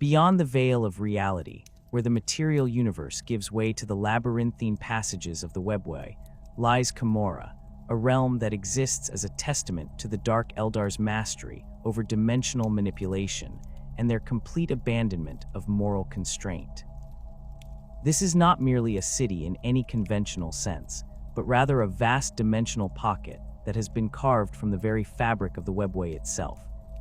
Beyond the veil of reality, where the material universe gives way to the labyrinthine passages of the Webway, lies Commorragh, a realm that exists as a testament to the Dark Eldar's mastery over dimensional manipulation and their complete abandonment of moral constraint. This is not merely a city in any conventional sense, but rather a vast dimensional pocket that has been carved from the very fabric of the Webway itself,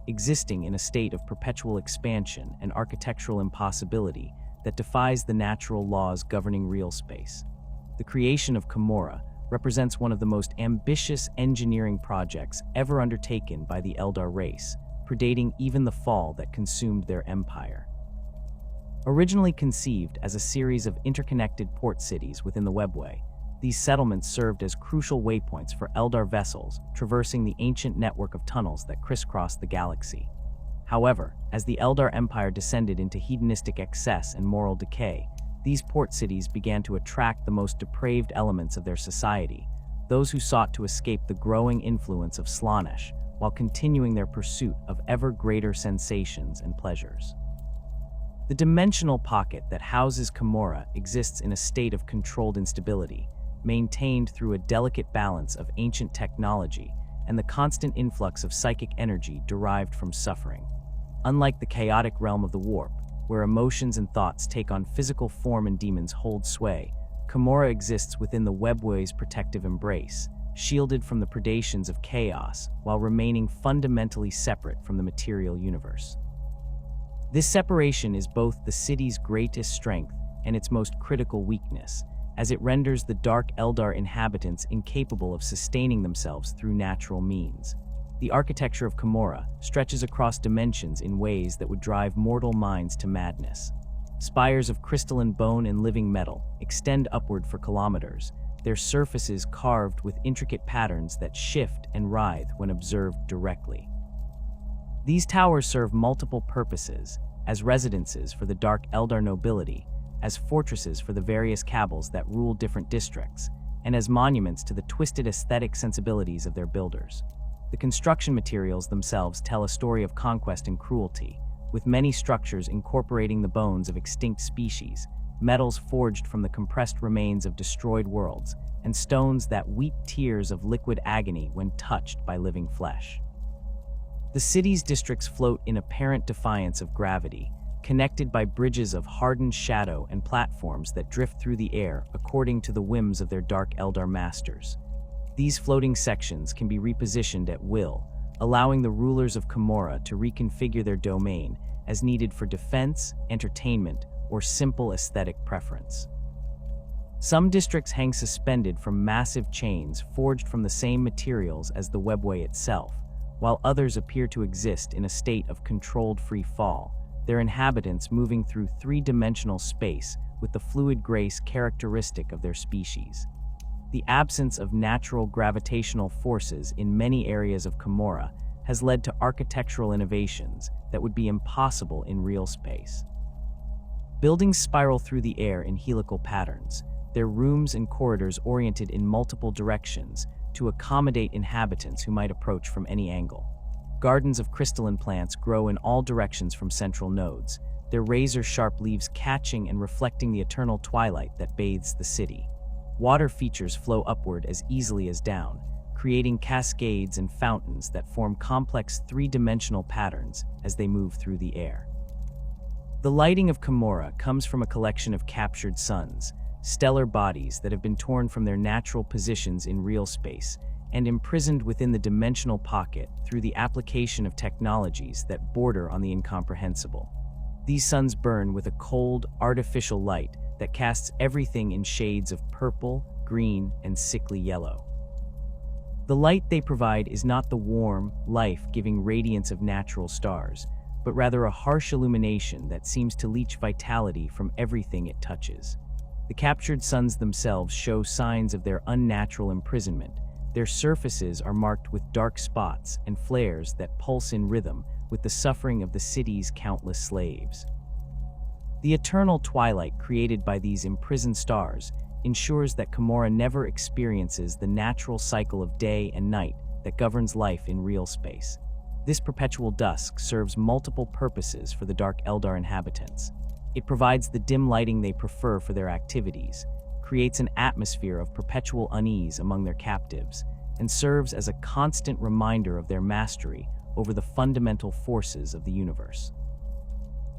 existing in a state of perpetual expansion and architectural impossibility that defies the natural laws governing real space. The creation of Commorragh represents one of the most ambitious engineering projects ever undertaken by the Eldar race, predating even the fall that consumed their empire. Originally conceived as a series of interconnected port cities within the Webway, these settlements served as crucial waypoints for Eldar vessels traversing the ancient network of tunnels that crisscrossed the galaxy. However, as the Eldar Empire descended into hedonistic excess and moral decay, these port cities began to attract the most depraved elements of their society, those who sought to escape the growing influence of Slaanesh while continuing their pursuit of ever greater sensations and pleasures. The dimensional pocket that houses Commorragh exists in a state of controlled instability, maintained through a delicate balance of ancient technology and the constant influx of psychic energy derived from suffering. Unlike the chaotic realm of the warp, where emotions and thoughts take on physical form and demons hold sway, Commorragh exists within the Webway's protective embrace, shielded from the predations of chaos while remaining fundamentally separate from the material universe. This separation is both the city's greatest strength and its most critical weakness, as it renders the Dark Eldar inhabitants incapable of sustaining themselves through natural means. The architecture of Commorragh stretches across dimensions in ways that would drive mortal minds to madness. Spires of crystalline bone and living metal extend upward for kilometers, their surfaces carved with intricate patterns that shift and writhe when observed directly. These towers serve multiple purposes: as residences for the Dark Eldar nobility, as fortresses for the various cabals that rule different districts, and as monuments to the twisted aesthetic sensibilities of their builders. The construction materials themselves tell a story of conquest and cruelty, with many structures incorporating the bones of extinct species, metals forged from the compressed remains of destroyed worlds, and stones that weep tears of liquid agony when touched by living flesh. The city's districts float in apparent defiance of gravity, connected by bridges of hardened shadow and platforms that drift through the air according to the whims of their Dark Eldar masters. These floating sections can be repositioned at will, allowing the rulers of Commorragh to reconfigure their domain as needed for defense, entertainment, or simple aesthetic preference. Some districts hang suspended from massive chains forged from the same materials as the Webway itself, while others appear to exist in a state of controlled free fall, their inhabitants moving through three-dimensional space with the fluid grace characteristic of their species. The absence of natural gravitational forces in many areas of Commorragh has led to architectural innovations that would be impossible in real space. Buildings spiral through the air in helical patterns, their rooms and corridors oriented in multiple directions to accommodate inhabitants who might approach from any angle. Gardens of crystalline plants grow in all directions from central nodes, their razor-sharp leaves catching and reflecting the eternal twilight that bathes the city. Water features flow upward as easily as down, creating cascades and fountains that form complex three-dimensional patterns as they move through the air. The lighting of Commorragh comes from a collection of captured suns, stellar bodies that have been torn from their natural positions in real space and imprisoned within the dimensional pocket through the application of technologies that border on the incomprehensible. These suns burn with a cold, artificial light that casts everything in shades of purple, green, and sickly yellow. The light they provide is not the warm, life-giving radiance of natural stars, but rather a harsh illumination that seems to leach vitality from everything it touches. The captured suns themselves show signs of their unnatural imprisonment. Their surfaces are marked with dark spots and flares that pulse in rhythm with the suffering of the city's countless slaves. The eternal twilight created by these imprisoned stars ensures that Commorragh never experiences the natural cycle of day and night that governs life in real space. This perpetual dusk serves multiple purposes for the Dark Eldar inhabitants. It provides the dim lighting they prefer for their activities, creates an atmosphere of perpetual unease among their captives, and serves as a constant reminder of their mastery over the fundamental forces of the universe.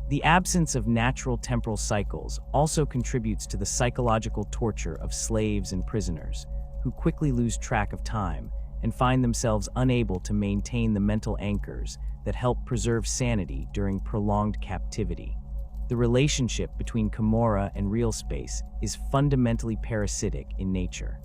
The absence of natural temporal cycles also contributes to the psychological torture of slaves and prisoners, who quickly lose track of time and find themselves unable to maintain the mental anchors that help preserve sanity during prolonged captivity. The relationship between Commorragh and real space is fundamentally parasitic in nature.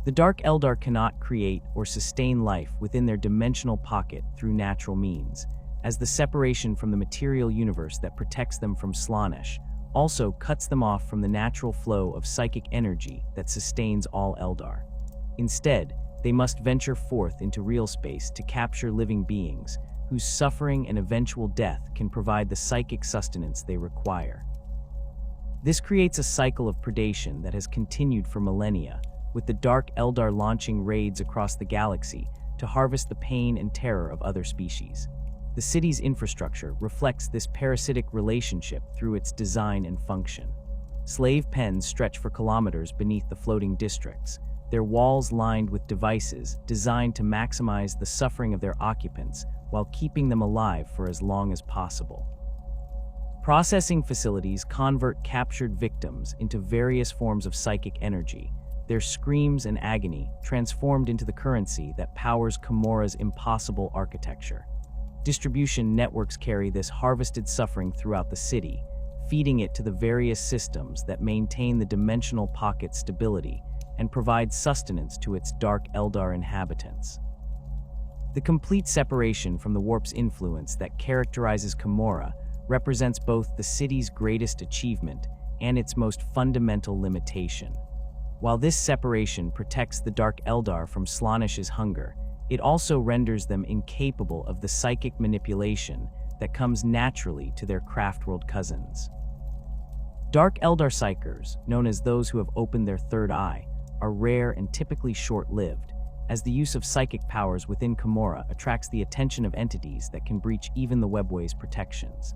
The Dark Eldar cannot create or sustain life within their dimensional pocket through natural means, as the separation from the material universe that protects them from Slaanesh also cuts them off from the natural flow of psychic energy that sustains all Eldar. Instead, they must venture forth into real space to capture living beings whose suffering and eventual death can provide the psychic sustenance they require. This creates a cycle of predation that has continued for millennia, with the Dark Eldar launching raids across the galaxy to harvest the pain and terror of other species. The city's infrastructure reflects this parasitic relationship through its design and function. Slave pens stretch for kilometers beneath the floating districts, their walls lined with devices designed to maximize the suffering of their occupants while keeping them alive for as long as possible. Processing facilities convert captured victims into various forms of psychic energy, their screams and agony transformed into the currency that powers Commorragh's impossible architecture. Distribution networks carry this harvested suffering throughout the city, feeding it to the various systems that maintain the dimensional pocket's stability and provide sustenance to its Dark Eldar inhabitants. The complete separation from the warp's influence that characterizes Commorragh represents both the city's greatest achievement and its most fundamental limitation. While this separation protects the Dark Eldar from Slaanesh's hunger, it also renders them incapable of the psychic manipulation that comes naturally to their Craftworld cousins. Dark Eldar psychers, known as those who have opened their third eye, are rare and typically short-lived, as the use of psychic powers within Commorragh attracts the attention of entities that can breach even the Webway's protections.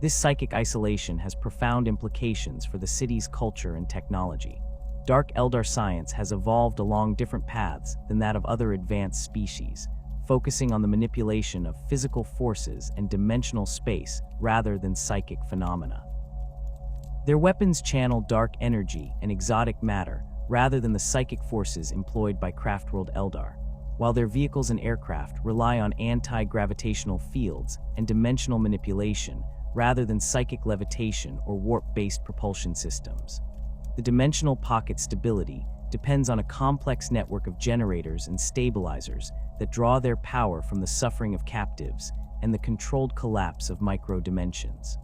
This psychic isolation has profound implications for the city's culture and technology. Dark Eldar science has evolved along different paths than that of other advanced species, focusing on the manipulation of physical forces and dimensional space rather than psychic phenomena. Their weapons channel dark energy and exotic matter rather than the psychic forces employed by Craftworld Eldar, while their vehicles and aircraft rely on anti-gravitational fields and dimensional manipulation rather than psychic levitation or warp-based propulsion systems. The dimensional pocket stability depends on a complex network of generators and stabilizers that draw their power from the suffering of captives and the controlled collapse of micro-dimensions.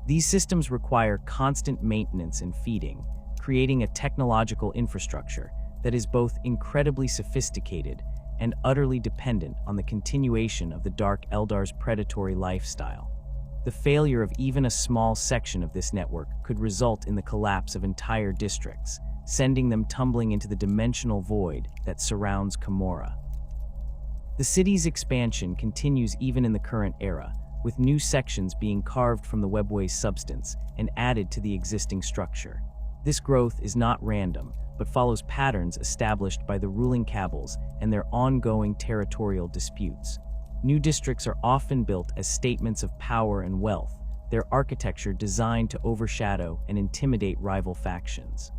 These systems require constant maintenance and feeding, creating a technological infrastructure that is both incredibly sophisticated and utterly dependent on the continuation of the Dark Eldar's predatory lifestyle. The failure of even a small section of this network could result in the collapse of entire districts, sending them tumbling into the dimensional void that surrounds Commorragh. The city's expansion continues even in the current era, with new sections being carved from the Webway's substance and added to the existing structure. This growth is not random, but follows patterns established by the ruling cabals and their ongoing territorial disputes. New districts are often built as statements of power and wealth, their architecture designed to overshadow and intimidate rival factions.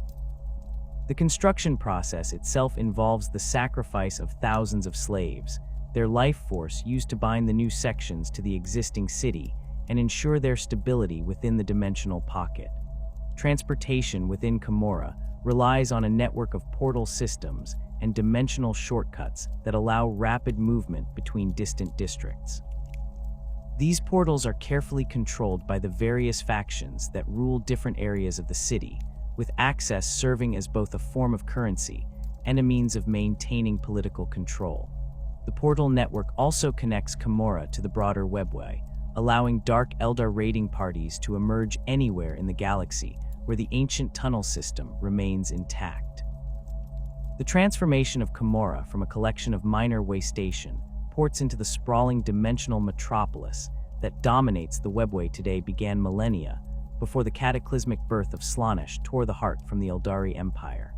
The construction process itself involves the sacrifice of thousands of slaves, their life force used to bind the new sections to the existing city and ensure their stability within the dimensional pocket. Transportation within Commorragh relies on a network of portal systems and dimensional shortcuts that allow rapid movement between distant districts. These portals are carefully controlled by the various factions that rule different areas of the city, with access serving as both a form of currency and a means of maintaining political control. The portal network also connects Commorragh to the broader Webway, allowing Dark Eldar raiding parties to emerge anywhere in the galaxy where the ancient tunnel system remains intact. The transformation of Commorragh from a collection of minor waystation, ports into the sprawling dimensional metropolis that dominates the Webway today began millennia before the cataclysmic birth of Slaanesh tore the heart from the Eldari Empire.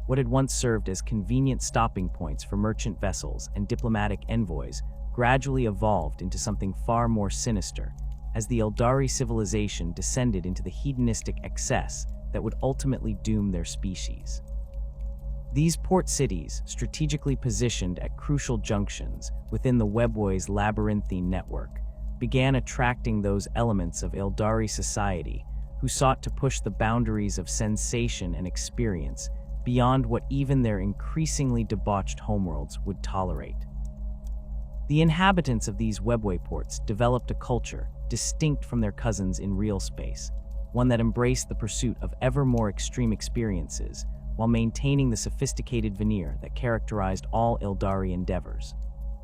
What had once served as convenient stopping points for merchant vessels and diplomatic envoys gradually evolved into something far more sinister as the Eldari civilization descended into the hedonistic excess that would ultimately doom their species. These port cities, strategically positioned at crucial junctions within the Webway's labyrinthine network, began attracting those elements of Eldari society who sought to push the boundaries of sensation and experience beyond what even their increasingly debauched homeworlds would tolerate. The inhabitants of these Webway ports developed a culture distinct from their cousins in real space, one that embraced the pursuit of ever more extreme experiences while maintaining the sophisticated veneer that characterized all Eldari endeavors.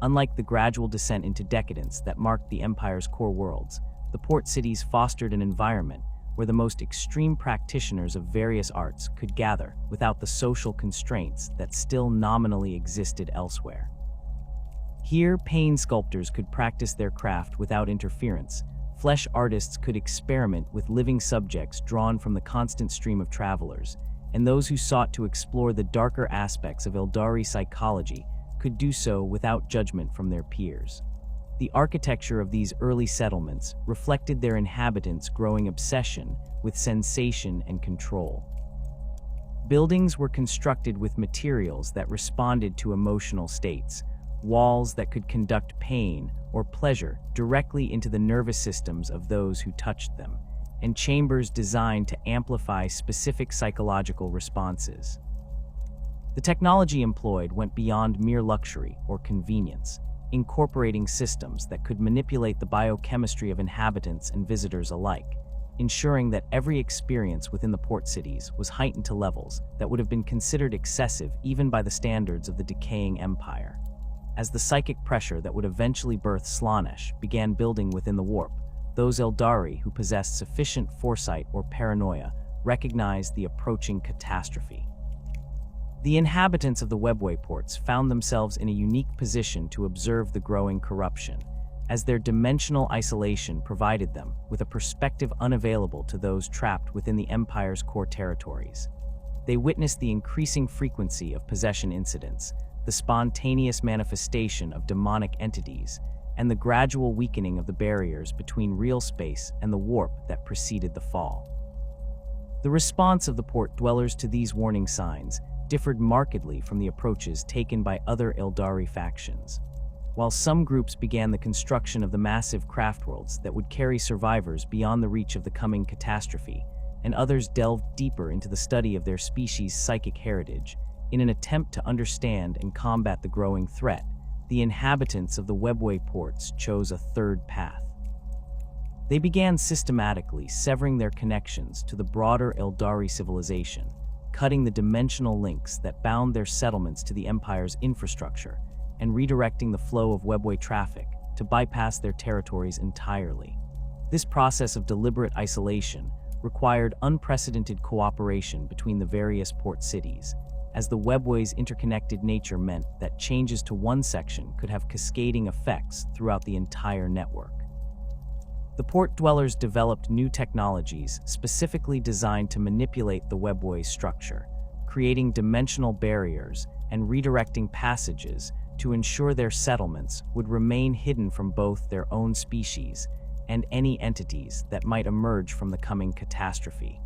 Unlike the gradual descent into decadence that marked the Empire's core worlds, the port cities fostered an environment where the most extreme practitioners of various arts could gather without the social constraints that still nominally existed elsewhere. Here, pain sculptors could practice their craft without interference. Flesh artists could experiment with living subjects drawn from the constant stream of travelers, and those who sought to explore the darker aspects of Eldari psychology could do so without judgment from their peers. The architecture of these early settlements reflected their inhabitants' growing obsession with sensation and control. Buildings were constructed with materials that responded to emotional states, walls that could conduct pain or pleasure directly into the nervous systems of those who touched them, and chambers designed to amplify specific psychological responses. The technology employed went beyond mere luxury or convenience, incorporating systems that could manipulate the biochemistry of inhabitants and visitors alike, ensuring that every experience within the port cities was heightened to levels that would have been considered excessive even by the standards of the decaying empire. As the psychic pressure that would eventually birth Slaanesh began building within the warp, those Eldari who possessed sufficient foresight or paranoia recognized the approaching catastrophe. The inhabitants of the Webway ports found themselves in a unique position to observe the growing corruption, as their dimensional isolation provided them with a perspective unavailable to those trapped within the Empire's core territories. They witnessed the increasing frequency of possession incidents, the spontaneous manifestation of demonic entities, and the gradual weakening of the barriers between real space and the warp that preceded the fall. The response of the port dwellers to these warning signs differed markedly from the approaches taken by other Eldari factions. While some groups began the construction of the massive craft worlds that would carry survivors beyond the reach of the coming catastrophe, and others delved deeper into the study of their species' psychic heritage, in an attempt to understand and combat the growing threat, the inhabitants of the Webway ports chose a third path. They began systematically severing their connections to the broader Eldari civilization, cutting the dimensional links that bound their settlements to the Empire's infrastructure, and redirecting the flow of Webway traffic to bypass their territories entirely. This process of deliberate isolation required unprecedented cooperation between the various port cities, as the Webway's interconnected nature meant that changes to one section could have cascading effects throughout the entire network. The port dwellers developed new technologies specifically designed to manipulate the Webway's structure, creating dimensional barriers and redirecting passages to ensure their settlements would remain hidden from both their own species and any entities that might emerge from the coming catastrophe.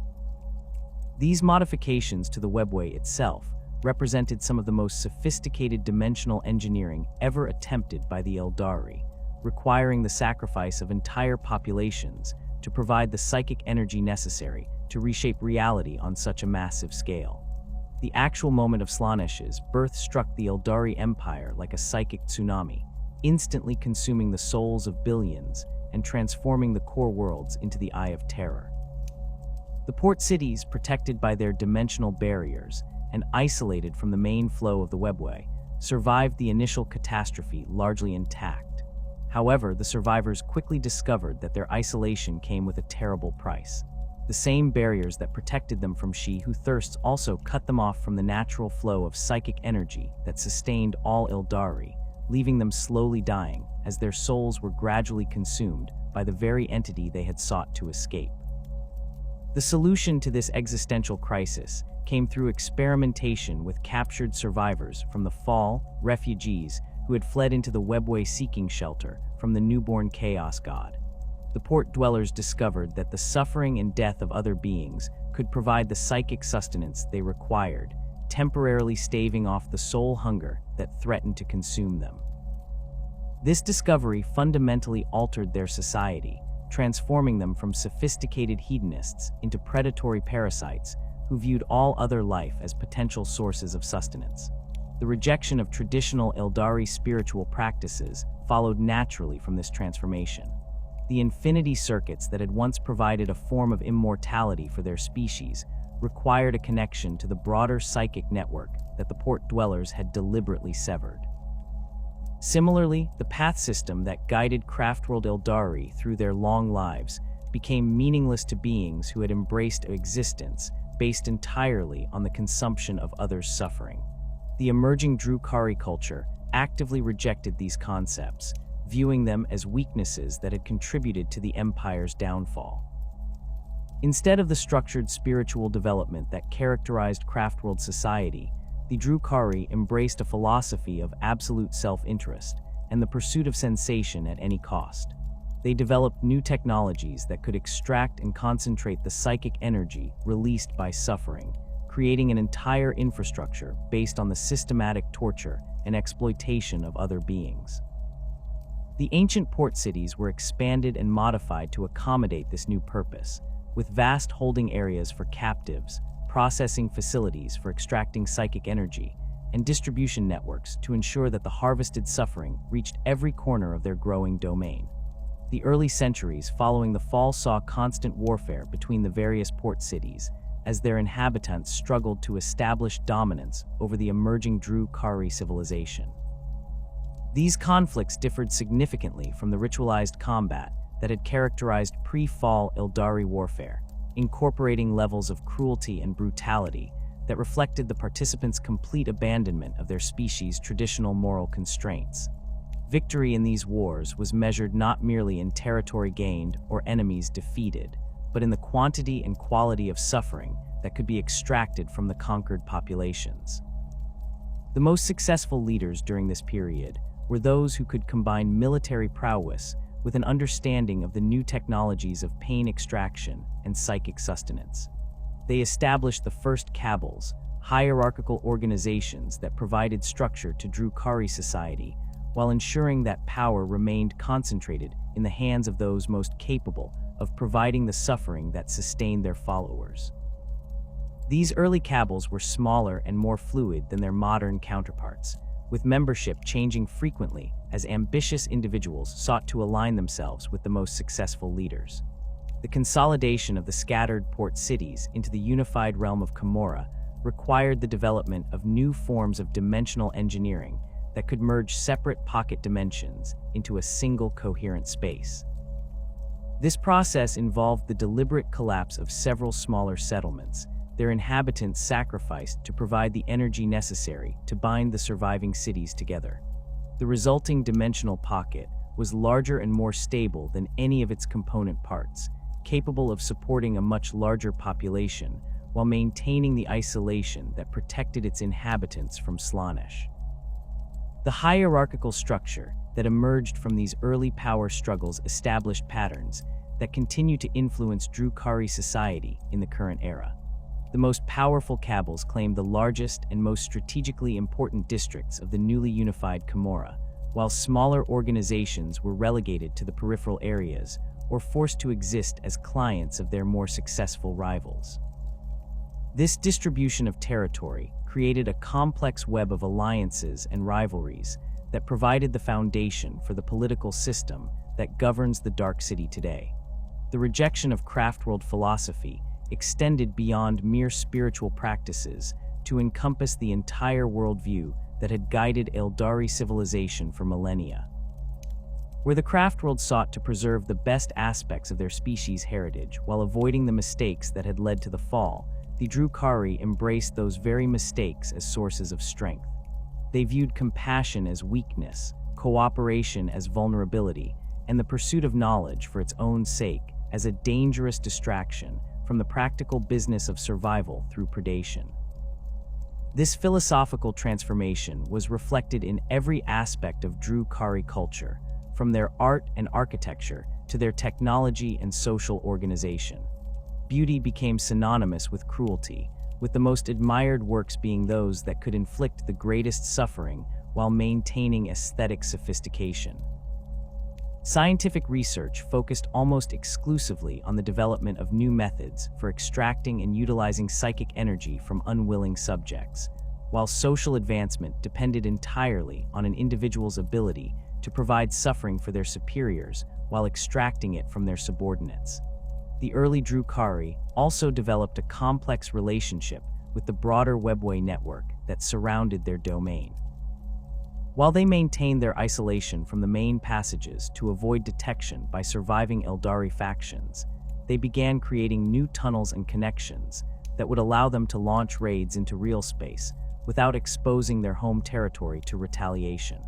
These modifications to the Webway itself represented some of the most sophisticated dimensional engineering ever attempted by the Eldari, requiring the sacrifice of entire populations to provide the psychic energy necessary to reshape reality on such a massive scale. The actual moment of Slaanesh's birth struck the Eldari Empire like a psychic tsunami, instantly consuming the souls of billions and transforming the core worlds into the Eye of Terror. The port cities, protected by their dimensional barriers and isolated from the main flow of the Webway, survived the initial catastrophe largely intact. However, the survivors quickly discovered that their isolation came with a terrible price. The same barriers that protected them from She Who Thirsts also cut them off from the natural flow of psychic energy that sustained all Eldari, leaving them slowly dying as their souls were gradually consumed by the very entity they had sought to escape. The solution to this existential crisis came through experimentation with captured survivors from the Fall, refugees who had fled into the Webway seeking shelter from the newborn chaos god. The port dwellers discovered that the suffering and death of other beings could provide the psychic sustenance they required, temporarily staving off the soul hunger that threatened to consume them. This discovery fundamentally altered their society, transforming them from sophisticated hedonists into predatory parasites who viewed all other life as potential sources of sustenance. The rejection of traditional Eldari spiritual practices followed naturally from this transformation. The infinity circuits that had once provided a form of immortality for their species required a connection to the broader psychic network that the port dwellers had deliberately severed. Similarly, the path system that guided Craftworld Eldari through their long lives became meaningless to beings who had embraced existence based entirely on the consumption of others' suffering. The emerging Drukhari culture actively rejected these concepts, viewing them as weaknesses that had contributed to the Empire's downfall. Instead of the structured spiritual development that characterized Craftworld society, the Drukhari embraced a philosophy of absolute self-interest and the pursuit of sensation at any cost. They developed new technologies that could extract and concentrate the psychic energy released by suffering, creating an entire infrastructure based on the systematic torture and exploitation of other beings. The ancient port cities were expanded and modified to accommodate this new purpose, with vast holding areas for captives, processing facilities for extracting psychic energy, and distribution networks to ensure that the harvested suffering reached every corner of their growing domain. The early centuries following the fall saw constant warfare between the various port cities as their inhabitants struggled to establish dominance over the emerging Drukhari civilization. These conflicts differed significantly from the ritualized combat that had characterized pre-fall Eldari warfare, incorporating levels of cruelty and brutality that reflected the participants' complete abandonment of their species' traditional moral constraints. Victory in these wars was measured not merely in territory gained or enemies defeated, but in the quantity and quality of suffering that could be extracted from the conquered populations. The most successful leaders during this period were those who could combine military prowess with an understanding of the new technologies of pain extraction and psychic sustenance. They established the first cabals, hierarchical organizations that provided structure to Drukhari society, while ensuring that power remained concentrated in the hands of those most capable of providing the suffering that sustained their followers. These early cabals were smaller and more fluid than their modern counterparts, with membership changing frequently as ambitious individuals sought to align themselves with the most successful leaders. The consolidation of the scattered port cities into the unified realm of Commorragh required the development of new forms of dimensional engineering that could merge separate pocket dimensions into a single coherent space. This process involved the deliberate collapse of several smaller settlements, their inhabitants sacrificed to provide the energy necessary to bind the surviving cities together. The resulting dimensional pocket was larger and more stable than any of its component parts, capable of supporting a much larger population while maintaining the isolation that protected its inhabitants from Slaanesh. The hierarchical structure that emerged from these early power struggles established patterns that continue to influence Drukhari society in the current era. The most powerful cabals claimed the largest and most strategically important districts of the newly unified Commorragh, while smaller organizations were relegated to the peripheral areas or forced to exist as clients of their more successful rivals. This distribution of territory created a complex web of alliances and rivalries that provided the foundation for the political system that governs the Dark City today. The rejection of Craftworld philosophy extended beyond mere spiritual practices to encompass the entire worldview that had guided Eldari civilization for millennia. Where the Craftworld sought to preserve the best aspects of their species' heritage while avoiding the mistakes that had led to the fall, the Drukhari embraced those very mistakes as sources of strength. They viewed compassion as weakness, cooperation as vulnerability, and the pursuit of knowledge for its own sake as a dangerous distraction from the practical business of survival through predation. This philosophical transformation was reflected in every aspect of Drukhari culture, from their art and architecture to their technology and social organization. Beauty became synonymous with cruelty, with the most admired works being those that could inflict the greatest suffering while maintaining aesthetic sophistication. Scientific research focused almost exclusively on the development of new methods for extracting and utilizing psychic energy from unwilling subjects, while social advancement depended entirely on an individual's ability to provide suffering for their superiors while extracting it from their subordinates. The early Drukhari also developed a complex relationship with the broader Webway network that surrounded their domain. While they maintained their isolation from the main passages to avoid detection by surviving Eldari factions, they began creating new tunnels and connections that would allow them to launch raids into real space without exposing their home territory to retaliation.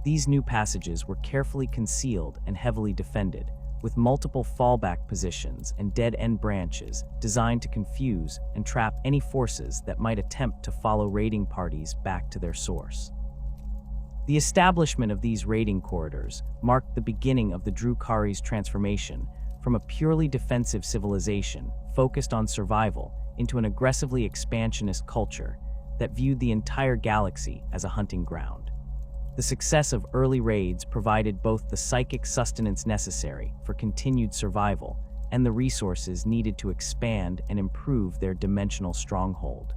These new passages were carefully concealed and heavily defended, with multiple fallback positions and dead-end branches designed to confuse and trap any forces that might attempt to follow raiding parties back to their source. The establishment of these raiding corridors marked the beginning of the Drukhari's transformation from a purely defensive civilization focused on survival into an aggressively expansionist culture that viewed the entire galaxy as a hunting ground. The success of early raids provided both the psychic sustenance necessary for continued survival and the resources needed to expand and improve their dimensional stronghold.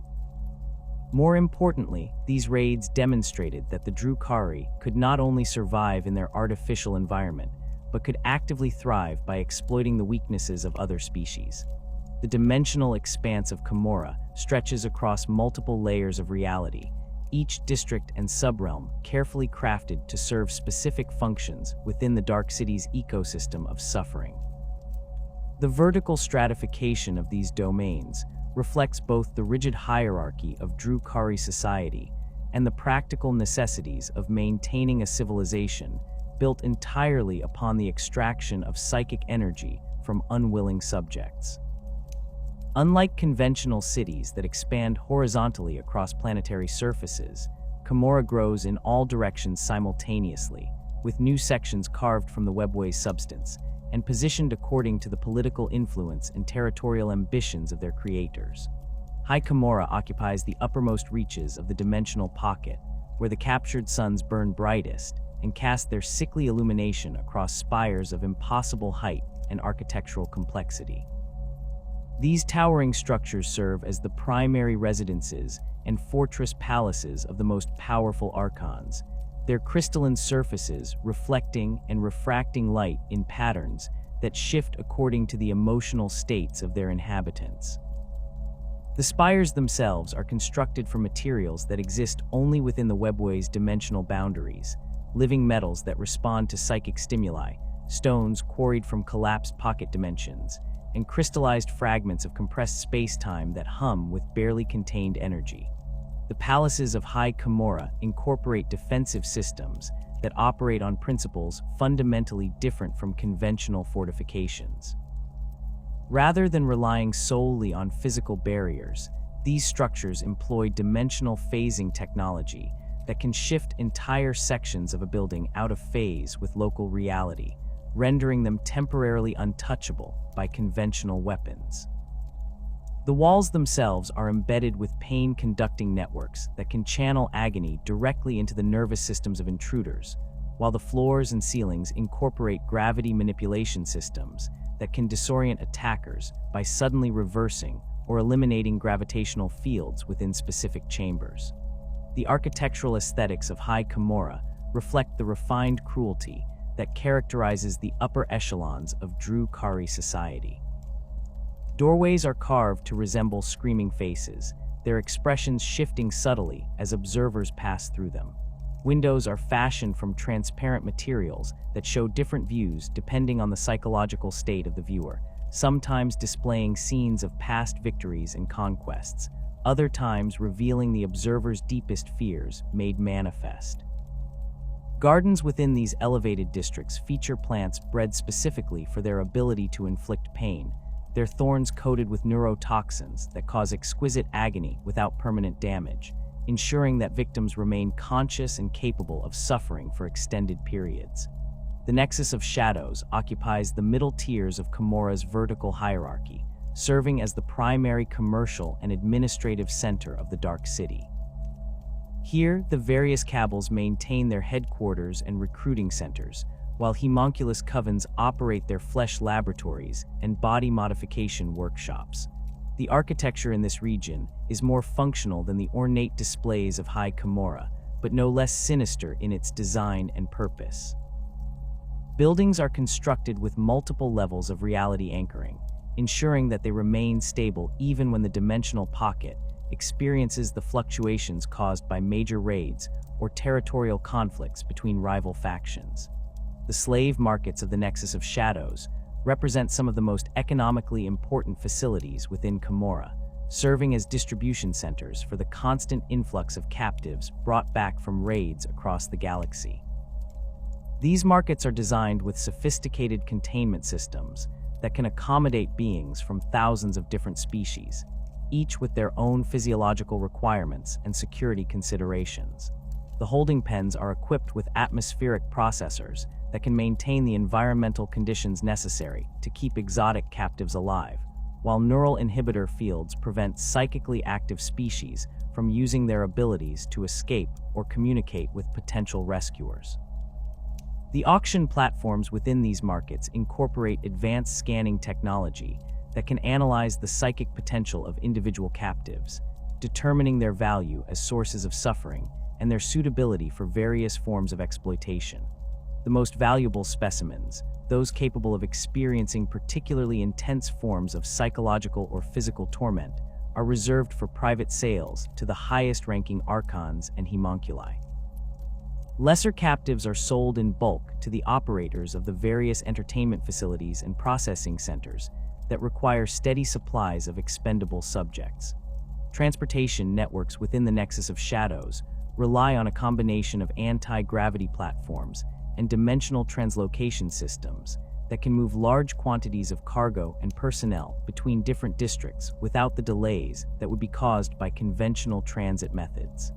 More importantly, these raids demonstrated that the Drukhari could not only survive in their artificial environment, but could actively thrive by exploiting the weaknesses of other species. The dimensional expanse of Commorragh stretches across multiple layers of reality, each district and subrealm carefully crafted to serve specific functions within the Dark City's ecosystem of suffering. The vertical stratification of these domains reflects both the rigid hierarchy of Drukhari society and the practical necessities of maintaining a civilization built entirely upon the extraction of psychic energy from unwilling subjects. Unlike conventional cities that expand horizontally across planetary surfaces, Commorragh grows in all directions simultaneously, with new sections carved from the Webway's substance and positioned according to the political influence and territorial ambitions of their creators. High Commorragh occupies the uppermost reaches of the dimensional pocket, where the captured suns burn brightest and cast their sickly illumination across spires of impossible height and architectural complexity. These towering structures serve as the primary residences and fortress palaces of the most powerful archons, their crystalline surfaces reflecting and refracting light in patterns that shift according to the emotional states of their inhabitants. The spires themselves are constructed from materials that exist only within the Webway's dimensional boundaries, living metals that respond to psychic stimuli, stones quarried from collapsed pocket dimensions, and crystallized fragments of compressed space-time that hum with barely contained energy. The palaces of High Commorragh incorporate defensive systems that operate on principles fundamentally different from conventional fortifications. Rather than relying solely on physical barriers, these structures employ dimensional phasing technology that can shift entire sections of a building out of phase with local reality, rendering them temporarily untouchable by conventional weapons. The walls themselves are embedded with pain-conducting networks that can channel agony directly into the nervous systems of intruders, while the floors and ceilings incorporate gravity manipulation systems that can disorient attackers by suddenly reversing or eliminating gravitational fields within specific chambers. The architectural aesthetics of High Commorragh reflect the refined cruelty that characterizes the upper echelons of Drukhari society. Doorways are carved to resemble screaming faces, their expressions shifting subtly as observers pass through them. Windows are fashioned from transparent materials that show different views depending on the psychological state of the viewer, sometimes displaying scenes of past victories and conquests, other times revealing the observer's deepest fears made manifest. Gardens within these elevated districts feature plants bred specifically for their ability to inflict pain, their thorns coated with neurotoxins that cause exquisite agony without permanent damage, ensuring that victims remain conscious and capable of suffering for extended periods. The Nexus of Shadows occupies the middle tiers of Commorragh's vertical hierarchy, serving as the primary commercial and administrative center of the Dark City. Here, the various cabals maintain their headquarters and recruiting centers, while homunculus covens operate their flesh laboratories and body modification workshops. The architecture in this region is more functional than the ornate displays of High Commorragh, but no less sinister in its design and purpose. Buildings are constructed with multiple levels of reality anchoring, ensuring that they remain stable even when the dimensional pocket experiences the fluctuations caused by major raids or territorial conflicts between rival factions. The slave markets of the Nexus of Shadows represent some of the most economically important facilities within Commorragh, serving as distribution centers for the constant influx of captives brought back from raids across the galaxy. These markets are designed with sophisticated containment systems that can accommodate beings from thousands of different species, each with their own physiological requirements and security considerations. The holding pens are equipped with atmospheric processors that can maintain the environmental conditions necessary to keep exotic captives alive, while neural inhibitor fields prevent psychically active species from using their abilities to escape or communicate with potential rescuers. The auction platforms within these markets incorporate advanced scanning technology that can analyze the psychic potential of individual captives, determining their value as sources of suffering and their suitability for various forms of exploitation. The most valuable specimens, those capable of experiencing particularly intense forms of psychological or physical torment, are reserved for private sales to the highest-ranking archons and homunculi. Lesser captives are sold in bulk to the operators of the various entertainment facilities and processing centers that require steady supplies of expendable subjects. Transportation networks within the Nexus of Shadows rely on a combination of anti-gravity platforms and dimensional translocation systems that can move large quantities of cargo and personnel between different districts without the delays that would be caused by conventional transit methods.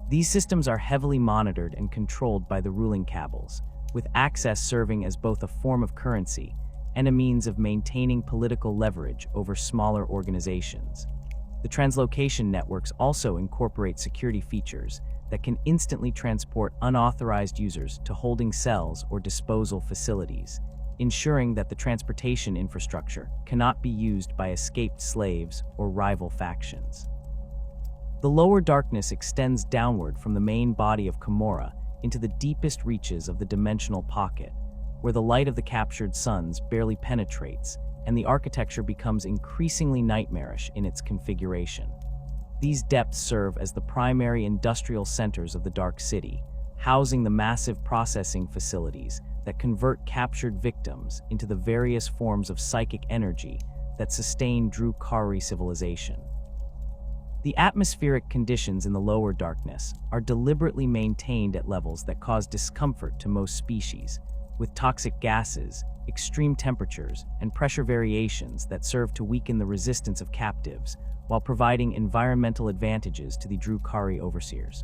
These systems are heavily monitored and controlled by the ruling cabals, with access serving as both a form of currency and a means of maintaining political leverage over smaller organizations. The translocation networks also incorporate security features that can instantly transport unauthorized users to holding cells or disposal facilities, ensuring that the transportation infrastructure cannot be used by escaped slaves or rival factions. The lower darkness extends downward from the main body of Commorragh into the deepest reaches of the dimensional pocket, where the light of the captured suns barely penetrates and the architecture becomes increasingly nightmarish in its configuration. These depths serve as the primary industrial centers of the Dark City, housing the massive processing facilities that convert captured victims into the various forms of psychic energy that sustain Drukhari civilization. The atmospheric conditions in the lower darkness are deliberately maintained at levels that cause discomfort to most species, with toxic gases, extreme temperatures, and pressure variations that serve to weaken the resistance of captives while providing environmental advantages to the Drukhari overseers.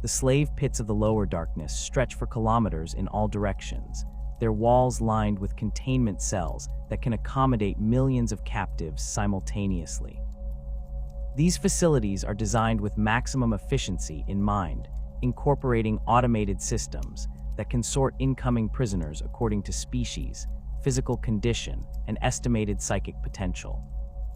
The slave pits of the lower darkness stretch for kilometers in all directions, their walls lined with containment cells that can accommodate millions of captives simultaneously. These facilities are designed with maximum efficiency in mind, incorporating automated systems that can sort incoming prisoners according to species, physical condition, and estimated psychic potential.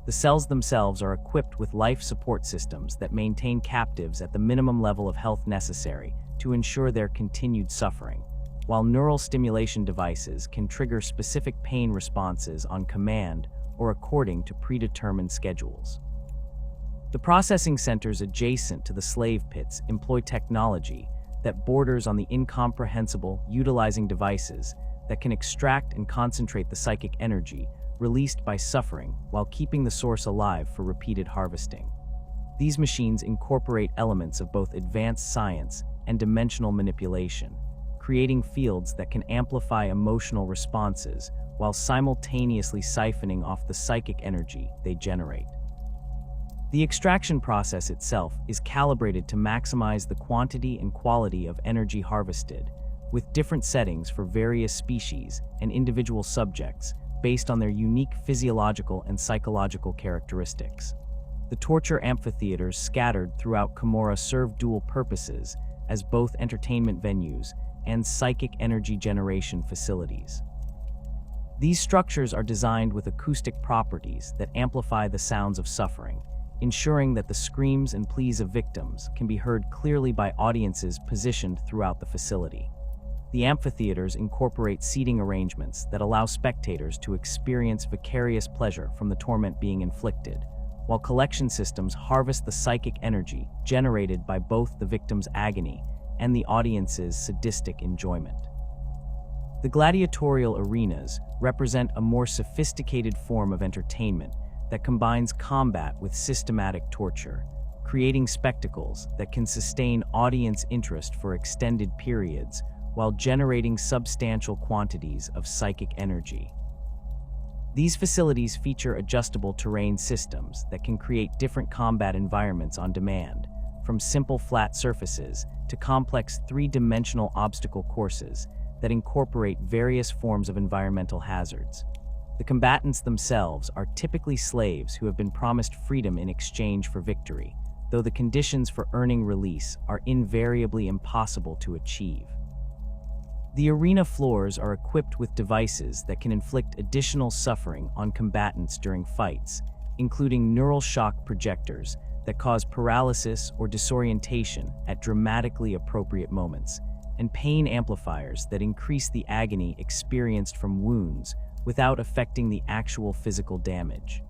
The cells themselves are equipped with life support systems that maintain captives at the minimum level of health necessary to ensure their continued suffering, while neural stimulation devices can trigger specific pain responses on command or according to predetermined schedules. The processing centers adjacent to the slave pits employ technology that borders on the incomprehensible, utilizing devices that can extract and concentrate the psychic energy released by suffering while keeping the source alive for repeated harvesting. These machines incorporate elements of both advanced science and dimensional manipulation, creating fields that can amplify emotional responses while simultaneously siphoning off the psychic energy they generate. The extraction process itself is calibrated to maximize the quantity and quality of energy harvested, with different settings for various species and individual subjects based on their unique physiological and psychological characteristics. The torture amphitheaters scattered throughout Commorragh serve dual purposes as both entertainment venues and psychic energy generation facilities. These structures are designed with acoustic properties that amplify the sounds of suffering, ensuring that the screams and pleas of victims can be heard clearly by audiences positioned throughout the facility. The amphitheaters incorporate seating arrangements that allow spectators to experience vicarious pleasure from the torment being inflicted, while collection systems harvest the psychic energy generated by both the victim's agony and the audience's sadistic enjoyment. The gladiatorial arenas represent a more sophisticated form of entertainment that combines combat with systematic torture, creating spectacles that can sustain audience interest for extended periods while generating substantial quantities of psychic energy. These facilities feature adjustable terrain systems that can create different combat environments on demand, from simple flat surfaces to complex three-dimensional obstacle courses that incorporate various forms of environmental hazards. The combatants themselves are typically slaves who have been promised freedom in exchange for victory, though the conditions for earning release are invariably impossible to achieve. The arena floors are equipped with devices that can inflict additional suffering on combatants during fights, including neural shock projectors that cause paralysis or disorientation at dramatically appropriate moments, and pain amplifiers that increase the agony experienced from wounds without affecting the actual physical damage.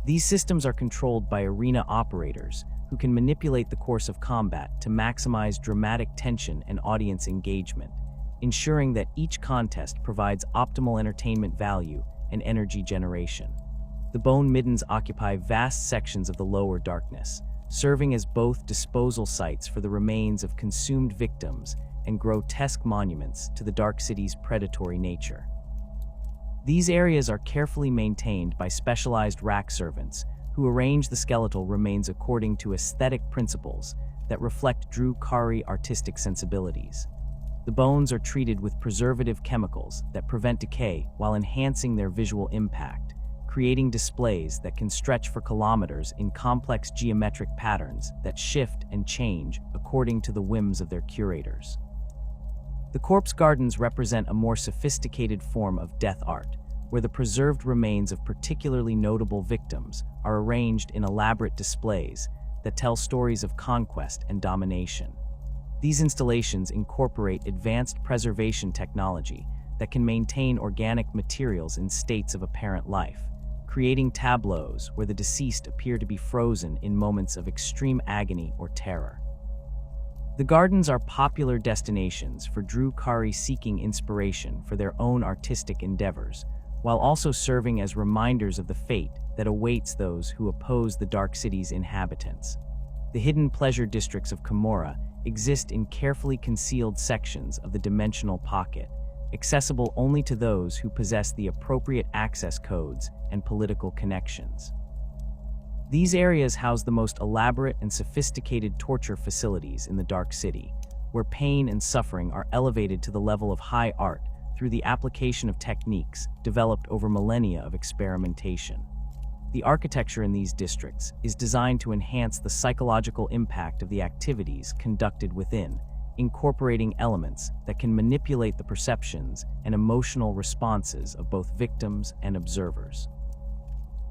These systems are controlled by arena operators who can manipulate the course of combat to maximize dramatic tension and audience engagement, ensuring that each contest provides optimal entertainment value and energy generation. The bone middens occupy vast sections of the lower darkness, serving as both disposal sites for the remains of consumed victims and grotesque monuments to the Dark City's predatory nature. These areas are carefully maintained by specialized rack servants who arrange the skeletal remains according to aesthetic principles that reflect Drukhari artistic sensibilities. The bones are treated with preservative chemicals that prevent decay while enhancing their visual impact, creating displays that can stretch for kilometers in complex geometric patterns that shift and change according to the whims of their curators. The corpse gardens represent a more sophisticated form of death art, where the preserved remains of particularly notable victims are arranged in elaborate displays that tell stories of conquest and domination. These installations incorporate advanced preservation technology that can maintain organic materials in states of apparent life, creating tableaus where the deceased appear to be frozen in moments of extreme agony or terror. The gardens are popular destinations for Drukhari seeking inspiration for their own artistic endeavors, while also serving as reminders of the fate that awaits those who oppose the Dark City's inhabitants. The hidden pleasure districts of Commorragh exist in carefully concealed sections of the dimensional pocket, accessible only to those who possess the appropriate access codes and political connections. These areas house the most elaborate and sophisticated torture facilities in the Dark City, where pain and suffering are elevated to the level of high art through the application of techniques developed over millennia of experimentation. The architecture in these districts is designed to enhance the psychological impact of the activities conducted within, incorporating elements that can manipulate the perceptions and emotional responses of both victims and observers.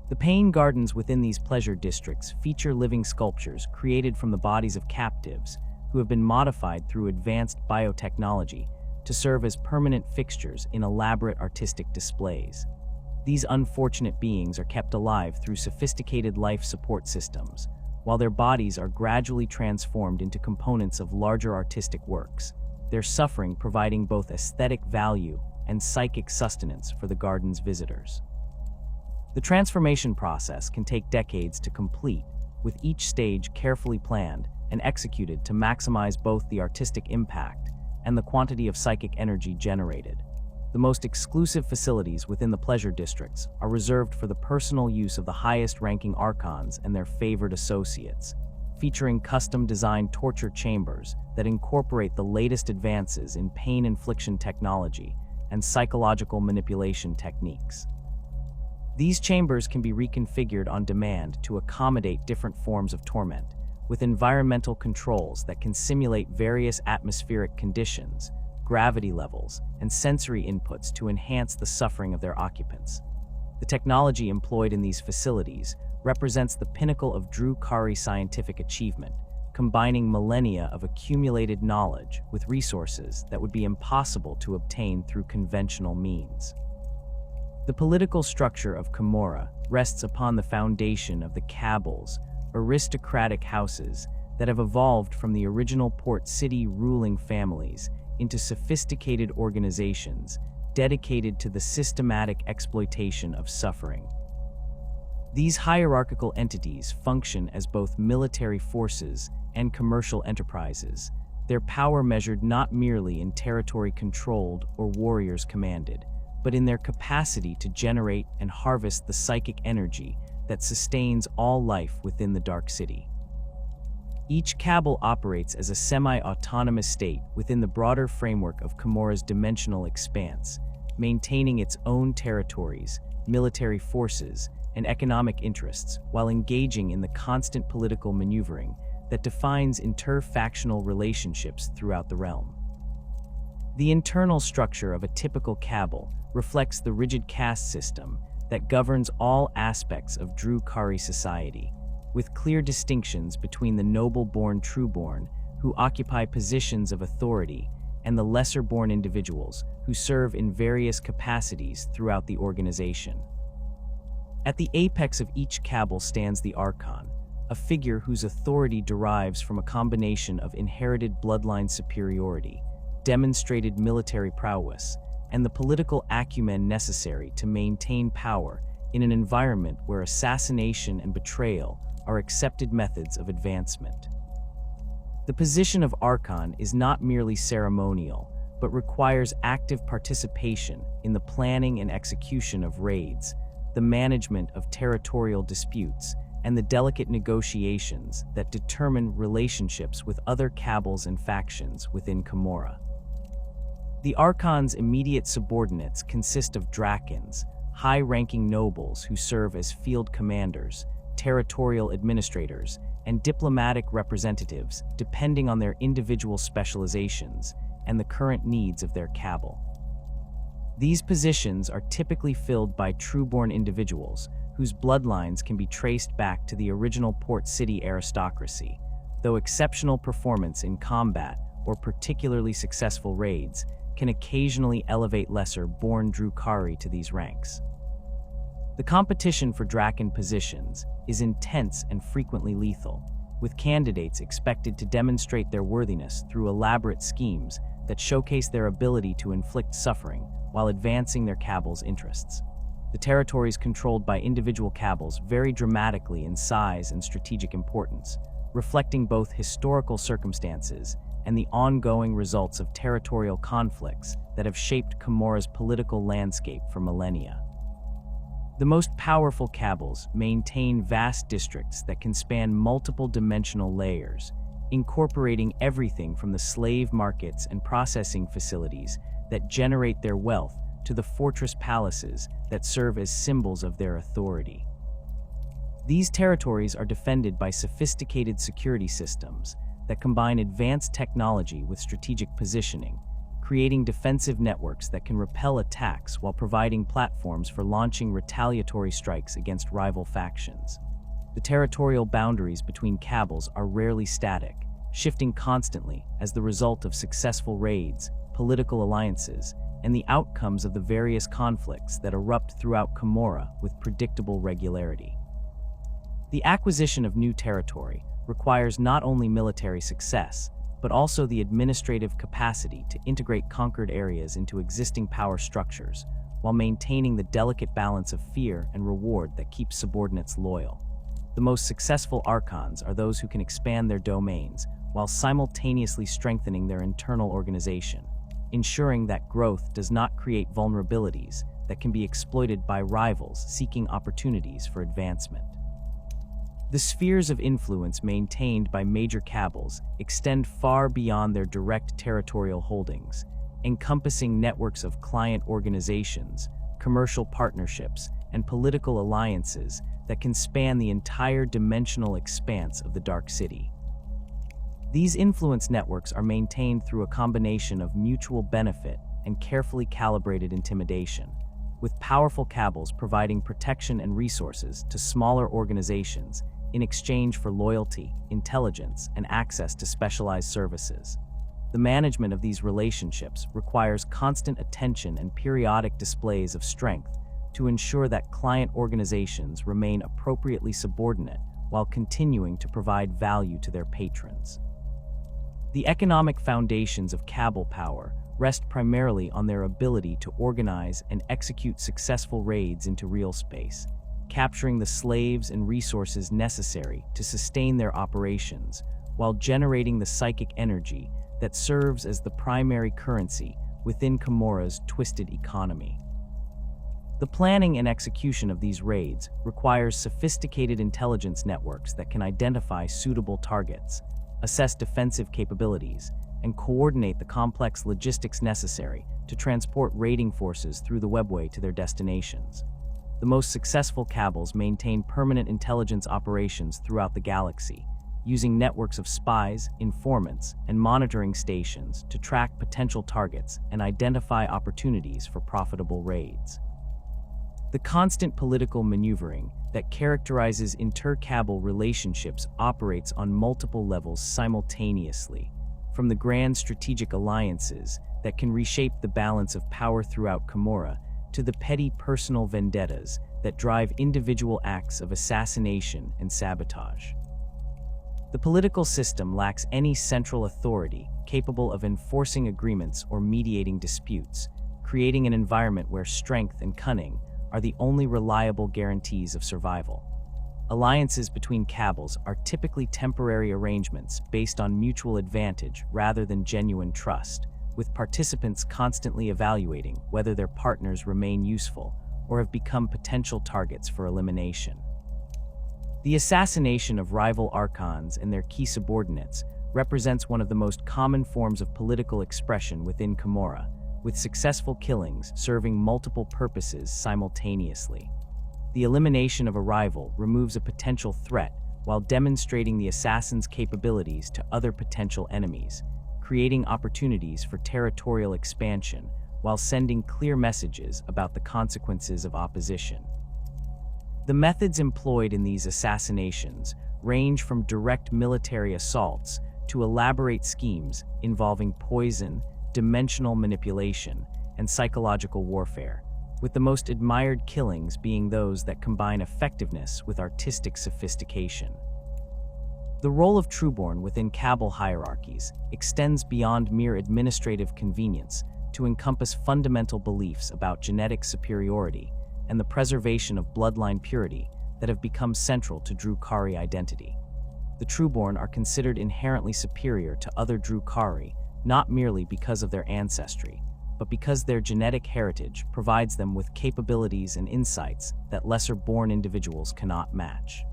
The pain gardens within these pleasure districts feature living sculptures created from the bodies of captives who have been modified through advanced biotechnology to serve as permanent fixtures in elaborate artistic displays. These unfortunate beings are kept alive through sophisticated life support systems, while their bodies are gradually transformed into components of larger artistic works, their suffering providing both aesthetic value and psychic sustenance for the garden's visitors. The transformation process can take decades to complete, with each stage carefully planned and executed to maximize both the artistic impact and the quantity of psychic energy generated. The most exclusive facilities within the pleasure districts are reserved for the personal use of the highest-ranking archons and their favored associates, featuring custom-designed torture chambers that incorporate the latest advances in pain infliction technology and psychological manipulation techniques. These chambers can be reconfigured on demand to accommodate different forms of torment, with environmental controls that can simulate various atmospheric conditions, gravity levels, and sensory inputs to enhance the suffering of their occupants. The technology employed in these facilities represents the pinnacle of Drukhari scientific achievement, combining millennia of accumulated knowledge with resources that would be impossible to obtain through conventional means. The political structure of Commorragh rests upon the foundation of the cabals, aristocratic houses that have evolved from the original port city ruling families into sophisticated organizations dedicated to the systematic exploitation of suffering. These hierarchical entities function as both military forces and commercial enterprises, their power measured not merely in territory controlled or warriors commanded, but in their capacity to generate and harvest the psychic energy that sustains all life within the Dark City. Each cabal operates as a semi-autonomous state within the broader framework of Commorragh's dimensional expanse, maintaining its own territories, military forces, and economic interests while engaging in the constant political maneuvering that defines inter-factional relationships throughout the realm. The internal structure of a typical cabal reflects the rigid caste system that governs all aspects of Drukhari society, with clear distinctions between the noble-born trueborn, who occupy positions of authority, and the lesser-born individuals, who serve in various capacities throughout the organization. At the apex of each cabal stands the Archon, a figure whose authority derives from a combination of inherited bloodline superiority, demonstrated military prowess, and the political acumen necessary to maintain power in an environment where assassination and betrayal are accepted methods of advancement. The position of Archon is not merely ceremonial, but requires active participation in the planning and execution of raids, the management of territorial disputes, and the delicate negotiations that determine relationships with other cabals and factions within Commorragh. The Archon's immediate subordinates consist of Drakons, high-ranking nobles who serve as field commanders, territorial administrators, and diplomatic representatives depending on their individual specializations and the current needs of their cabal. These positions are typically filled by trueborn individuals whose bloodlines can be traced back to the original port city aristocracy, though exceptional performance in combat or particularly successful raids can occasionally elevate lesser-born Drukhari to these ranks. The competition for Drakon positions is intense and frequently lethal, with candidates expected to demonstrate their worthiness through elaborate schemes that showcase their ability to inflict suffering while advancing their cabal's interests. The territories controlled by individual cabals vary dramatically in size and strategic importance, reflecting both historical circumstances and the ongoing results of territorial conflicts that have shaped Commorragh's political landscape for millennia. The most powerful cabals maintain vast districts that can span multiple dimensional layers, incorporating everything from the slave markets and processing facilities that generate their wealth to the fortress palaces that serve as symbols of their authority. These territories are defended by sophisticated security systems that combine advanced technology with strategic positioning, creating defensive networks that can repel attacks while providing platforms for launching retaliatory strikes against rival factions. The territorial boundaries between cabals are rarely static, shifting constantly as the result of successful raids, political alliances, and the outcomes of the various conflicts that erupt throughout Commorragh with predictable regularity. The acquisition of new territory requires not only military success, but also the administrative capacity to integrate conquered areas into existing power structures, while maintaining the delicate balance of fear and reward that keeps subordinates loyal. The most successful archons are those who can expand their domains while simultaneously strengthening their internal organization, ensuring that growth does not create vulnerabilities that can be exploited by rivals seeking opportunities for advancement. The spheres of influence maintained by major cabals extend far beyond their direct territorial holdings, encompassing networks of client organizations, commercial partnerships, and political alliances that can span the entire dimensional expanse of the Dark City. These influence networks are maintained through a combination of mutual benefit and carefully calibrated intimidation, with powerful cabals providing protection and resources to smaller organizations in exchange for loyalty, intelligence, and access to specialized services. The management of these relationships requires constant attention and periodic displays of strength to ensure that client organizations remain appropriately subordinate while continuing to provide value to their patrons. The economic foundations of cabal power rest primarily on their ability to organize and execute successful raids into real space, capturing the slaves and resources necessary to sustain their operations while generating the psychic energy that serves as the primary currency within Commorragh's twisted economy. The planning and execution of these raids requires sophisticated intelligence networks that can identify suitable targets, assess defensive capabilities, and coordinate the complex logistics necessary to transport raiding forces through the Webway to their destinations. The most successful cabals maintain permanent intelligence operations throughout the galaxy, using networks of spies, informants, and monitoring stations to track potential targets and identify opportunities for profitable raids. The constant political maneuvering that characterizes inter-cabal relationships operates on multiple levels simultaneously, from the grand strategic alliances that can reshape the balance of power throughout Commorragh to the petty personal vendettas that drive individual acts of assassination and sabotage. The political system lacks any central authority capable of enforcing agreements or mediating disputes, creating an environment where strength and cunning are the only reliable guarantees of survival. Alliances between cabals are typically temporary arrangements based on mutual advantage rather than genuine trust, with participants constantly evaluating whether their partners remain useful or have become potential targets for elimination. The assassination of rival archons and their key subordinates represents one of the most common forms of political expression within Commorragh, with successful killings serving multiple purposes simultaneously. The elimination of a rival removes a potential threat while demonstrating the assassin's capabilities to other potential enemies, creating opportunities for territorial expansion while sending clear messages about the consequences of opposition. The methods employed in these assassinations range from direct military assaults to elaborate schemes involving poison, dimensional manipulation, and psychological warfare, with the most admired killings being those that combine effectiveness with artistic sophistication. The role of Trueborn within cabal hierarchies extends beyond mere administrative convenience to encompass fundamental beliefs about genetic superiority and the preservation of bloodline purity that have become central to Drukhari identity. The Trueborn are considered inherently superior to other Drukhari, not merely because of their ancestry, but because their genetic heritage provides them with capabilities and insights that lesser-born individuals cannot match.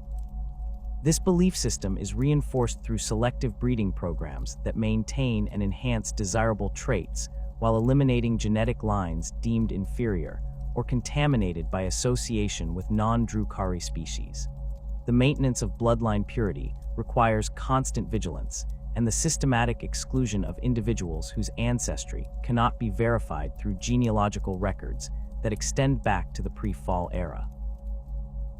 This belief system is reinforced through selective breeding programs that maintain and enhance desirable traits while eliminating genetic lines deemed inferior or contaminated by association with non-Drukhari species. The maintenance of bloodline purity requires constant vigilance and the systematic exclusion of individuals whose ancestry cannot be verified through genealogical records that extend back to the pre-fall era.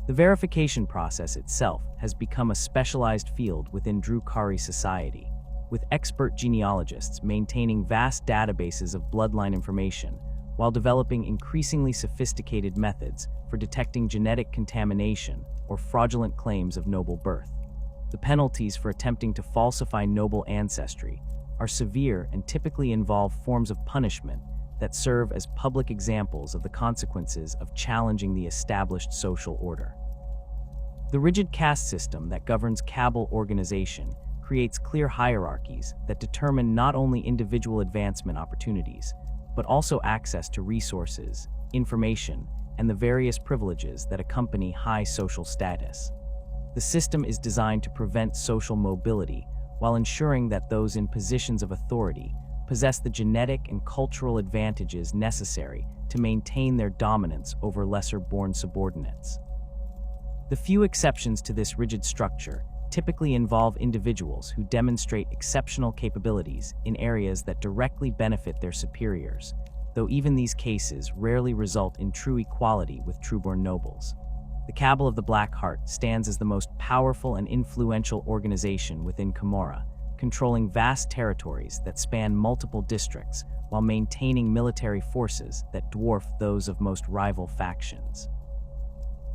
The verification process itself has become a specialized field within Drukhari society, with expert genealogists maintaining vast databases of bloodline information while developing increasingly sophisticated methods for detecting genetic contamination or fraudulent claims of noble birth. The penalties for attempting to falsify noble ancestry are severe and typically involve forms of punishment that serve as public examples of the consequences of challenging the established social order. The rigid caste system that governs Cabal organization creates clear hierarchies that determine not only individual advancement opportunities, but also access to resources, information, and the various privileges that accompany high social status. The system is designed to prevent social mobility while ensuring that those in positions of authority possess the genetic and cultural advantages necessary to maintain their dominance over lesser-born subordinates. The few exceptions to this rigid structure typically involve individuals who demonstrate exceptional capabilities in areas that directly benefit their superiors, though even these cases rarely result in true equality with true-born nobles. The Cabal of the Black Heart stands as the most powerful and influential organization within Commorragh, controlling vast territories that span multiple districts while maintaining military forces that dwarf those of most rival factions.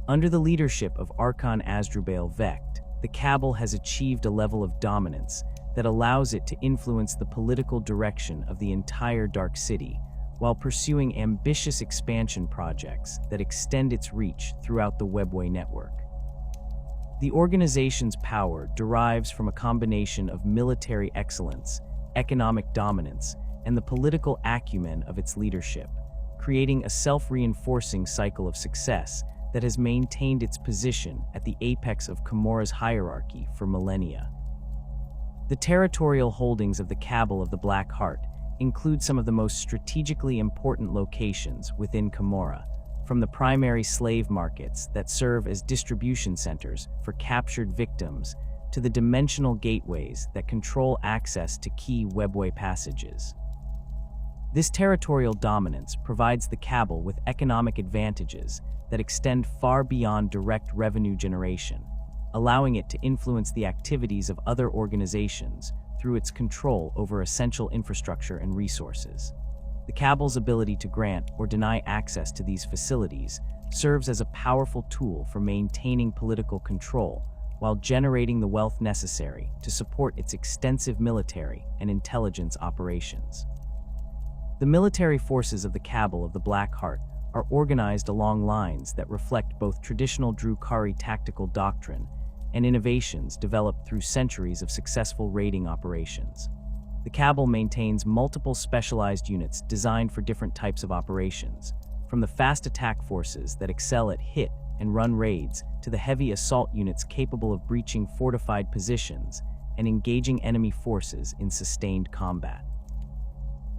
Under the leadership of Archon Asdrubal Vecht, the Cabal has achieved a level of dominance that allows it to influence the political direction of the entire Dark City, while pursuing ambitious expansion projects that extend its reach throughout the Webway network. The organization's power derives from a combination of military excellence, economic dominance, and the political acumen of its leadership, creating a self-reinforcing cycle of success that has maintained its position at the apex of Commorragh's hierarchy for millennia. The territorial holdings of the Cabal of the Black Heart include some of the most strategically important locations within Commorragh, from the primary slave markets that serve as distribution centers for captured victims to the dimensional gateways that control access to key Webway passages. This territorial dominance provides the Cabal with economic advantages that extend far beyond direct revenue generation, allowing it to influence the activities of other organizations through its control over essential infrastructure and resources. The Cabal's ability to grant or deny access to these facilities serves as a powerful tool for maintaining political control while generating the wealth necessary to support its extensive military and intelligence operations. The military forces of the Cabal of the Black Heart are organized along lines that reflect both traditional Drukhari tactical doctrine and innovations developed through centuries of successful raiding operations. The Cabal maintains multiple specialized units designed for different types of operations, from the fast attack forces that excel at hit and run raids to the heavy assault units capable of breaching fortified positions and engaging enemy forces in sustained combat.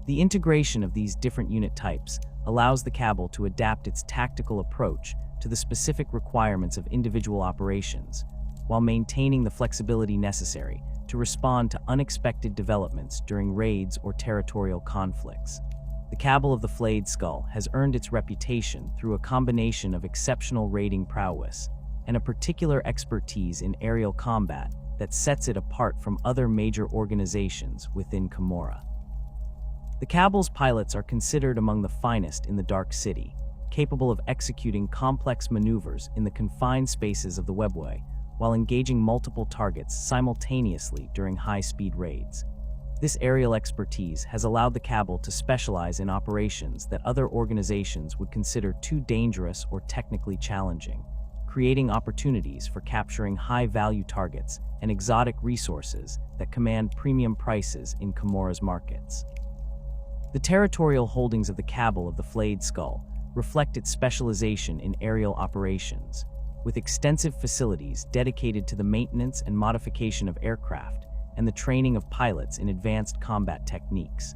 The integration of these different unit types allows the Cabal to adapt its tactical approach to the specific requirements of individual operations, while maintaining the flexibility necessary to respond to unexpected developments during raids or territorial conflicts. The Cabal of the Flayed Skull has earned its reputation through a combination of exceptional raiding prowess and a particular expertise in aerial combat that sets it apart from other major organizations within Commorragh. The Cabal's pilots are considered among the finest in the Dark City, capable of executing complex maneuvers in the confined spaces of the Webway, while engaging multiple targets simultaneously during high-speed raids. This aerial expertise has allowed the Cabal to specialize in operations that other organizations would consider too dangerous or technically challenging, creating opportunities for capturing high-value targets and exotic resources that command premium prices in Commorragh's markets. The territorial holdings of the Cabal of the Flayed Skull reflect its specialization in aerial operations, with extensive facilities dedicated to the maintenance and modification of aircraft and the training of pilots in advanced combat techniques.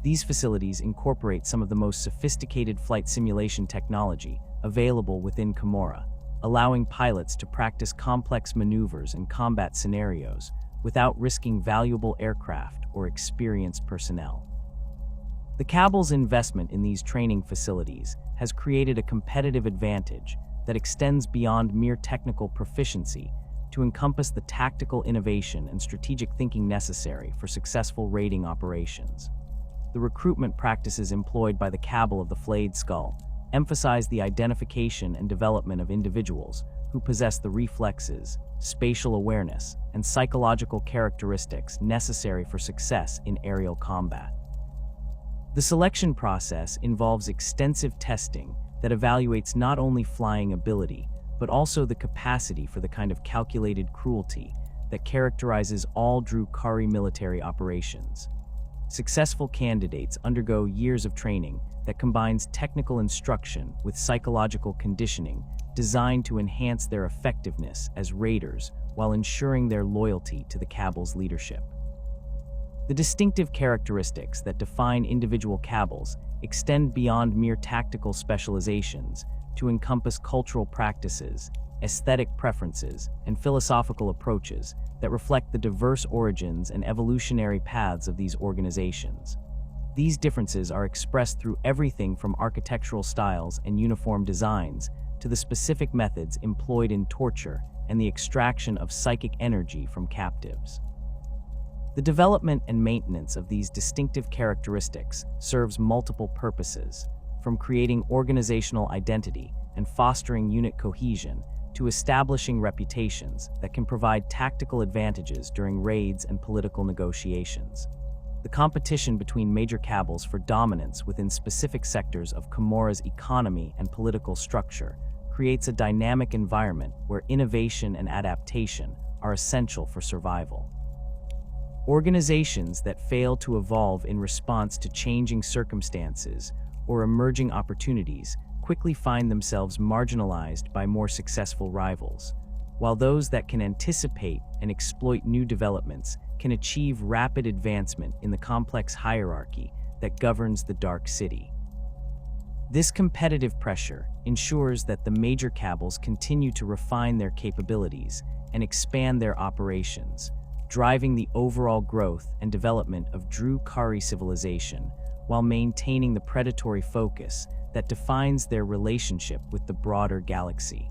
These facilities incorporate some of the most sophisticated flight simulation technology available within Commorragh, allowing pilots to practice complex maneuvers and combat scenarios without risking valuable aircraft or experienced personnel. The Cabal's investment in these training facilities has created a competitive advantage that extends beyond mere technical proficiency to encompass the tactical innovation and strategic thinking necessary for successful raiding operations. The recruitment practices employed by the Cabal of the Flayed Skull emphasize the identification and development of individuals who possess the reflexes, spatial awareness, and psychological characteristics necessary for success in aerial combat. The selection process involves extensive testing that evaluates not only flying ability, but also the capacity for the kind of calculated cruelty that characterizes all Drukhari military operations. Successful candidates undergo years of training that combines technical instruction with psychological conditioning designed to enhance their effectiveness as raiders while ensuring their loyalty to the Cabal's leadership. The distinctive characteristics that define individual Cabals extend beyond mere tactical specializations to encompass cultural practices, aesthetic preferences, and philosophical approaches that reflect the diverse origins and evolutionary paths of these organizations. These differences are expressed through everything from architectural styles and uniform designs to the specific methods employed in torture and the extraction of psychic energy from captives. The development and maintenance of these distinctive characteristics serves multiple purposes, from creating organizational identity and fostering unit cohesion to establishing reputations that can provide tactical advantages during raids and political negotiations. The competition between major Cabals for dominance within specific sectors of Commorragh's economy and political structure creates a dynamic environment where innovation and adaptation are essential for survival. Organizations that fail to evolve in response to changing circumstances or emerging opportunities quickly find themselves marginalized by more successful rivals, while those that can anticipate and exploit new developments can achieve rapid advancement in the complex hierarchy that governs the Dark City. This competitive pressure ensures that the major Cabals continue to refine their capabilities and expand their operations, driving the overall growth and development of Drukhari civilization while maintaining the predatory focus that defines their relationship with the broader galaxy.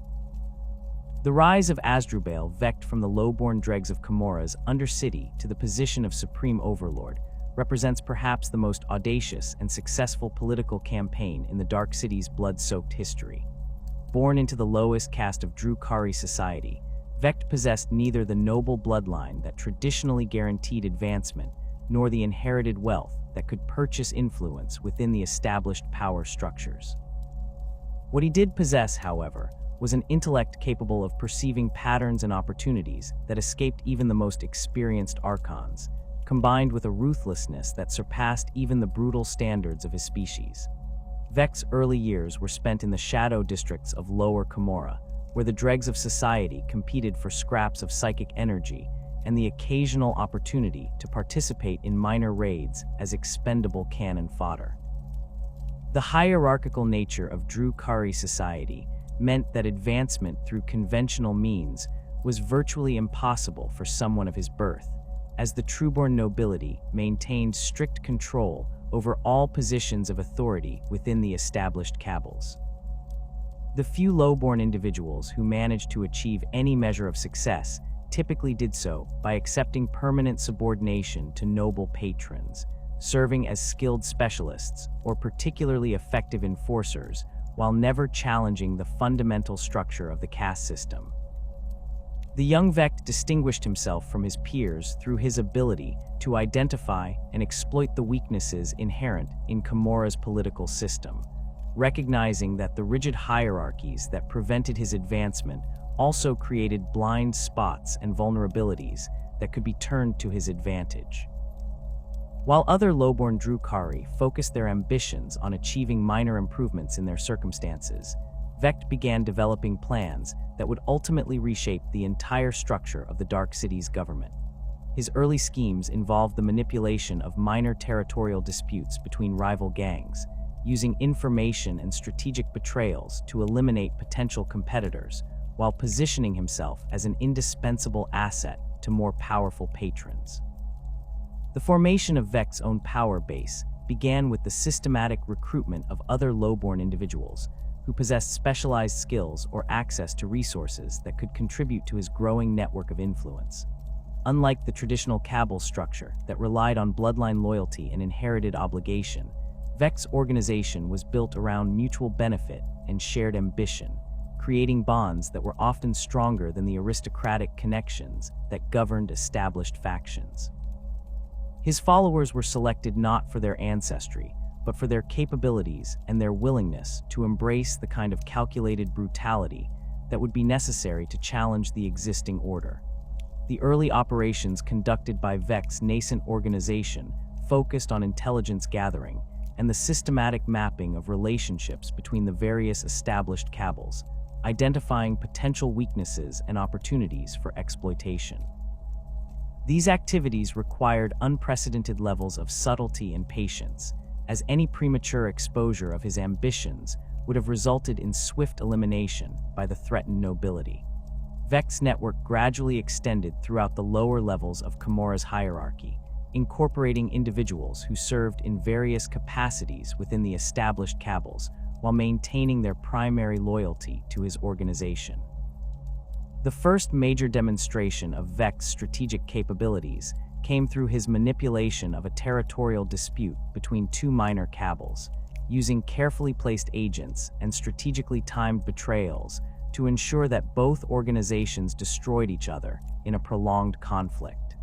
The rise of Asdrubal vect from the low-born dregs of Commorragh's Undercity to the position of supreme overlord represents perhaps the most audacious and successful political campaign in the Dark City's blood-soaked history. Born into the lowest caste of Drukhari society, Vect possessed neither the noble bloodline that traditionally guaranteed advancement nor the inherited wealth that could purchase influence within the established power structures. What he did possess, however, was an intellect capable of perceiving patterns and opportunities that escaped even the most experienced archons, combined with a ruthlessness that surpassed even the brutal standards of his species. Vect's early years were spent in the shadow districts of Lower Commorragh, where the dregs of society competed for scraps of psychic energy and the occasional opportunity to participate in minor raids as expendable cannon fodder. The hierarchical nature of Drukhari society meant that advancement through conventional means was virtually impossible for someone of his birth, as the trueborn nobility maintained strict control over all positions of authority within the established Cabals. The few low-born individuals who managed to achieve any measure of success typically did so by accepting permanent subordination to noble patrons, serving as skilled specialists or particularly effective enforcers while never challenging the fundamental structure of the caste system. The young Vect distinguished himself from his peers through his ability to identify and exploit the weaknesses inherent in Commorragh's political system, recognizing that the rigid hierarchies that prevented his advancement also created blind spots and vulnerabilities that could be turned to his advantage. While other lowborn Drukhari focused their ambitions on achieving minor improvements in their circumstances, Vect began developing plans that would ultimately reshape the entire structure of the Dark City's government. His early schemes involved the manipulation of minor territorial disputes between rival gangs, using information and strategic betrayals to eliminate potential competitors, while positioning himself as an indispensable asset to more powerful patrons. The formation of Vect's own power base began with the systematic recruitment of other lowborn individuals who possessed specialized skills or access to resources that could contribute to his growing network of influence. Unlike the traditional Cabal structure that relied on bloodline loyalty and inherited obligation, Vect's organization was built around mutual benefit and shared ambition, creating bonds that were often stronger than the aristocratic connections that governed established factions. His followers were selected not for their ancestry, but for their capabilities and their willingness to embrace the kind of calculated brutality that would be necessary to challenge the existing order. The early operations conducted by Vec's nascent organization focused on intelligence gathering and the systematic mapping of relationships between the various established cabals, identifying potential weaknesses and opportunities for exploitation. These activities required unprecedented levels of subtlety and patience, as any premature exposure of his ambitions would have resulted in swift elimination by the threatened nobility. Vec's network gradually extended throughout the lower levels of Commorragh's hierarchy, incorporating individuals who served in various capacities within the established cabals while maintaining their primary loyalty to his organization. The first major demonstration of Vec's strategic capabilities came through his manipulation of a territorial dispute between two minor cabals, using carefully placed agents and strategically timed betrayals to ensure that both organizations destroyed each other in a prolonged conflict.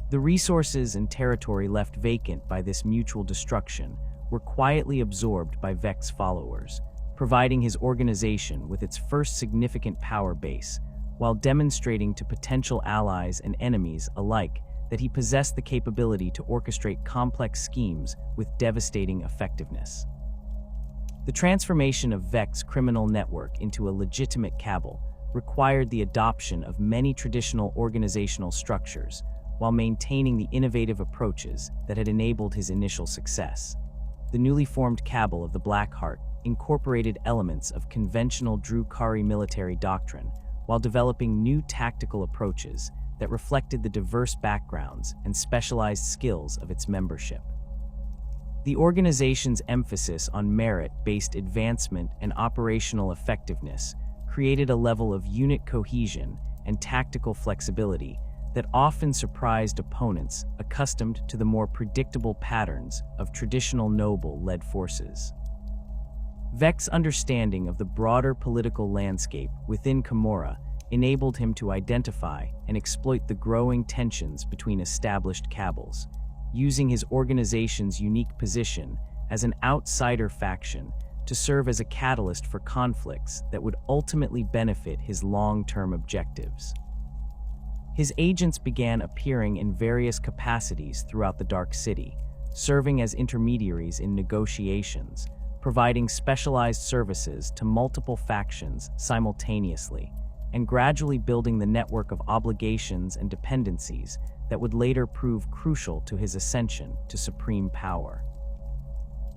The resources and territory left vacant by this mutual destruction were quietly absorbed by Vec's followers, providing his organization with its first significant power base, while demonstrating to potential allies and enemies alike that he possessed the capability to orchestrate complex schemes with devastating effectiveness. The transformation of Vec's criminal network into a legitimate cabal required the adoption of many traditional organizational structures while maintaining the innovative approaches that had enabled his initial success. The newly formed cabal of the Black Heart incorporated elements of conventional Drukhari military doctrine while developing new tactical approaches that reflected the diverse backgrounds and specialized skills of its membership. The organization's emphasis on merit-based advancement and operational effectiveness created a level of unit cohesion and tactical flexibility that often surprised opponents accustomed to the more predictable patterns of traditional noble-led forces. Vec's understanding of the broader political landscape within Commorragh enabled him to identify and exploit the growing tensions between established cabals, using his organization's unique position as an outsider faction to serve as a catalyst for conflicts that would ultimately benefit his long-term objectives. His agents began appearing in various capacities throughout the Dark City, serving as intermediaries in negotiations, providing specialized services to multiple factions simultaneously, and gradually building the network of obligations and dependencies that would later prove crucial to his ascension to supreme power.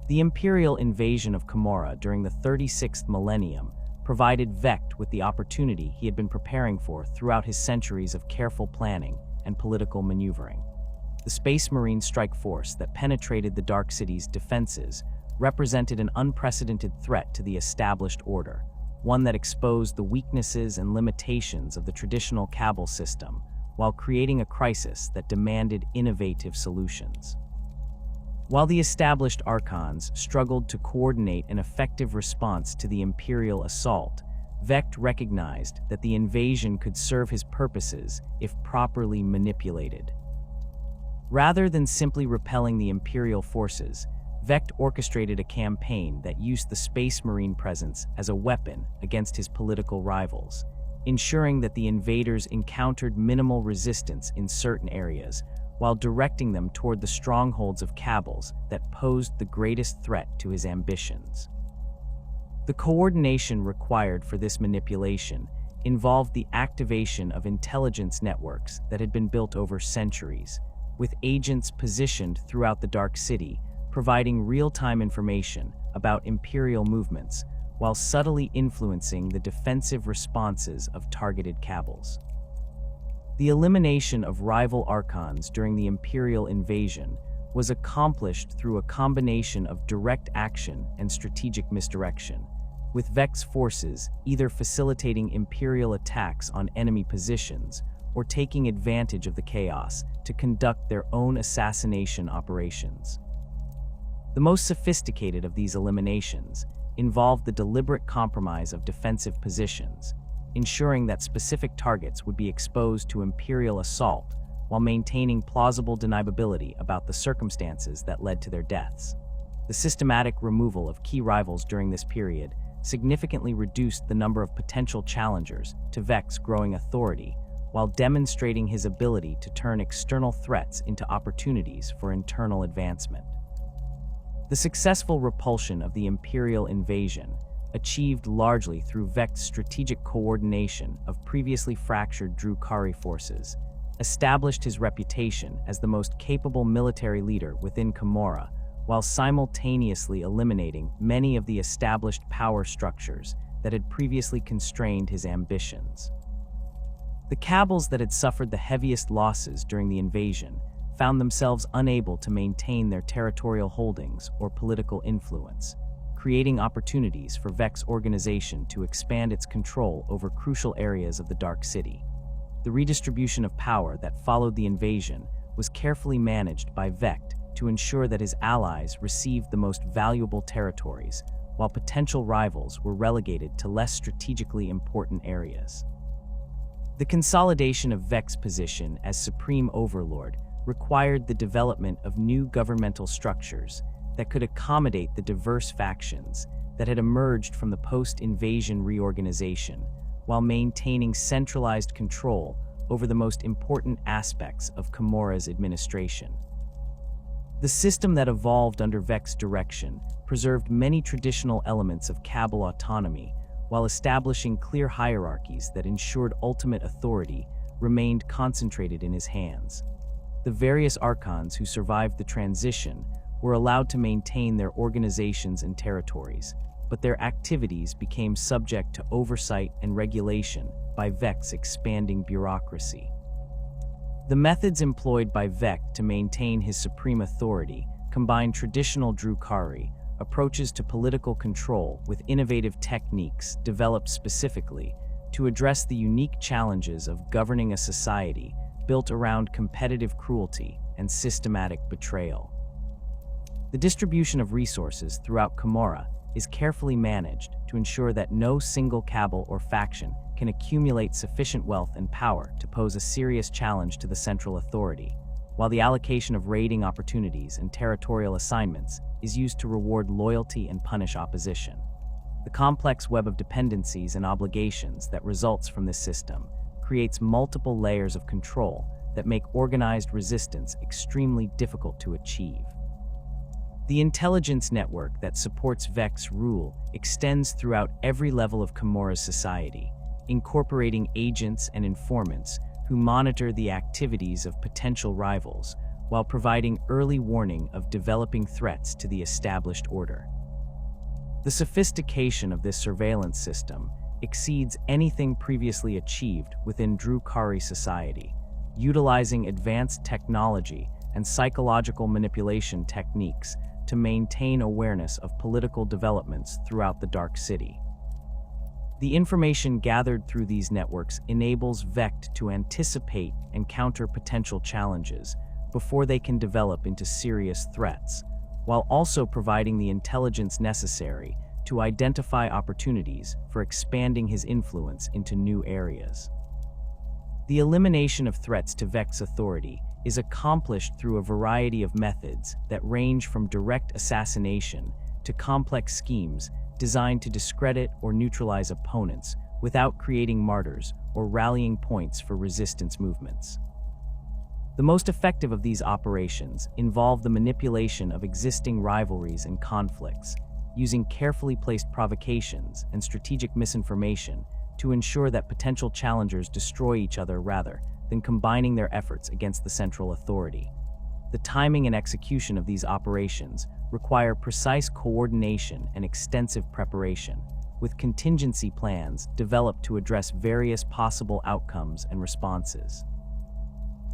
The imperial invasion of Commorragh during the 36th millennium provided Vec with the opportunity he had been preparing for throughout his centuries of careful planning and political maneuvering. The Space Marine strike force that penetrated the Dark City's defenses represented an unprecedented threat to the established order, one that exposed the weaknesses and limitations of the traditional cabal system while creating a crisis that demanded innovative solutions. While the established archons struggled to coordinate an effective response to the imperial assault, Vect recognized that the invasion could serve his purposes if properly manipulated. Rather than simply repelling the imperial forces, Vect orchestrated a campaign that used the Space Marine presence as a weapon against his political rivals, ensuring that the invaders encountered minimal resistance in certain areas, while directing them toward the strongholds of cabals that posed the greatest threat to his ambitions. The coordination required for this manipulation involved the activation of intelligence networks that had been built over centuries, with agents positioned throughout the Dark City, providing real-time information about imperial movements while subtly influencing the defensive responses of targeted cabals. The elimination of rival archons during the imperial invasion was accomplished through a combination of direct action and strategic misdirection, with Vec's forces either facilitating imperial attacks on enemy positions or taking advantage of the chaos to conduct their own assassination operations. The most sophisticated of these eliminations involved the deliberate compromise of defensive positions, ensuring that specific targets would be exposed to imperial assault while maintaining plausible deniability about the circumstances that led to their deaths. The systematic removal of key rivals during this period significantly reduced the number of potential challengers to Vec's growing authority, while demonstrating his ability to turn external threats into opportunities for internal advancement. The successful repulsion of the Imperial invasion, achieved largely through Vec's strategic coordination of previously fractured Drukhari forces, established his reputation as the most capable military leader within Commorragh, while simultaneously eliminating many of the established power structures that had previously constrained his ambitions. The cabals that had suffered the heaviest losses during the invasion found themselves unable to maintain their territorial holdings or political influence, creating opportunities for Vec's organization to expand its control over crucial areas of the Dark City. The redistribution of power that followed the invasion was carefully managed by Vec to ensure that his allies received the most valuable territories, while potential rivals were relegated to less strategically important areas. The consolidation of Vec's position as supreme overlord required the development of new governmental structures that could accommodate the diverse factions that had emerged from the post-invasion reorganization, while maintaining centralized control over the most important aspects of Commorragh's administration. The system that evolved under Vec's direction preserved many traditional elements of cabal autonomy, while establishing clear hierarchies that ensured ultimate authority remained concentrated in his hands. The various archons who survived the transition were allowed to maintain their organizations and territories, but their activities became subject to oversight and regulation by Vec's expanding bureaucracy. The methods employed by Vec to maintain his supreme authority combined traditional Drukhari approaches to political control with innovative techniques developed specifically to address the unique challenges of governing a society built around competitive cruelty and systematic betrayal. The distribution of resources throughout Commorragh is carefully managed to ensure that no single cabal or faction can accumulate sufficient wealth and power to pose a serious challenge to the central authority, while the allocation of raiding opportunities and territorial assignments is used to reward loyalty and punish opposition. The complex web of dependencies and obligations that results from this system creates multiple layers of control that make organized resistance extremely difficult to achieve. The intelligence network that supports Vec's rule extends throughout every level of Commorragh's society, incorporating agents and informants who monitor the activities of potential rivals while providing early warning of developing threats to the established order. The sophistication of this surveillance system exceeds anything previously achieved within Drukhari society, utilizing advanced technology and psychological manipulation techniques to maintain awareness of political developments throughout the Dark City. The information gathered through these networks enables Vect to anticipate and counter potential challenges before they can develop into serious threats, while also providing the intelligence necessary to identify opportunities for expanding his influence into new areas. The elimination of threats to Vec's authority is accomplished through a variety of methods that range from direct assassination to complex schemes designed to discredit or neutralize opponents without creating martyrs or rallying points for resistance movements. The most effective of these operations involve the manipulation of existing rivalries and conflicts, using carefully placed provocations and strategic misinformation to ensure that potential challengers destroy each other rather than combining their efforts against the central authority. The timing and execution of these operations require precise coordination and extensive preparation, with contingency plans developed to address various possible outcomes and responses.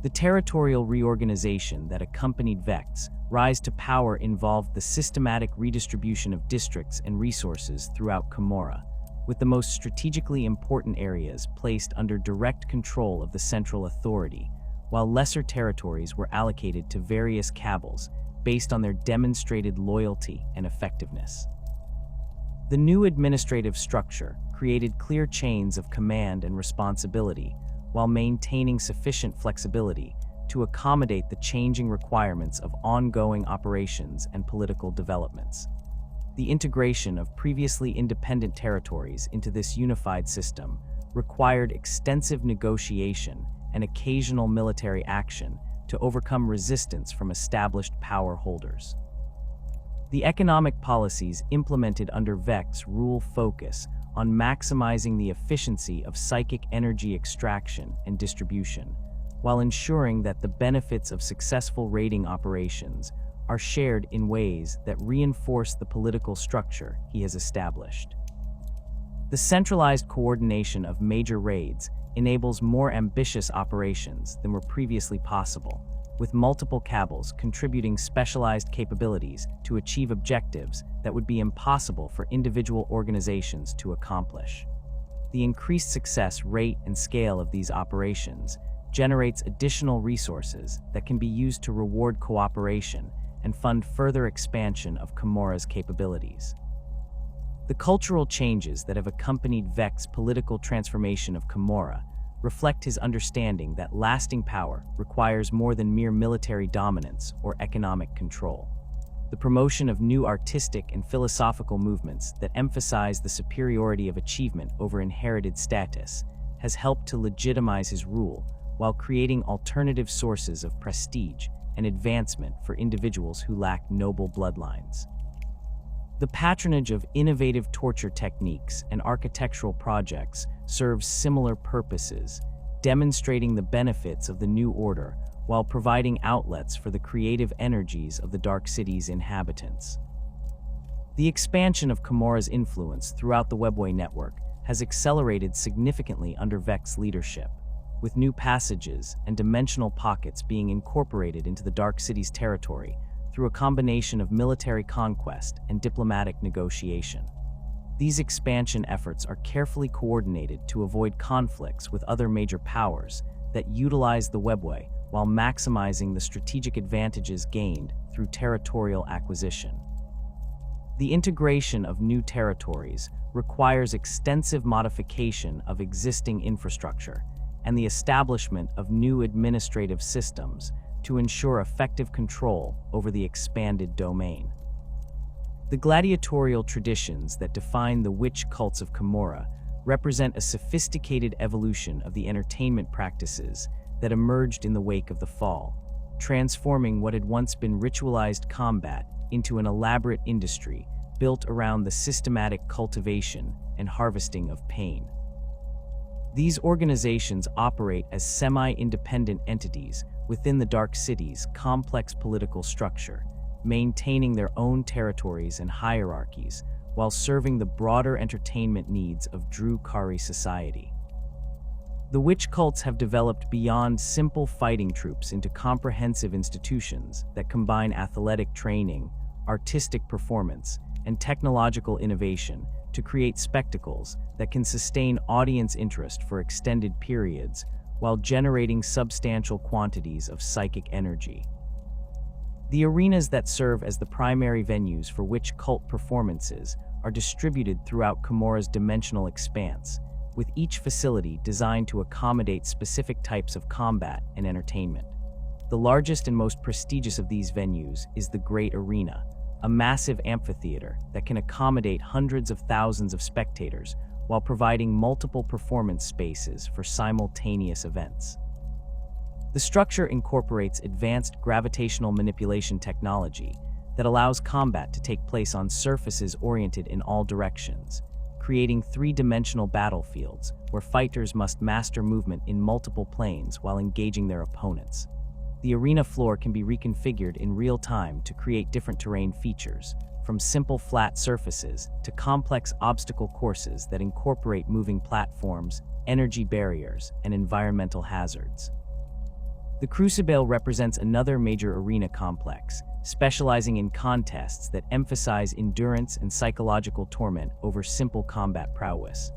The territorial reorganization that accompanied Vec's rise to power involved the systematic redistribution of districts and resources throughout Commorragh, with the most strategically important areas placed under direct control of the central authority, while lesser territories were allocated to various cabals based on their demonstrated loyalty and effectiveness. The new administrative structure created clear chains of command and responsibility while maintaining sufficient flexibility to accommodate the changing requirements of ongoing operations and political developments. The integration of previously independent territories into this unified system required extensive negotiation and occasional military action to overcome resistance from established power holders. The economic policies implemented under Vex rule focus on maximizing the efficiency of psychic energy extraction and distribution, while ensuring that the benefits of successful raiding operations are shared in ways that reinforce the political structure he has established. The centralized coordination of major raids enables more ambitious operations than were previously possible, with multiple cabals contributing specialized capabilities to achieve objectives that would be impossible for individual organizations to accomplish. The increased success rate and scale of these operations generates additional resources that can be used to reward cooperation and fund further expansion of Commorragh's capabilities. The cultural changes that have accompanied Vex's political transformation of Commorragh reflect his understanding that lasting power requires more than mere military dominance or economic control. The promotion of new artistic and philosophical movements that emphasize the superiority of achievement over inherited status has helped to legitimize his rule while creating alternative sources of prestige and advancement for individuals who lack noble bloodlines. The patronage of innovative torture techniques and architectural projects serves similar purposes, demonstrating the benefits of the new order while providing outlets for the creative energies of the Dark City's inhabitants. The expansion of Commorragh's influence throughout the Webway network has accelerated significantly under Vex's leadership, with new passages and dimensional pockets being incorporated into the Dark City's territory through a combination of military conquest and diplomatic negotiation. These expansion efforts are carefully coordinated to avoid conflicts with other major powers that utilize the Webway while maximizing the strategic advantages gained through territorial acquisition. The integration of new territories requires extensive modification of existing infrastructure and the establishment of new administrative systems to ensure effective control over the expanded domain. The gladiatorial traditions that define the witch cults of Commorragh represent a sophisticated evolution of the entertainment practices that emerged in the wake of the fall, transforming what had once been ritualized combat into an elaborate industry built around the systematic cultivation and harvesting of pain. These organizations operate as semi-independent entities within the Dark City's complex political structure, maintaining their own territories and hierarchies while serving the broader entertainment needs of Drukhari society. The witch cults have developed beyond simple fighting troops into comprehensive institutions that combine athletic training, artistic performance, and technological innovation to create spectacles that can sustain audience interest for extended periods while generating substantial quantities of psychic energy. The arenas that serve as the primary venues for witch cult performances are distributed throughout Commorragh's dimensional expanse, with each facility designed to accommodate specific types of combat and entertainment. The largest and most prestigious of these venues is the Great Arena, a massive amphitheater that can accommodate hundreds of thousands of spectators while providing multiple performance spaces for simultaneous events. The structure incorporates advanced gravitational manipulation technology that allows combat to take place on surfaces oriented in all directions, creating three-dimensional battlefields where fighters must master movement in multiple planes while engaging their opponents. The arena floor can be reconfigured in real time to create different terrain features, from simple flat surfaces to complex obstacle courses that incorporate moving platforms, energy barriers, and environmental hazards. The Crucible represents another major arena complex, specializing in contests that emphasize endurance and psychological torment over simple combat prowess.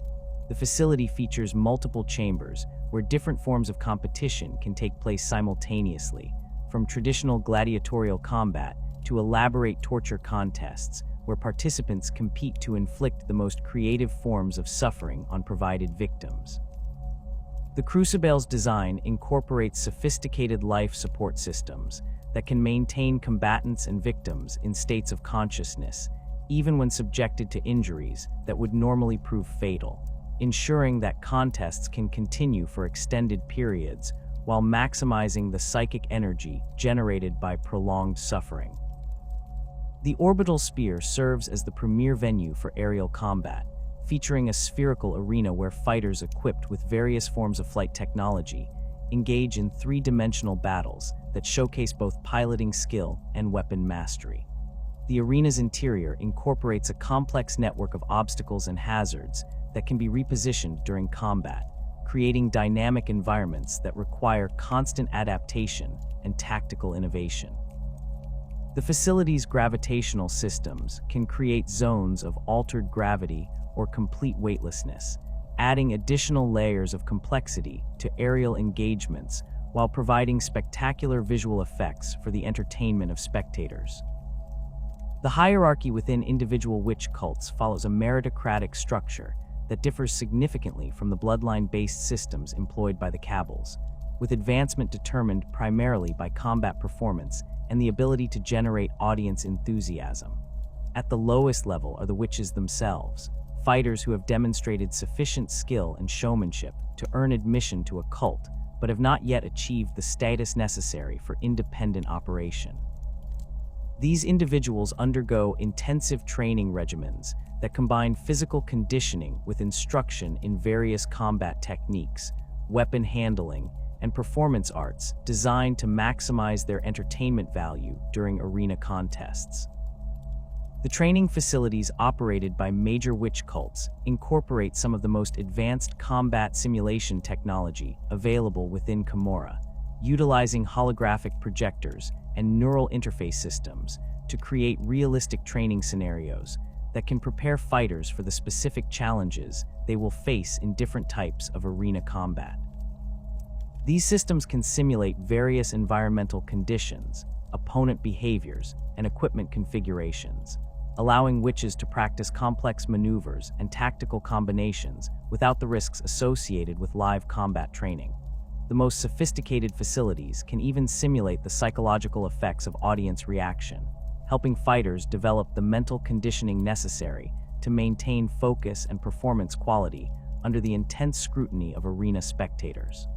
The facility features multiple chambers where different forms of competition can take place simultaneously, from traditional gladiatorial combat to elaborate torture contests where participants compete to inflict the most creative forms of suffering on provided victims. The Crucible's design incorporates sophisticated life support systems that can maintain combatants and victims in states of consciousness, even when subjected to injuries that would normally prove fatal, ensuring that contests can continue for extended periods while maximizing the psychic energy generated by prolonged suffering. The orbital sphere serves as the premier venue for aerial combat, featuring a spherical arena where fighters equipped with various forms of flight technology engage in three-dimensional battles that showcase both piloting skill and weapon mastery. The arena's interior incorporates a complex network of obstacles and hazards that can be repositioned during combat, creating dynamic environments that require constant adaptation and tactical innovation. The facility's gravitational systems can create zones of altered gravity or complete weightlessness, adding additional layers of complexity to aerial engagements while providing spectacular visual effects for the entertainment of spectators. The hierarchy within individual witch cults follows a meritocratic structure that differs significantly from the bloodline-based systems employed by the cabals, with advancement determined primarily by combat performance and the ability to generate audience enthusiasm. At the lowest level are the witches themselves, fighters who have demonstrated sufficient skill and showmanship to earn admission to a cult, but have not yet achieved the status necessary for independent operation. These individuals undergo intensive training regimens that combine physical conditioning with instruction in various combat techniques, weapon handling, and performance arts designed to maximize their entertainment value during arena contests. The training facilities operated by major witch cults incorporate some of the most advanced combat simulation technology available within Commorragh, utilizing holographic projectors and neural interface systems to create realistic training scenarios that can prepare fighters for the specific challenges they will face in different types of arena combat. These systems can simulate various environmental conditions, opponent behaviors, and equipment configurations, allowing witches to practice complex maneuvers and tactical combinations without the risks associated with live combat training. The most sophisticated facilities can even simulate the psychological effects of audience reaction, helping fighters develop the mental conditioning necessary to maintain focus and performance quality under the intense scrutiny of arena spectators.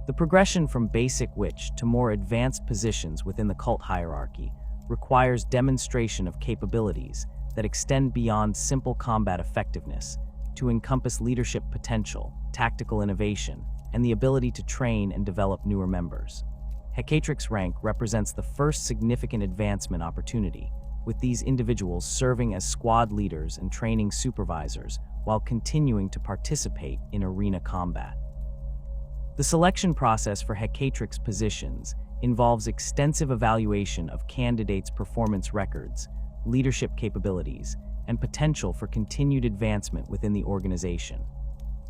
The progression from basic witch to more advanced positions within the cult hierarchy requires demonstration of capabilities that extend beyond simple combat effectiveness to encompass leadership potential, tactical innovation, and the ability to train and develop newer members. Hecatrix rank represents the first significant advancement opportunity, with these individuals serving as squad leaders and training supervisors while continuing to participate in arena combat. The selection process for Hecatrix positions involves extensive evaluation of candidates' performance records, leadership capabilities, and potential for continued advancement within the organization.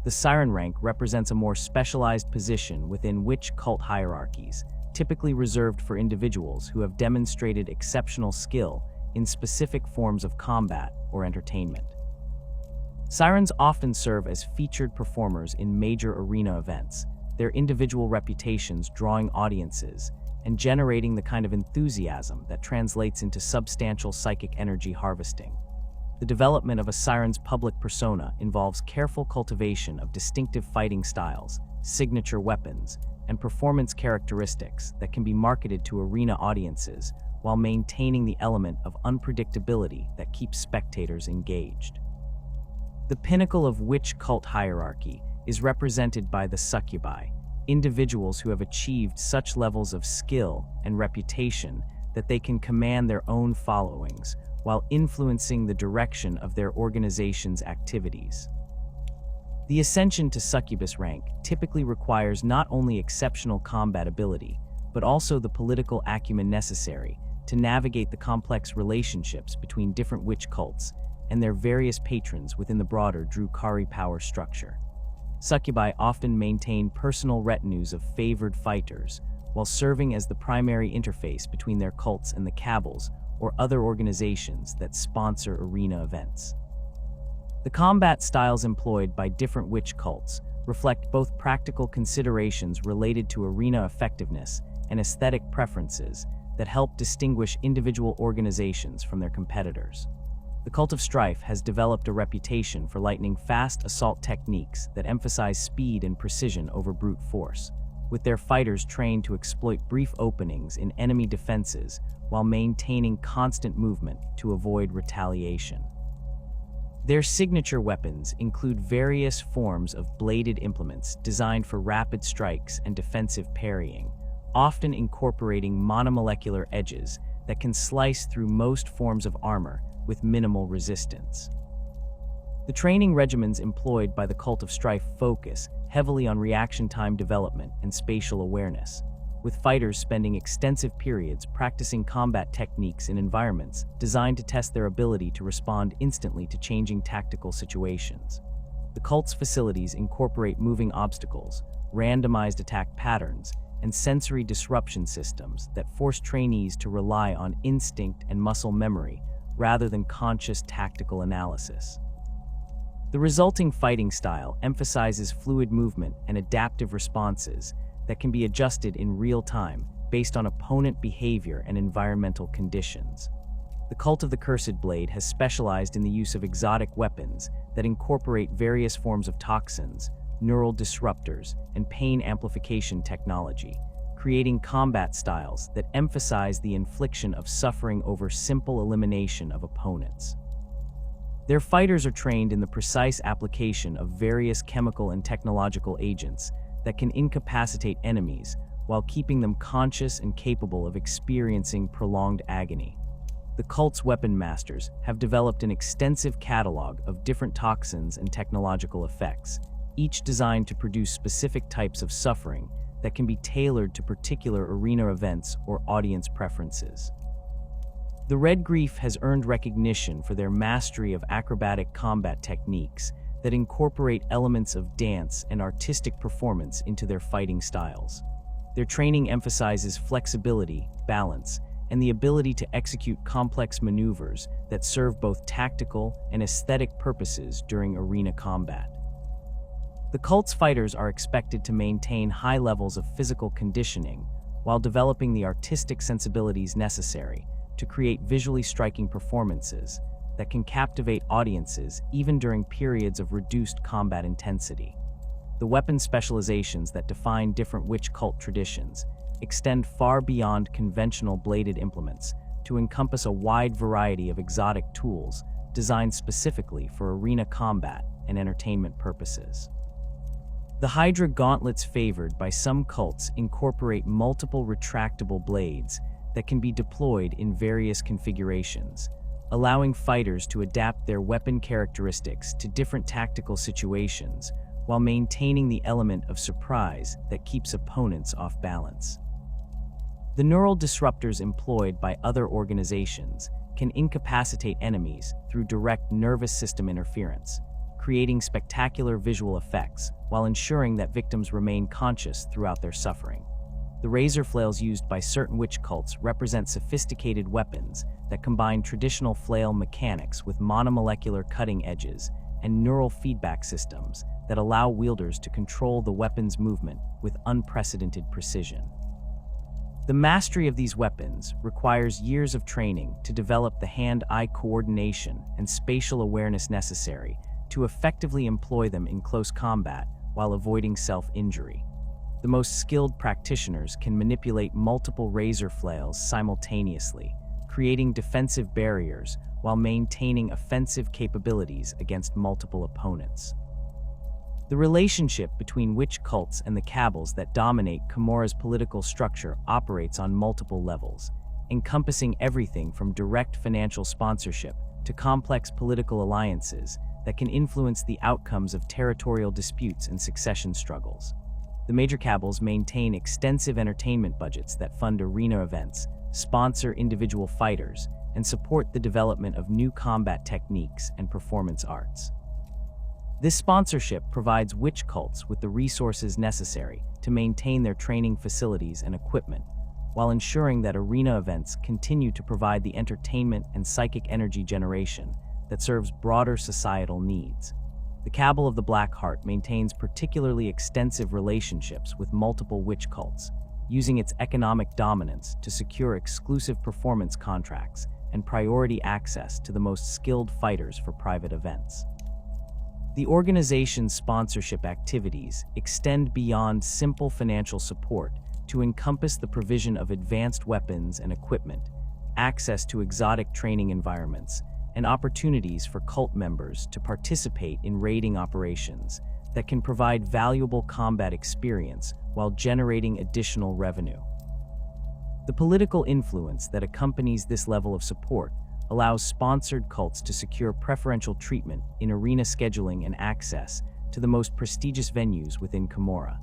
The Siren rank represents a more specialized position within witch cult hierarchies, typically reserved for individuals who have demonstrated exceptional skill in specific forms of combat or entertainment. Sirens often serve as featured performers in major arena events, their individual reputations drawing audiences and generating the kind of enthusiasm that translates into substantial psychic energy harvesting. The development of a siren's public persona involves careful cultivation of distinctive fighting styles, signature weapons, and performance characteristics that can be marketed to arena audiences while maintaining the element of unpredictability that keeps spectators engaged. The pinnacle of witch cult hierarchy is represented by the succubi, individuals who have achieved such levels of skill and reputation that they can command their own followings while influencing the direction of their organization's activities. The ascension to succubus rank typically requires not only exceptional combat ability, but also the political acumen necessary to navigate the complex relationships between different witch cults and their various patrons within the broader Drukhari power structure. Succubi often maintain personal retinues of favored fighters, while serving as the primary interface between their cults and the cabals or other organizations that sponsor arena events. The combat styles employed by different witch cults reflect both practical considerations related to arena effectiveness and aesthetic preferences that help distinguish individual organizations from their competitors. The Cult of Strife has developed a reputation for lightning-fast assault techniques that emphasize speed and precision over brute force, with their fighters trained to exploit brief openings in enemy defenses while maintaining constant movement to avoid retaliation. Their signature weapons include various forms of bladed implements designed for rapid strikes and defensive parrying, often incorporating monomolecular edges that can slice through most forms of armor with minimal resistance. The training regimens employed by the Cult of Strife focus heavily on reaction time development and spatial awareness, with fighters spending extensive periods practicing combat techniques in environments designed to test their ability to respond instantly to changing tactical situations. The cult's facilities incorporate moving obstacles, randomized attack patterns, and sensory disruption systems that force trainees to rely on instinct and muscle memory rather than conscious tactical analysis. The resulting fighting style emphasizes fluid movement and adaptive responses that can be adjusted in real time based on opponent behavior and environmental conditions. The Cult of the Cursed Blade has specialized in the use of exotic weapons that incorporate various forms of toxins, neural disruptors, and pain amplification technology, creating combat styles that emphasize the infliction of suffering over simple elimination of opponents. Their fighters are trained in the precise application of various chemical and technological agents that can incapacitate enemies while keeping them conscious and capable of experiencing prolonged agony. The cult's weapon masters have developed an extensive catalog of different toxins and technological effects, each designed to produce specific types of suffering that can be tailored to particular arena events or audience preferences. The Red Grief has earned recognition for their mastery of acrobatic combat techniques that incorporate elements of dance and artistic performance into their fighting styles. Their training emphasizes flexibility, balance, and the ability to execute complex maneuvers that serve both tactical and aesthetic purposes during arena combat. The cult's fighters are expected to maintain high levels of physical conditioning while developing the artistic sensibilities necessary to create visually striking performances that can captivate audiences even during periods of reduced combat intensity. The weapon specializations that define different witch cult traditions extend far beyond conventional bladed implements to encompass a wide variety of exotic tools designed specifically for arena combat and entertainment purposes. The Hydra gauntlets favored by some cults incorporate multiple retractable blades that can be deployed in various configurations, allowing fighters to adapt their weapon characteristics to different tactical situations while maintaining the element of surprise that keeps opponents off balance. The neural disruptors employed by other organizations can incapacitate enemies through direct nervous system interference, creating spectacular visual effects while ensuring that victims remain conscious throughout their suffering. The razor flails used by certain witch cults represent sophisticated weapons that combine traditional flail mechanics with monomolecular cutting edges and neural feedback systems that allow wielders to control the weapon's movement with unprecedented precision. The mastery of these weapons requires years of training to develop the hand-eye coordination and spatial awareness necessary to effectively employ them in close combat while avoiding self-injury. The most skilled practitioners can manipulate multiple razor flails simultaneously, creating defensive barriers while maintaining offensive capabilities against multiple opponents. The relationship between witch cults and the cabals that dominate Commorragh's political structure operates on multiple levels, encompassing everything from direct financial sponsorship to complex political alliances that can influence the outcomes of territorial disputes and succession struggles. The major cabals maintain extensive entertainment budgets that fund arena events, sponsor individual fighters, and support the development of new combat techniques and performance arts. This sponsorship provides witch cults with the resources necessary to maintain their training facilities and equipment, while ensuring that arena events continue to provide the entertainment and psychic energy generation that serves broader societal needs. The Cabal of the Black Heart maintains particularly extensive relationships with multiple witch cults, using its economic dominance to secure exclusive performance contracts and priority access to the most skilled fighters for private events. The organization's sponsorship activities extend beyond simple financial support to encompass the provision of advanced weapons and equipment, access to exotic training environments, and opportunities for cult members to participate in raiding operations that can provide valuable combat experience while generating additional revenue. The political influence that accompanies this level of support allows sponsored cults to secure preferential treatment in arena scheduling and access to the most prestigious venues within Commorragh.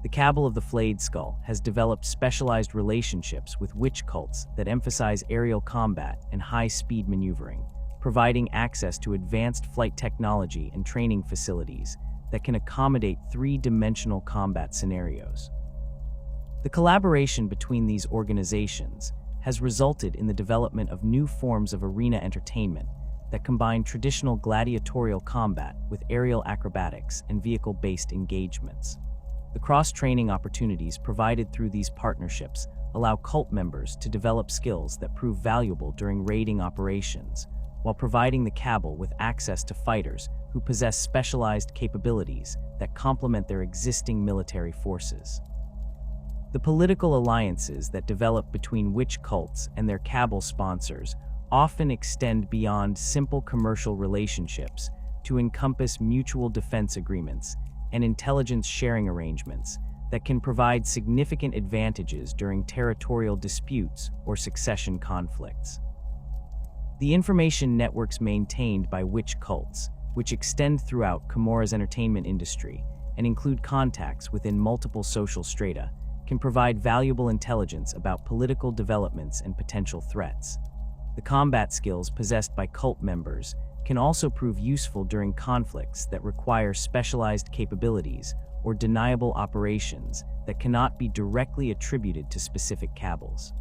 The Cabal of the Flayed Skull has developed specialized relationships with witch cults that emphasize aerial combat and high-speed maneuvering, providing access to advanced flight technology and training facilities that can accommodate three-dimensional combat scenarios. The collaboration between these organizations has resulted in the development of new forms of arena entertainment that combine traditional gladiatorial combat with aerial acrobatics and vehicle-based engagements. The cross-training opportunities provided through these partnerships allow cult members to develop skills that prove valuable during raiding operations, while providing the Cabal with access to fighters who possess specialized capabilities that complement their existing military forces. The political alliances that develop between witch cults and their Cabal sponsors often extend beyond simple commercial relationships to encompass mutual defense agreements and intelligence sharing arrangements that can provide significant advantages during territorial disputes or succession conflicts. The information networks maintained by witch cults, which extend throughout Commorragh's entertainment industry and include contacts within multiple social strata, can provide valuable intelligence about political developments and potential threats. The combat skills possessed by cult members can also prove useful during conflicts that require specialized capabilities or deniable operations that cannot be directly attributed to specific cabals.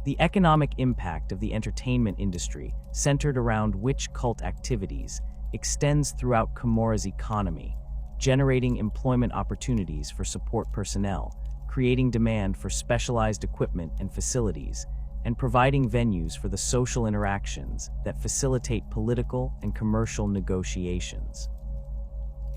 The economic impact of the entertainment industry, centered around witch cult activities, extends throughout Commorragh's economy, generating employment opportunities for support personnel, creating demand for specialized equipment and facilities, and providing venues for the social interactions that facilitate political and commercial negotiations.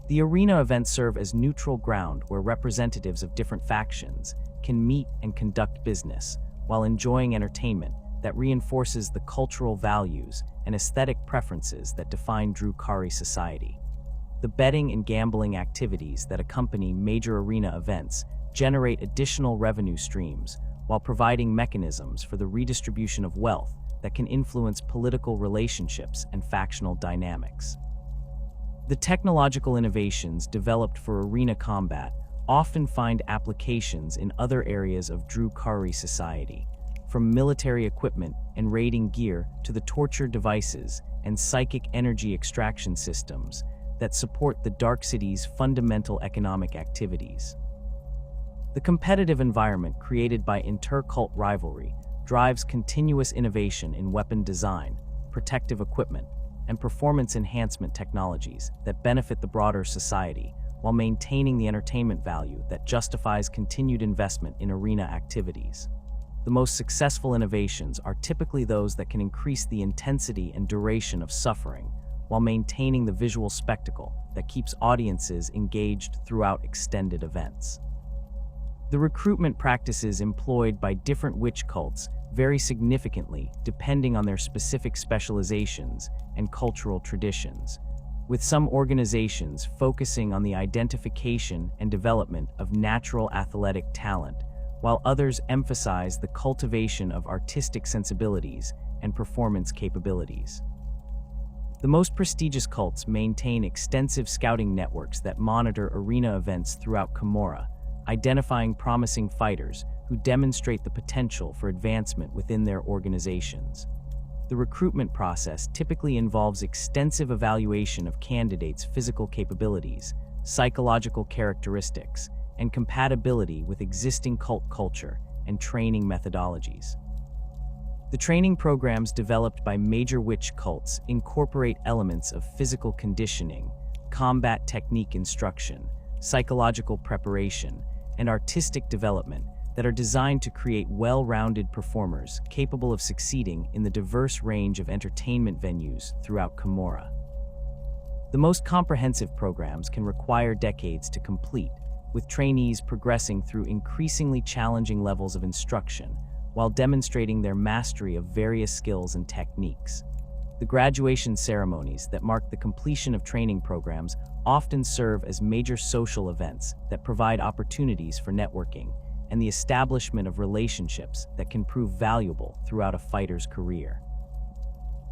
The arena events serve as neutral ground where representatives of different factions can meet and conduct business while enjoying entertainment that reinforces the cultural values and aesthetic preferences that define Drukhari society. The betting and gambling activities that accompany major arena events generate additional revenue streams while providing mechanisms for the redistribution of wealth that can influence political relationships and factional dynamics. The technological innovations developed for arena combat often find applications in other areas of Drukhari society, from military equipment and raiding gear to the torture devices and psychic energy extraction systems that support the Dark City's fundamental economic activities. The competitive environment created by inter-cult rivalry drives continuous innovation in weapon design, protective equipment, and performance enhancement technologies that benefit the broader society, while maintaining the entertainment value that justifies continued investment in arena activities. The most successful innovations are typically those that can increase the intensity and duration of suffering, while maintaining the visual spectacle that keeps audiences engaged throughout extended events. The recruitment practices employed by different witch cults vary significantly depending on their specific specializations and cultural traditions, with some organizations focusing on the identification and development of natural athletic talent, while others emphasize the cultivation of artistic sensibilities and performance capabilities. The most prestigious cults maintain extensive scouting networks that monitor arena events throughout Commorragh, identifying promising fighters who demonstrate the potential for advancement within their organizations. The recruitment process typically involves extensive evaluation of candidates' physical capabilities, psychological characteristics, and compatibility with existing cult culture and training methodologies. The training programs developed by major witch cults incorporate elements of physical conditioning, combat technique instruction, psychological preparation, and artistic development that are designed to create well-rounded performers capable of succeeding in the diverse range of entertainment venues throughout Commorragh. The most comprehensive programs can require decades to complete, with trainees progressing through increasingly challenging levels of instruction while demonstrating their mastery of various skills and techniques. The graduation ceremonies that mark the completion of training programs often serve as major social events that provide opportunities for networking and the establishment of relationships that can prove valuable throughout a fighter's career.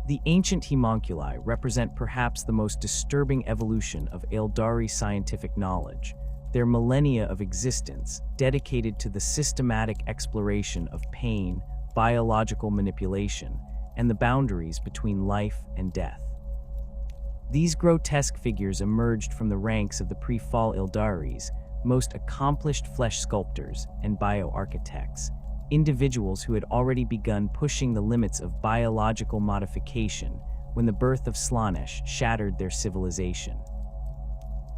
The ancient homunculi represent perhaps the most disturbing evolution of Eldari scientific knowledge, their millennia of existence dedicated to the systematic exploration of pain, biological manipulation, and the boundaries between life and death. These grotesque figures emerged from the ranks of the pre-fall Eldaris, most accomplished flesh sculptors and bioarchitects, individuals who had already begun pushing the limits of biological modification when the birth of Slaanesh shattered their civilization.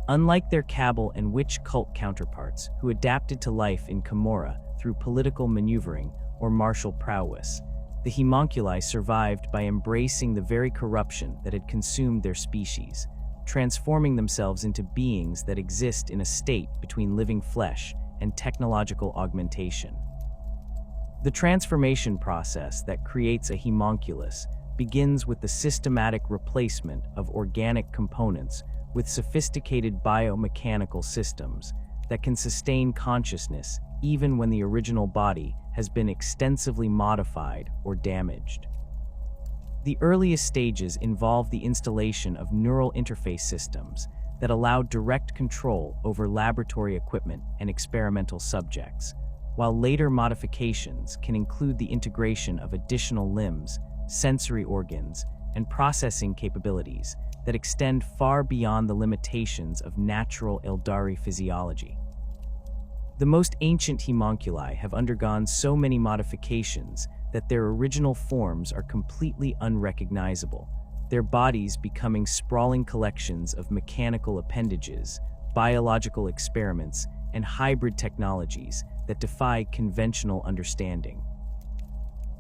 Unlike their Cabal and witch cult counterparts who adapted to life in Commorragh through political maneuvering or martial prowess, the homunculi survived by embracing the very corruption that had consumed their species, transforming themselves into beings that exist in a state between living flesh and technological augmentation. The transformation process that creates a homunculus begins with the systematic replacement of organic components with sophisticated biomechanical systems that can sustain consciousness even when the original body has been extensively modified or damaged. The earliest stages involve the installation of neural interface systems that allow direct control over laboratory equipment and experimental subjects, while later modifications can include the integration of additional limbs, sensory organs, and processing capabilities that extend far beyond the limitations of natural Eldari physiology. The most ancient homunculi have undergone so many modifications that their original forms are completely unrecognizable, their bodies becoming sprawling collections of mechanical appendages, biological experiments, and hybrid technologies that defy conventional understanding.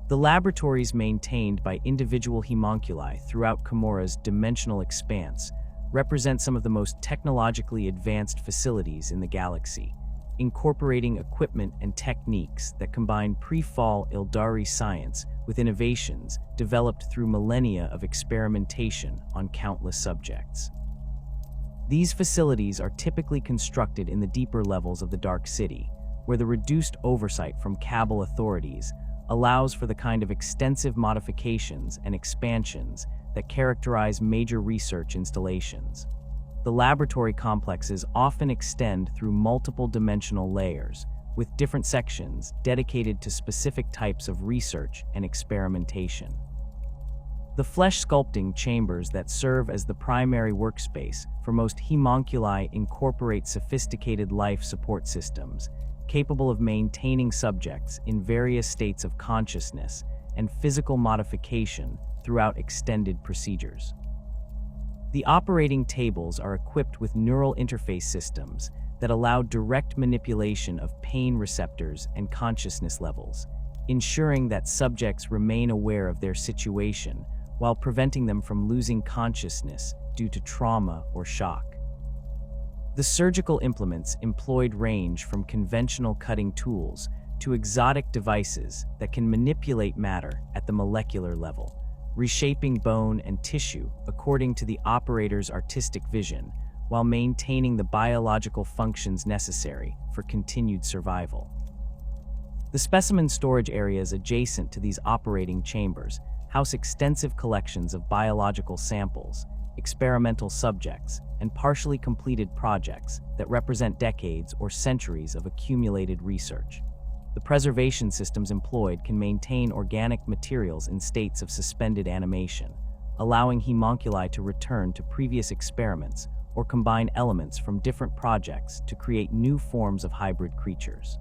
The laboratories maintained by individual homunculi throughout Commorragh's dimensional expanse represent some of the most technologically advanced facilities in the galaxy, incorporating equipment and techniques that combine pre-fall Eldari science with innovations developed through millennia of experimentation on countless subjects. These facilities are typically constructed in the deeper levels of the Dark City, where the reduced oversight from Cabal authorities allows for the kind of extensive modifications and expansions that characterize major research installations. The laboratory complexes often extend through multiple dimensional layers, with different sections dedicated to specific types of research and experimentation. The flesh sculpting chambers that serve as the primary workspace for most homunculi incorporate sophisticated life support systems, capable of maintaining subjects in various states of consciousness and physical modification throughout extended procedures. The operating tables are equipped with neural interface systems that allow direct manipulation of pain receptors and consciousness levels, ensuring that subjects remain aware of their situation while preventing them from losing consciousness due to trauma or shock. The surgical implements employed range from conventional cutting tools to exotic devices that can manipulate matter at the molecular level, reshaping bone and tissue according to the operator's artistic vision, while maintaining the biological functions necessary for continued survival. The specimen storage areas adjacent to these operating chambers house extensive collections of biological samples, experimental subjects, and partially completed projects that represent decades or centuries of accumulated research. The preservation systems employed can maintain organic materials in states of suspended animation, allowing homunculi to return to previous experiments or combine elements from different projects to create new forms of hybrid creatures.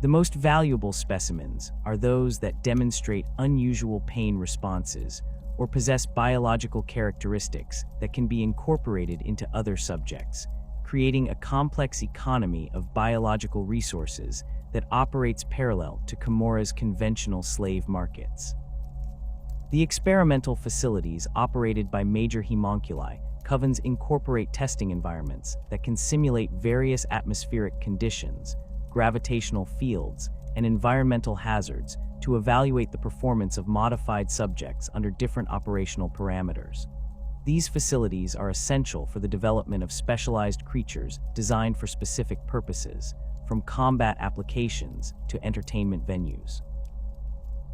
The most valuable specimens are those that demonstrate unusual pain responses or possess biological characteristics that can be incorporated into other subjects, creating a complex economy of biological resources that operates parallel to Commorragh's conventional slave markets. The experimental facilities operated by major homunculi covens incorporate testing environments that can simulate various atmospheric conditions, gravitational fields, and environmental hazards to evaluate the performance of modified subjects under different operational parameters. These facilities are essential for the development of specialized creatures designed for specific purposes, from combat applications to entertainment venues.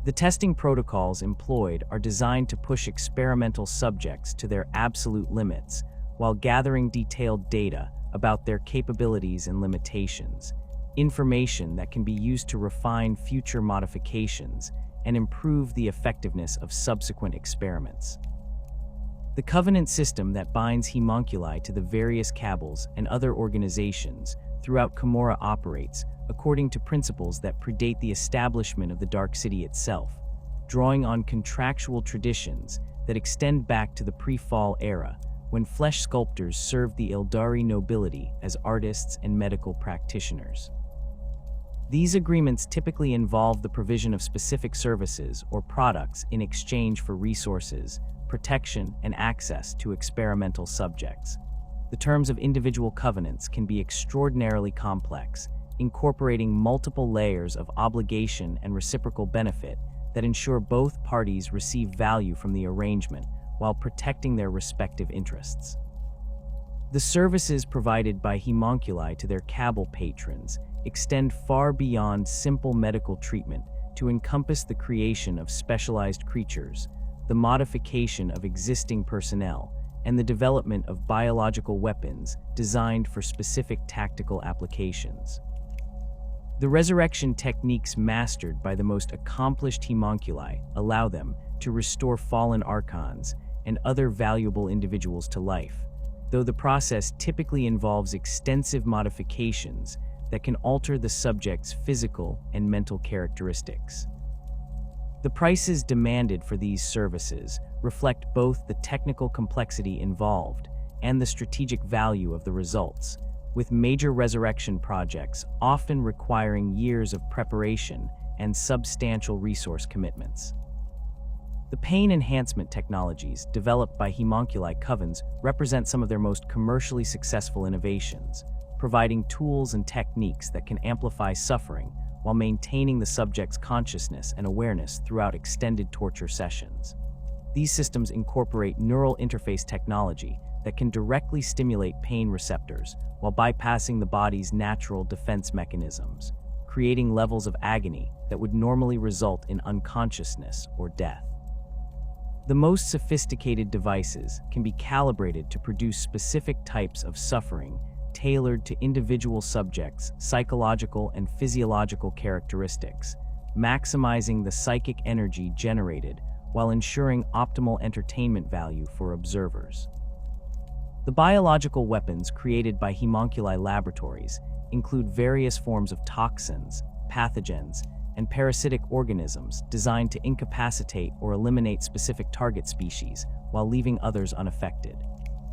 The testing protocols employed are designed to push experimental subjects to their absolute limits while gathering detailed data about their capabilities and limitations, information that can be used to refine future modifications and improve the effectiveness of subsequent experiments. The covenant system that binds homunculi to the various cabals and other organizations throughout Commorragh operates according to principles that predate the establishment of the Dark City itself, drawing on contractual traditions that extend back to the pre-fall era, when flesh sculptors served the Eldari nobility as artists and medical practitioners. These agreements typically involve the provision of specific services or products in exchange for resources, protection, and access to experimental subjects. The terms of individual covenants can be extraordinarily complex, incorporating multiple layers of obligation and reciprocal benefit that ensure both parties receive value from the arrangement while protecting their respective interests. The services provided by homunculi to their cabal patrons extend far beyond simple medical treatment to encompass the creation of specialized creatures, the modification of existing personnel, and the development of biological weapons designed for specific tactical applications. The resurrection techniques mastered by the most accomplished homunculi allow them to restore fallen archons and other valuable individuals to life, though the process typically involves extensive modifications that can alter the subject's physical and mental characteristics. The prices demanded for these services reflect both the technical complexity involved and the strategic value of the results, with major resurrection projects often requiring years of preparation and substantial resource commitments. The pain enhancement technologies developed by homunculi covens represent some of their most commercially successful innovations, providing tools and techniques that can amplify suffering while maintaining the subject's consciousness and awareness throughout extended torture sessions. These systems incorporate neural interface technology that can directly stimulate pain receptors while bypassing the body's natural defense mechanisms, creating levels of agony that would normally result in unconsciousness or death. The most sophisticated devices can be calibrated to produce specific types of suffering tailored to individual subjects' psychological and physiological characteristics, maximizing the psychic energy generated while ensuring optimal entertainment value for observers. The biological weapons created by homunculi laboratories include various forms of toxins, pathogens, and parasitic organisms designed to incapacitate or eliminate specific target species while leaving others unaffected.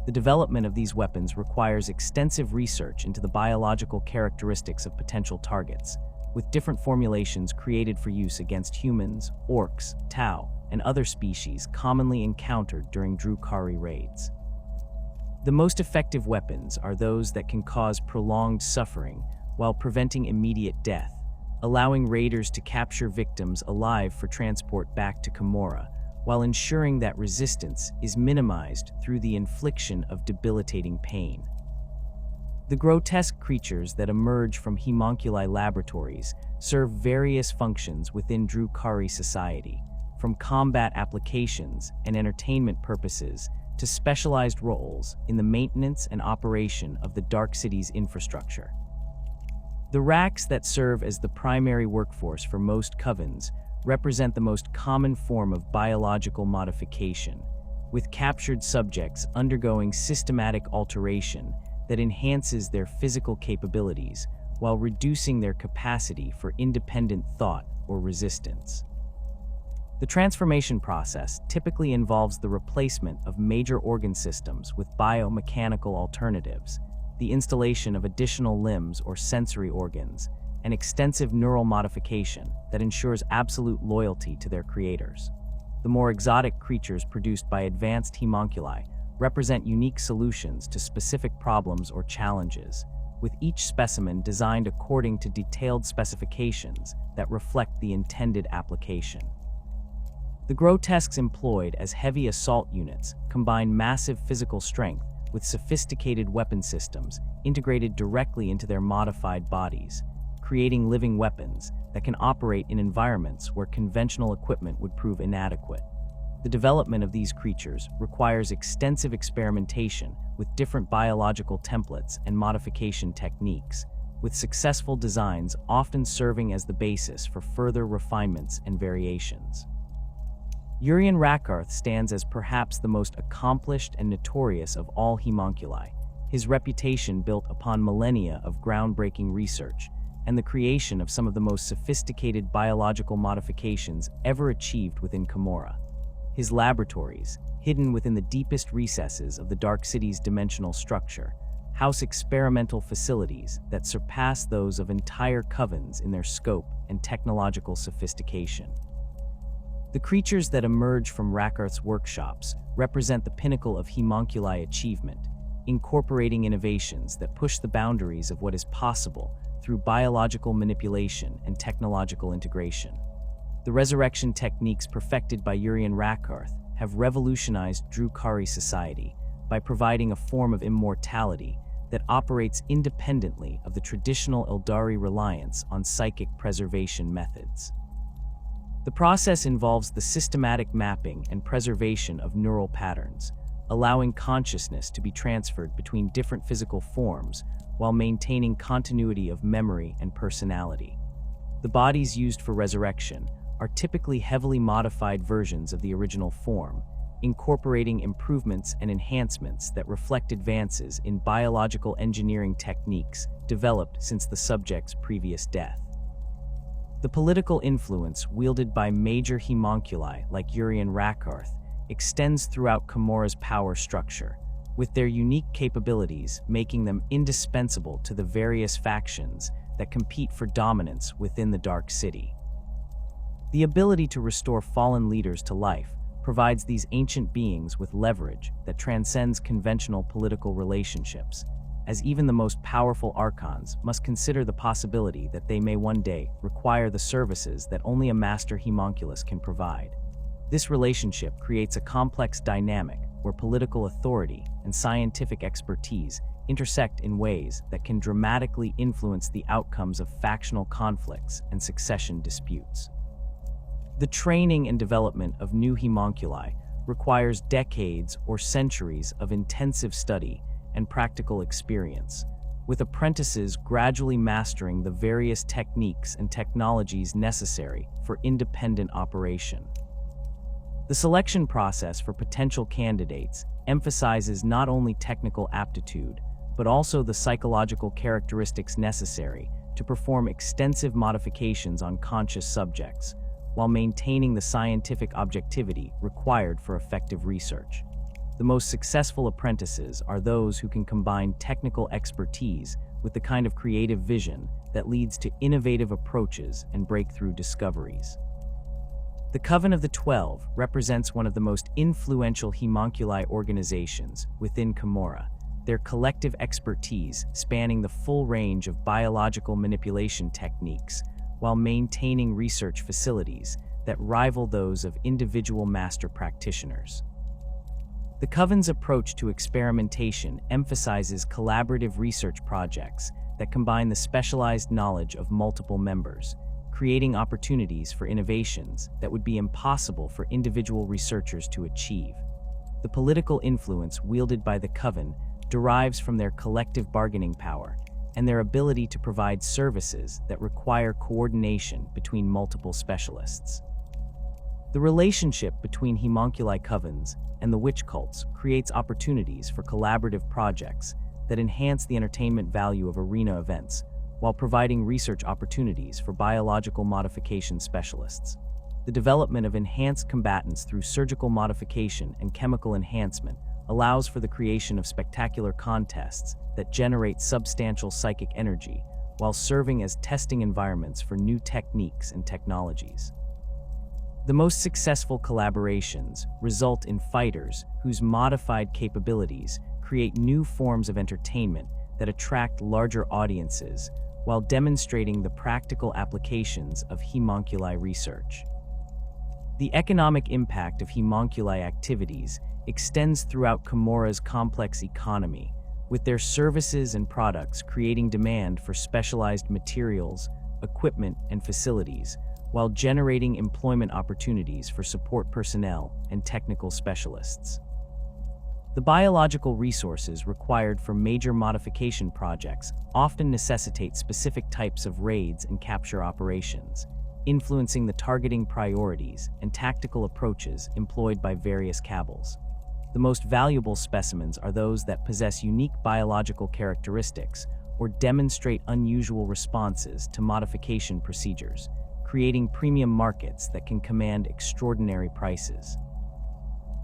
The development of these weapons requires extensive research into the biological characteristics of potential targets, with different formulations created for use against humans, orcs, tau, and other species commonly encountered during Drukhari raids. The most effective weapons are those that can cause prolonged suffering while preventing immediate death, allowing raiders to capture victims alive for transport back to Commorragh, while ensuring that resistance is minimized through the infliction of debilitating pain. The grotesque creatures that emerge from homunculi laboratories serve various functions within Drukhari society, from combat applications and entertainment purposes to specialized roles in the maintenance and operation of the Dark City's infrastructure. The racks that serve as the primary workforce for most covens represent the most common form of biological modification, with captured subjects undergoing systematic alteration that enhances their physical capabilities while reducing their capacity for independent thought or resistance. The transformation process typically involves the replacement of major organ systems with biomechanical alternatives, the installation of additional limbs or sensory organs, and extensive neural modification that ensures absolute loyalty to their creators. The more exotic creatures produced by advanced homunculi represent unique solutions to specific problems or challenges, with each specimen designed according to detailed specifications that reflect the intended application. The grotesques employed as heavy assault units combine massive physical strength with sophisticated weapon systems integrated directly into their modified bodies, creating living weapons that can operate in environments where conventional equipment would prove inadequate. The development of these creatures requires extensive experimentation with different biological templates and modification techniques, with successful designs often serving as the basis for further refinements and variations. Urian Rakarth stands as perhaps the most accomplished and notorious of all homunculi, his reputation built upon millennia of groundbreaking research and the creation of some of the most sophisticated biological modifications ever achieved within Commorragh. His laboratories, hidden within the deepest recesses of the Dark City's dimensional structure, house experimental facilities that surpass those of entire covens in their scope and technological sophistication. The creatures that emerge from Rakarth's workshops represent the pinnacle of homunculi achievement, incorporating innovations that push the boundaries of what is possible through biological manipulation and technological integration. The resurrection techniques perfected by Urian Rakarth have revolutionized Drukhari society by providing a form of immortality that operates independently of the traditional Eldari reliance on psychic preservation methods. The process involves the systematic mapping and preservation of neural patterns, allowing consciousness to be transferred between different physical forms while maintaining continuity of memory and personality. The bodies used for resurrection are typically heavily modified versions of the original form, incorporating improvements and enhancements that reflect advances in biological engineering techniques developed since the subject's previous death. The political influence wielded by major homunculi like Urian Rakarth extends throughout Commorragh's power structure, with their unique capabilities making them indispensable to the various factions that compete for dominance within the Dark City. The ability to restore fallen leaders to life provides these ancient beings with leverage that transcends conventional political relationships, as even the most powerful archons must consider the possibility that they may one day require the services that only a master homunculus can provide. This relationship creates a complex dynamic where political authority and scientific expertise intersect in ways that can dramatically influence the outcomes of factional conflicts and succession disputes. The training and development of new homunculi requires decades or centuries of intensive study and practical experience, with apprentices gradually mastering the various techniques and technologies necessary for independent operation. The selection process for potential candidates emphasizes not only technical aptitude, but also the psychological characteristics necessary to perform extensive modifications on conscious subjects, while maintaining the scientific objectivity required for effective research. The most successful apprentices are those who can combine technical expertise with the kind of creative vision that leads to innovative approaches and breakthrough discoveries. The Coven of the 12 represents one of the most influential homunculi organizations within Commorragh, their collective expertise spanning the full range of biological manipulation techniques while maintaining research facilities that rival those of individual master practitioners. The Coven's approach to experimentation emphasizes collaborative research projects that combine the specialized knowledge of multiple members, creating opportunities for innovations that would be impossible for individual researchers to achieve. The political influence wielded by the Coven derives from their collective bargaining power and their ability to provide services that require coordination between multiple specialists. The relationship between homunculi covens and the witch cults creates opportunities for collaborative projects that enhance the entertainment value of arena events, while providing research opportunities for biological modification specialists. The development of enhanced combatants through surgical modification and chemical enhancement allows for the creation of spectacular contests that generate substantial psychic energy, while serving as testing environments for new techniques and technologies. The most successful collaborations result in fighters whose modified capabilities create new forms of entertainment that attract larger audiences while demonstrating the practical applications of homunculi research. The economic impact of homunculi activities extends throughout Commorragh's complex economy, with their services and products creating demand for specialized materials, equipment, and facilities, while generating employment opportunities for support personnel and technical specialists. The biological resources required for major modification projects often necessitate specific types of raids and capture operations, influencing the targeting priorities and tactical approaches employed by various cabals. The most valuable specimens are those that possess unique biological characteristics or demonstrate unusual responses to modification procedures, creating premium markets that can command extraordinary prices.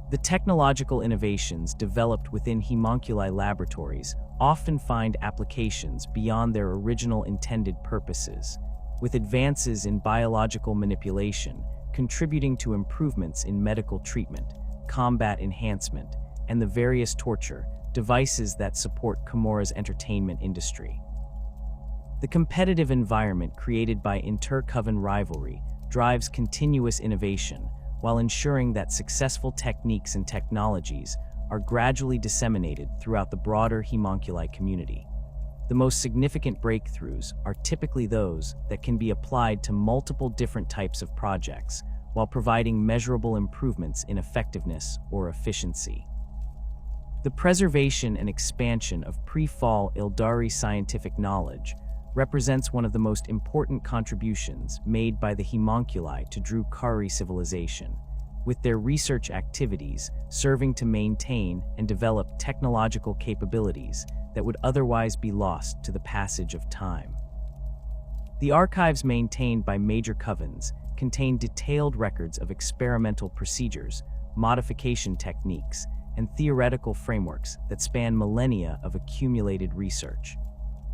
The technological innovations developed within homunculi laboratories often find applications beyond their original intended purposes, with advances in biological manipulation contributing to improvements in medical treatment, combat enhancement, and the various torture devices that support Commorragh's entertainment industry. The competitive environment created by inter-coven rivalry drives continuous innovation, while ensuring that successful techniques and technologies are gradually disseminated throughout the broader homunculi community. The most significant breakthroughs are typically those that can be applied to multiple different types of projects, while providing measurable improvements in effectiveness or efficiency. The preservation and expansion of pre-fall Eldari scientific knowledge represents one of the most important contributions made by the homunculi to Drukhari civilization, with their research activities serving to maintain and develop technological capabilities that would otherwise be lost to the passage of time. The archives maintained by major covens contain detailed records of experimental procedures, modification techniques, and theoretical frameworks that span millennia of accumulated research.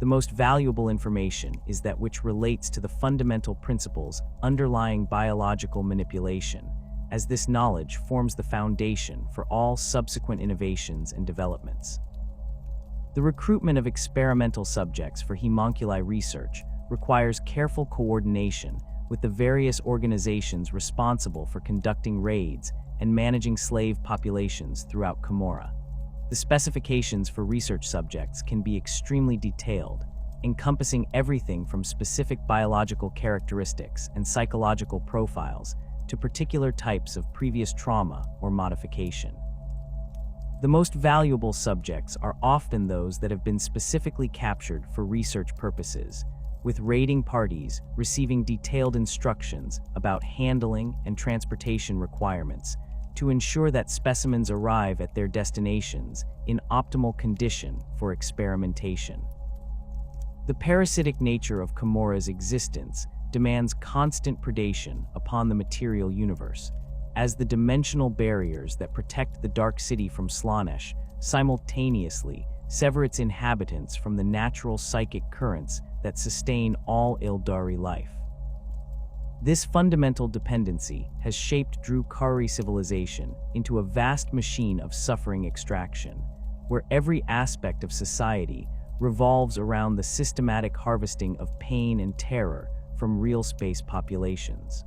The most valuable information is that which relates to the fundamental principles underlying biological manipulation, as this knowledge forms the foundation for all subsequent innovations and developments. The recruitment of experimental subjects for homunculi research requires careful coordination with the various organizations responsible for conducting raids and managing slave populations throughout Commorragh. The specifications for research subjects can be extremely detailed, encompassing everything from specific biological characteristics and psychological profiles to particular types of previous trauma or modification. The most valuable subjects are often those that have been specifically captured for research purposes, with raiding parties receiving detailed instructions about handling and transportation requirements to ensure that specimens arrive at their destinations in optimal condition for experimentation. The parasitic nature of Commorragh's existence demands constant predation upon the material universe, as the dimensional barriers that protect the Dark City from Slaanesh simultaneously sever its inhabitants from the natural psychic currents that sustain all Eldari life. This fundamental dependency has shaped Drukhari civilization into a vast machine of suffering extraction, where every aspect of society revolves around the systematic harvesting of pain and terror from real space populations.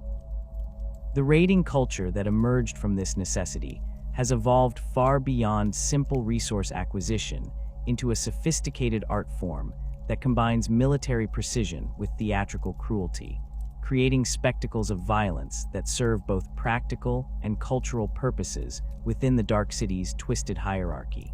The raiding culture that emerged from this necessity has evolved far beyond simple resource acquisition into a sophisticated art form that combines military precision with theatrical cruelty, creating spectacles of violence that serve both practical and cultural purposes within the Dark City's twisted hierarchy.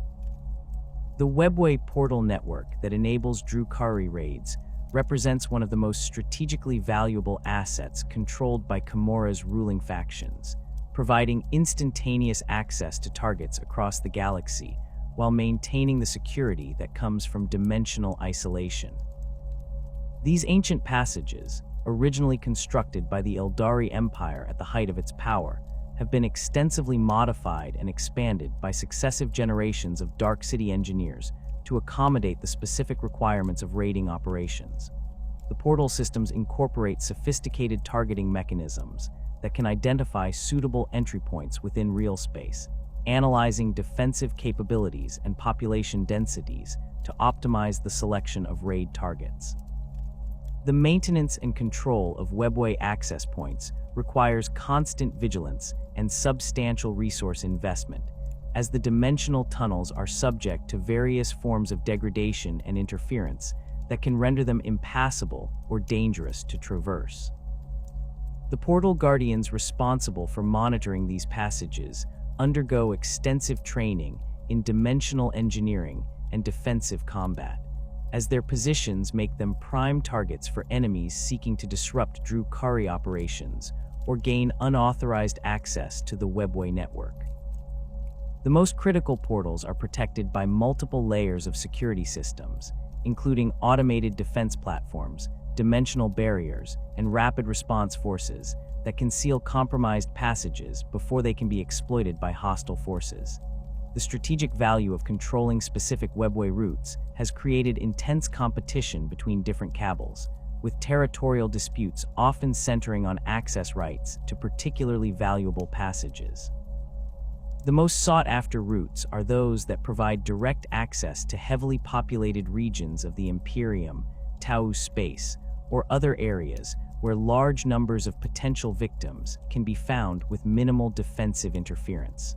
The Webway portal network that enables Drukhari raids represents one of the most strategically valuable assets controlled by Commorragh's ruling factions, providing instantaneous access to targets across the galaxy while maintaining the security that comes from dimensional isolation. These ancient passages, originally constructed by the Eldari Empire at the height of its power, have been extensively modified and expanded by successive generations of Dark City engineers to accommodate the specific requirements of raiding operations. The portal systems incorporate sophisticated targeting mechanisms that can identify suitable entry points within real space, analyzing defensive capabilities and population densities to optimize the selection of raid targets. The maintenance and control of Webway access points requires constant vigilance and substantial resource investment, as the dimensional tunnels are subject to various forms of degradation and interference that can render them impassable or dangerous to traverse. The portal guardians responsible for monitoring these passages undergo extensive training in dimensional engineering and defensive combat, as their positions make them prime targets for enemies seeking to disrupt Drukhari operations or gain unauthorized access to the Webway network. The most critical portals are protected by multiple layers of security systems, including automated defense platforms, dimensional barriers, and rapid response forces that can seal compromised passages before they can be exploited by hostile forces. The strategic value of controlling specific Webway routes has created intense competition between different cabals, with territorial disputes often centering on access rights to particularly valuable passages. The most sought-after routes are those that provide direct access to heavily populated regions of the Imperium, Tau space, or other areas where large numbers of potential victims can be found with minimal defensive interference.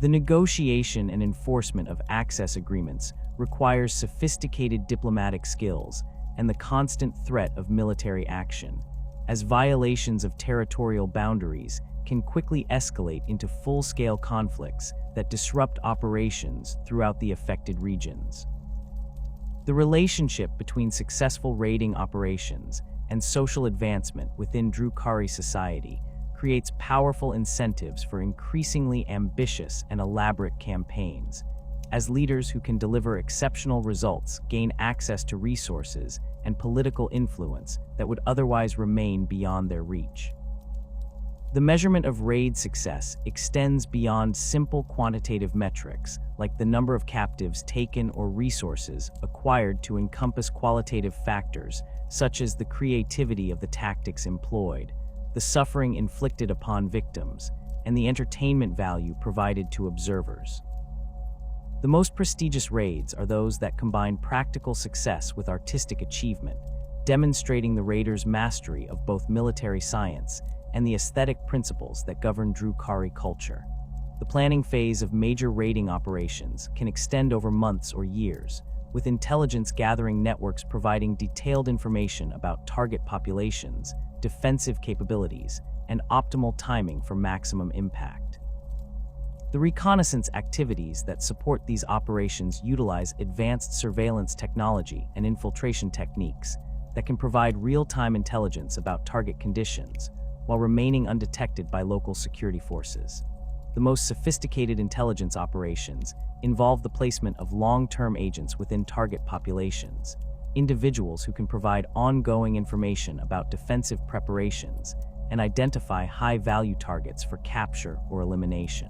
The negotiation and enforcement of access agreements requires sophisticated diplomatic skills and the constant threat of military action, as violations of territorial boundaries can quickly escalate into full-scale conflicts that disrupt operations throughout the affected regions. The relationship between successful raiding operations and social advancement within Drukhari society creates powerful incentives for increasingly ambitious and elaborate campaigns, as leaders who can deliver exceptional results gain access to resources and political influence that would otherwise remain beyond their reach. The measurement of raid success extends beyond simple quantitative metrics, like the number of captives taken or resources acquired, to encompass qualitative factors such as the creativity of the tactics employed, the suffering inflicted upon victims, and the entertainment value provided to observers. The most prestigious raids are those that combine practical success with artistic achievement, demonstrating the raiders' mastery of both military science and the aesthetic principles that govern Drukhari culture. The planning phase of major raiding operations can extend over months or years, with intelligence gathering networks providing detailed information about target populations, defensive capabilities, and optimal timing for maximum impact. The reconnaissance activities that support these operations utilize advanced surveillance technology and infiltration techniques that can provide real-time intelligence about target conditions while remaining undetected by local security forces. The most sophisticated intelligence operations involve the placement of long-term agents within target populations, individuals who can provide ongoing information about defensive preparations and identify high-value targets for capture or elimination.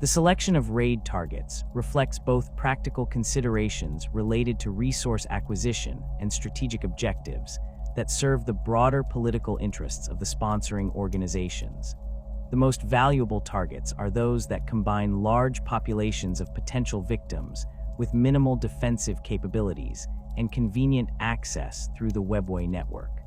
The selection of raid targets reflects both practical considerations related to resource acquisition and strategic objectives that serve the broader political interests of the sponsoring organizations. The most valuable targets are those that combine large populations of potential victims with minimal defensive capabilities and convenient access through the Webway network.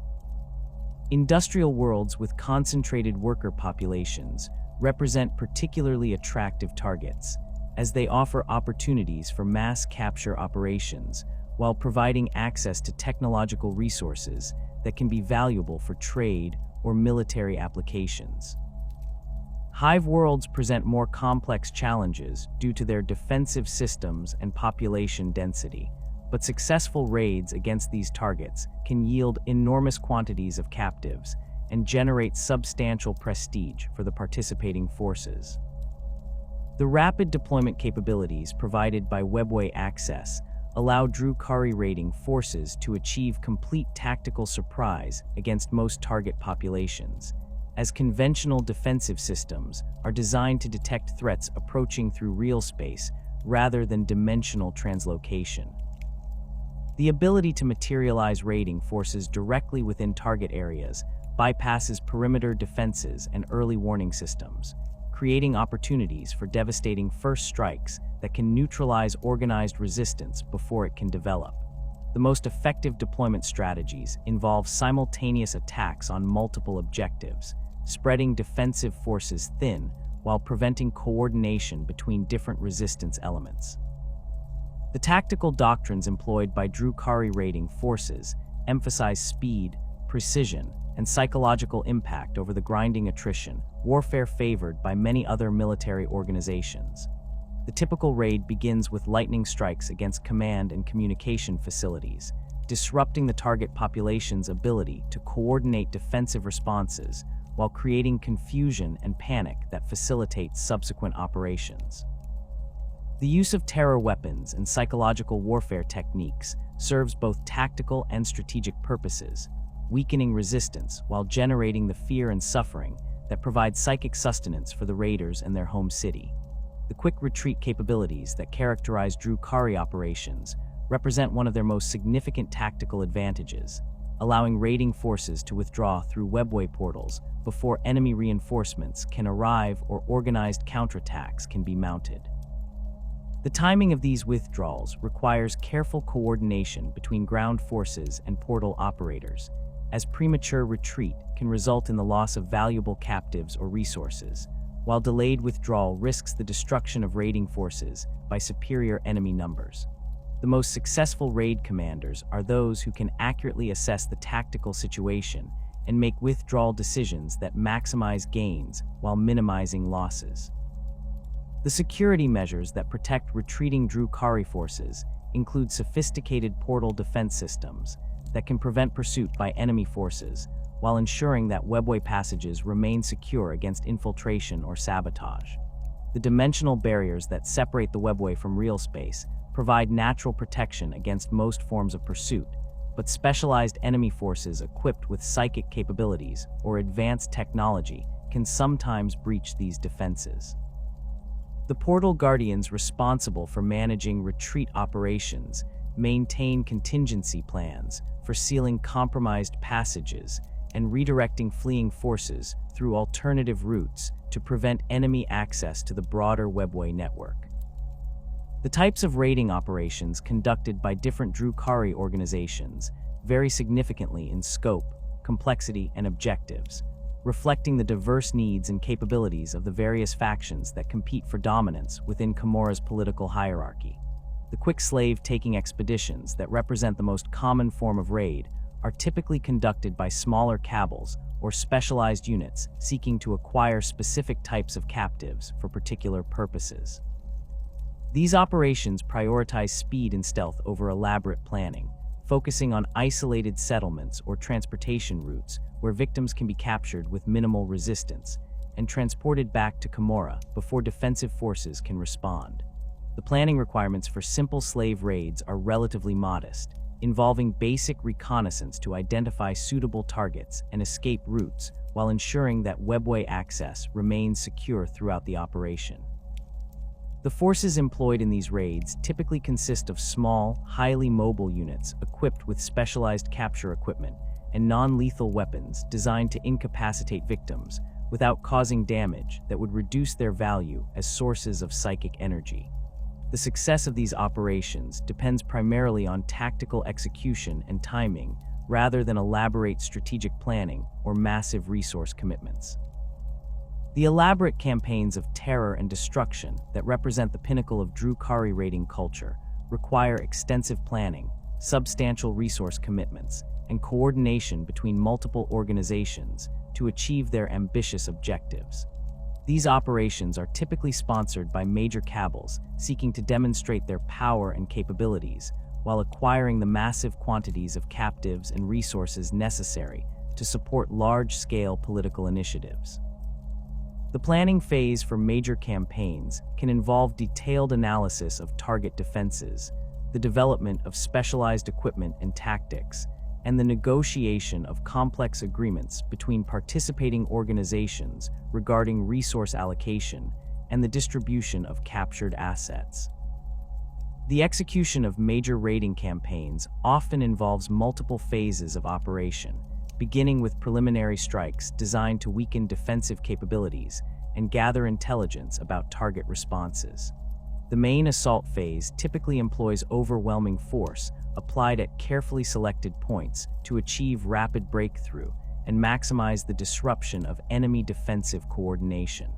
Industrial worlds with concentrated worker populations represent particularly attractive targets, as they offer opportunities for mass capture operations while providing access to technological resources that can be valuable for trade or military applications. Hive worlds present more complex challenges due to their defensive systems and population density, but successful raids against these targets can yield enormous quantities of captives and generate substantial prestige for the participating forces. The rapid deployment capabilities provided by Webway access allow Drukhari raiding forces to achieve complete tactical surprise against most target populations, as conventional defensive systems are designed to detect threats approaching through real space rather than dimensional translocation. The ability to materialize raiding forces directly within target areas bypasses perimeter defenses and early warning systems, creating opportunities for devastating first strikes that can neutralize organized resistance before it can develop. The most effective deployment strategies involve simultaneous attacks on multiple objectives, spreading defensive forces thin while preventing coordination between different resistance elements. The tactical doctrines employed by Drukhari raiding forces emphasize speed, precision, and psychological impact over the grinding attrition, warfare favored by many other military organizations. The typical raid begins with lightning strikes against command and communication facilities, disrupting the target population's ability to coordinate defensive responses while creating confusion and panic that facilitates subsequent operations. The use of terror weapons and psychological warfare techniques serves both tactical and strategic purposes, weakening resistance while generating the fear and suffering that provide psychic sustenance for the raiders and their home city. The quick retreat capabilities that characterize Drukhari operations represent one of their most significant tactical advantages, allowing raiding forces to withdraw through Webway portals before enemy reinforcements can arrive or organized counterattacks can be mounted. The timing of these withdrawals requires careful coordination between ground forces and portal operators, as premature retreat can result in the loss of valuable captives or resources, while delayed withdrawal risks the destruction of raiding forces by superior enemy numbers. The most successful raid commanders are those who can accurately assess the tactical situation and make withdrawal decisions that maximize gains while minimizing losses. The security measures that protect retreating Drukhari forces include sophisticated portal defense systems that can prevent pursuit by enemy forces, while ensuring that Webway passages remain secure against infiltration or sabotage. The dimensional barriers that separate the Webway from real space provide natural protection against most forms of pursuit, but specialized enemy forces equipped with psychic capabilities or advanced technology can sometimes breach these defenses. The portal guardians responsible for managing retreat operations maintain contingency plans for sealing compromised passages and redirecting fleeing forces through alternative routes to prevent enemy access to the broader Webway network. The types of raiding operations conducted by different Drukhari organizations vary significantly in scope, complexity, and objectives, reflecting the diverse needs and capabilities of the various factions that compete for dominance within Commorragh's political hierarchy. The quick slave-taking expeditions that represent the most common form of raid are typically conducted by smaller cabals or specialized units seeking to acquire specific types of captives for particular purposes. These operations prioritize speed and stealth over elaborate planning, focusing on isolated settlements or transportation routes where victims can be captured with minimal resistance and transported back to Commorragh before defensive forces can respond. The planning requirements for simple slave raids are relatively modest, involving basic reconnaissance to identify suitable targets and escape routes while ensuring that Webway access remains secure throughout the operation. The forces employed in these raids typically consist of small, highly mobile units equipped with specialized capture equipment and non-lethal weapons designed to incapacitate victims without causing damage that would reduce their value as sources of psychic energy. The success of these operations depends primarily on tactical execution and timing rather than elaborate strategic planning or massive resource commitments. The elaborate campaigns of terror and destruction that represent the pinnacle of Drukhari raiding culture require extensive planning, substantial resource commitments, and coordination between multiple organizations to achieve their ambitious objectives. These operations are typically sponsored by major cabals seeking to demonstrate their power and capabilities while acquiring the massive quantities of captives and resources necessary to support large-scale political initiatives. The planning phase for major campaigns can involve detailed analysis of target defenses, the development of specialized equipment and tactics, and the negotiation of complex agreements between participating organizations regarding resource allocation and the distribution of captured assets. The execution of major raiding campaigns often involves multiple phases of operation, beginning with preliminary strikes designed to weaken defensive capabilities and gather intelligence about target responses. The main assault phase typically employs overwhelming force applied at carefully selected points to achieve rapid breakthrough and maximize the disruption of enemy defensive coordination.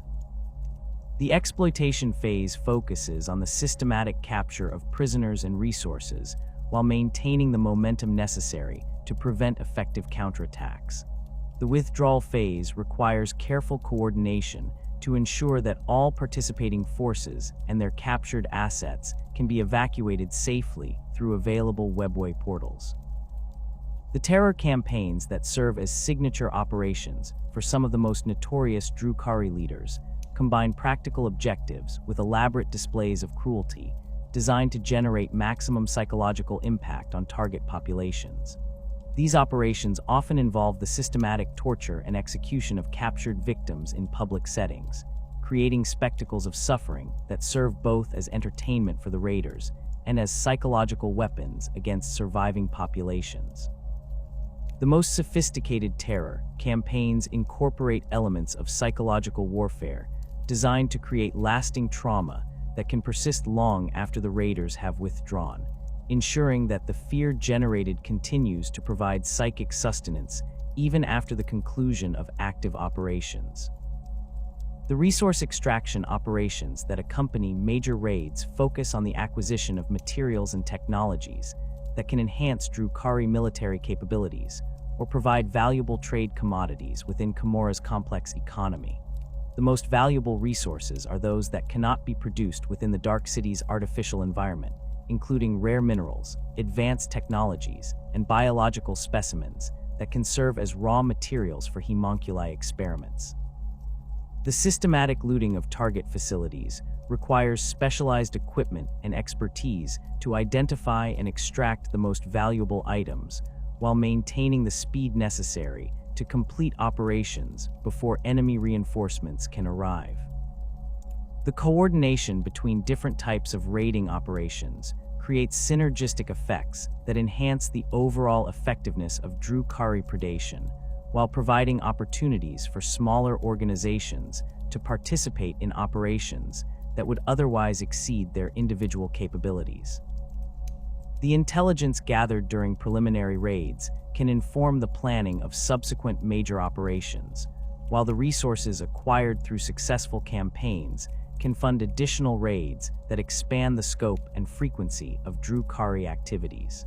The exploitation phase focuses on the systematic capture of prisoners and resources while maintaining the momentum necessary to prevent effective counterattacks. The withdrawal phase requires careful coordination to ensure that all participating forces and their captured assets can be evacuated safely through available Webway portals. The terror campaigns that serve as signature operations for some of the most notorious Drukhari leaders combine practical objectives with elaborate displays of cruelty designed to generate maximum psychological impact on target populations. These operations often involve the systematic torture and execution of captured victims in public settings, creating spectacles of suffering that serve both as entertainment for the raiders and as psychological weapons against surviving populations. The most sophisticated terror campaigns incorporate elements of psychological warfare designed to create lasting trauma that can persist long after the raiders have withdrawn, ensuring that the fear generated continues to provide psychic sustenance even after the conclusion of active operations. The resource extraction operations that accompany major raids focus on the acquisition of materials and technologies that can enhance Drukhari military capabilities or provide valuable trade commodities within Commorragh's complex economy. The most valuable resources are those that cannot be produced within the Dark City's artificial environment, including rare minerals, advanced technologies, and biological specimens that can serve as raw materials for homunculi experiments. The systematic looting of target facilities requires specialized equipment and expertise to identify and extract the most valuable items, while maintaining the speed necessary to complete operations before enemy reinforcements can arrive. The coordination between different types of raiding operations creates synergistic effects that enhance the overall effectiveness of Drukhari predation, while providing opportunities for smaller organizations to participate in operations that would otherwise exceed their individual capabilities. The intelligence gathered during preliminary raids can inform the planning of subsequent major operations, while the resources acquired through successful campaigns can fund additional raids that expand the scope and frequency of Drukhari activities.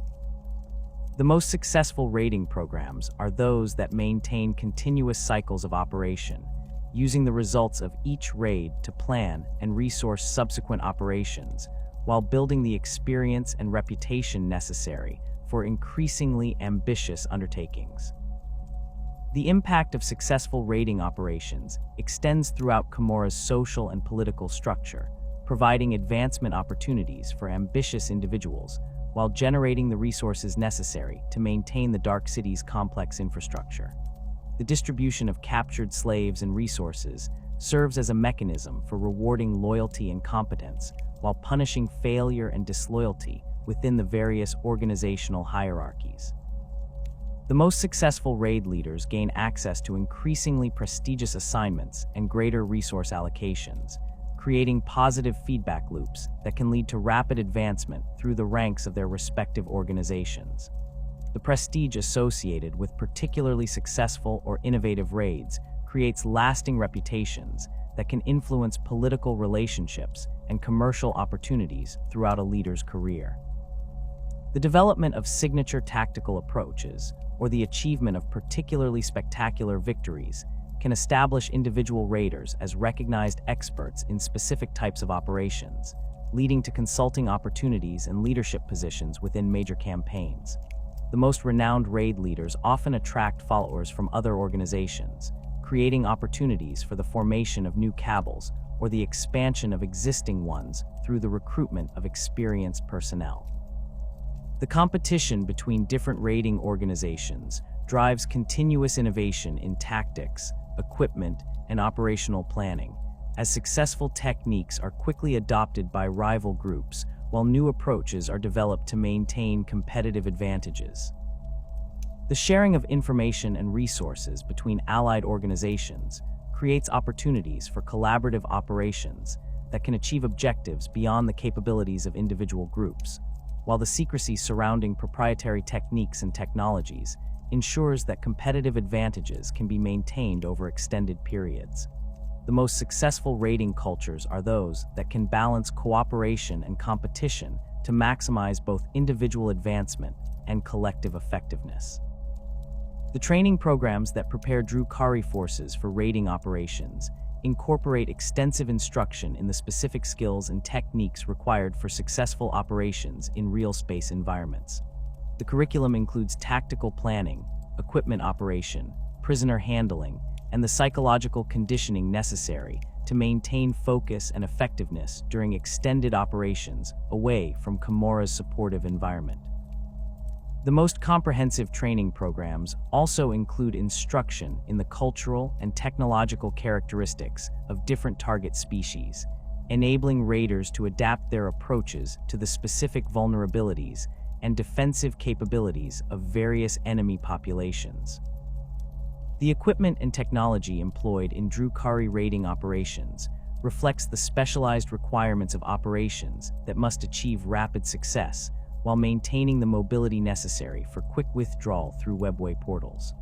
The most successful raiding programs are those that maintain continuous cycles of operation, using the results of each raid to plan and resource subsequent operations, while building the experience and reputation necessary for increasingly ambitious undertakings. The impact of successful raiding operations extends throughout Commorragh's social and political structure, providing advancement opportunities for ambitious individuals while generating the resources necessary to maintain the Dark City's complex infrastructure. The distribution of captured slaves and resources serves as a mechanism for rewarding loyalty and competence while punishing failure and disloyalty within the various organizational hierarchies. The most successful raid leaders gain access to increasingly prestigious assignments and greater resource allocations, creating positive feedback loops that can lead to rapid advancement through the ranks of their respective organizations. The prestige associated with particularly successful or innovative raids creates lasting reputations that can influence political relationships and commercial opportunities throughout a leader's career. The development of signature tactical approaches, or the achievement of particularly spectacular victories, can establish individual raiders as recognized experts in specific types of operations, leading to consulting opportunities and leadership positions within major campaigns. The most renowned raid leaders often attract followers from other organizations, creating opportunities for the formation of new cabals or the expansion of existing ones through the recruitment of experienced personnel. The competition between different raiding organizations drives continuous innovation in tactics, equipment, and operational planning, as successful techniques are quickly adopted by rival groups while new approaches are developed to maintain competitive advantages. The sharing of information and resources between allied organizations creates opportunities for collaborative operations that can achieve objectives beyond the capabilities of individual groups, while the secrecy surrounding proprietary techniques and technologies ensures that competitive advantages can be maintained over extended periods. The most successful raiding cultures are those that can balance cooperation and competition to maximize both individual advancement and collective effectiveness. The training programs that prepare Drukhari forces for raiding operations incorporate extensive instruction in the specific skills and techniques required for successful operations in real-space environments. The curriculum includes tactical planning, equipment operation, prisoner handling, and the psychological conditioning necessary to maintain focus and effectiveness during extended operations away from Commorragh's supportive environment. The most comprehensive training programs also include instruction in the cultural and technological characteristics of different target species, enabling raiders to adapt their approaches to the specific vulnerabilities and defensive capabilities of various enemy populations. The equipment and technology employed in Drukhari raiding operations reflects the specialized requirements of operations that must achieve rapid success while maintaining the mobility necessary for quick withdrawal through Webway portals.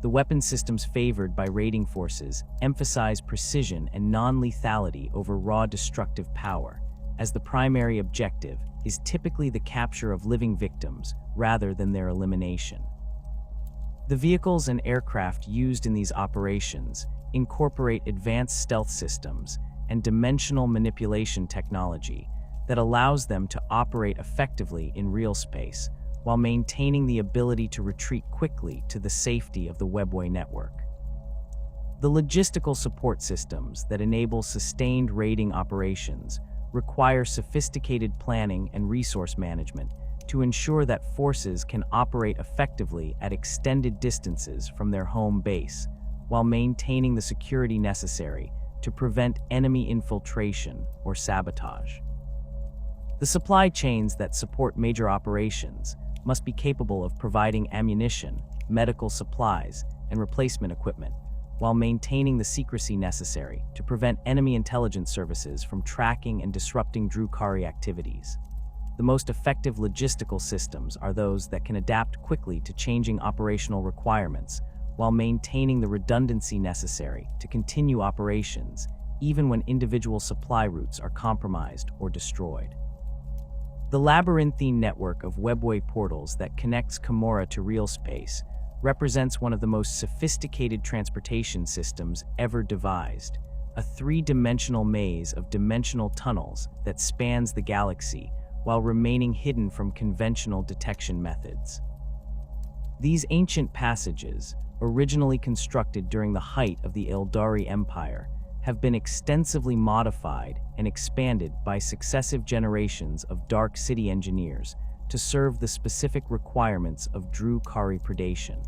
The weapon systems favored by raiding forces emphasize precision and non-lethality over raw destructive power, as the primary objective is typically the capture of living victims rather than their elimination. The vehicles and aircraft used in these operations incorporate advanced stealth systems and dimensional manipulation technology that allows them to operate effectively in real space while maintaining the ability to retreat quickly to the safety of the Webway network. The logistical support systems that enable sustained raiding operations require sophisticated planning and resource management to ensure that forces can operate effectively at extended distances from their home base while maintaining the security necessary to prevent enemy infiltration or sabotage. The supply chains that support major operations must be capable of providing ammunition, medical supplies, and replacement equipment, while maintaining the secrecy necessary to prevent enemy intelligence services from tracking and disrupting Drukhari activities. The most effective logistical systems are those that can adapt quickly to changing operational requirements, while maintaining the redundancy necessary to continue operations, even when individual supply routes are compromised or destroyed. The labyrinthine network of Webway portals that connects Commorragh to real space represents one of the most sophisticated transportation systems ever devised, a three-dimensional maze of dimensional tunnels that spans the galaxy while remaining hidden from conventional detection methods. These ancient passages, originally constructed during the height of the Eldari Empire, have been extensively modified and expanded by successive generations of Dark City engineers to serve the specific requirements of Drukhari predation.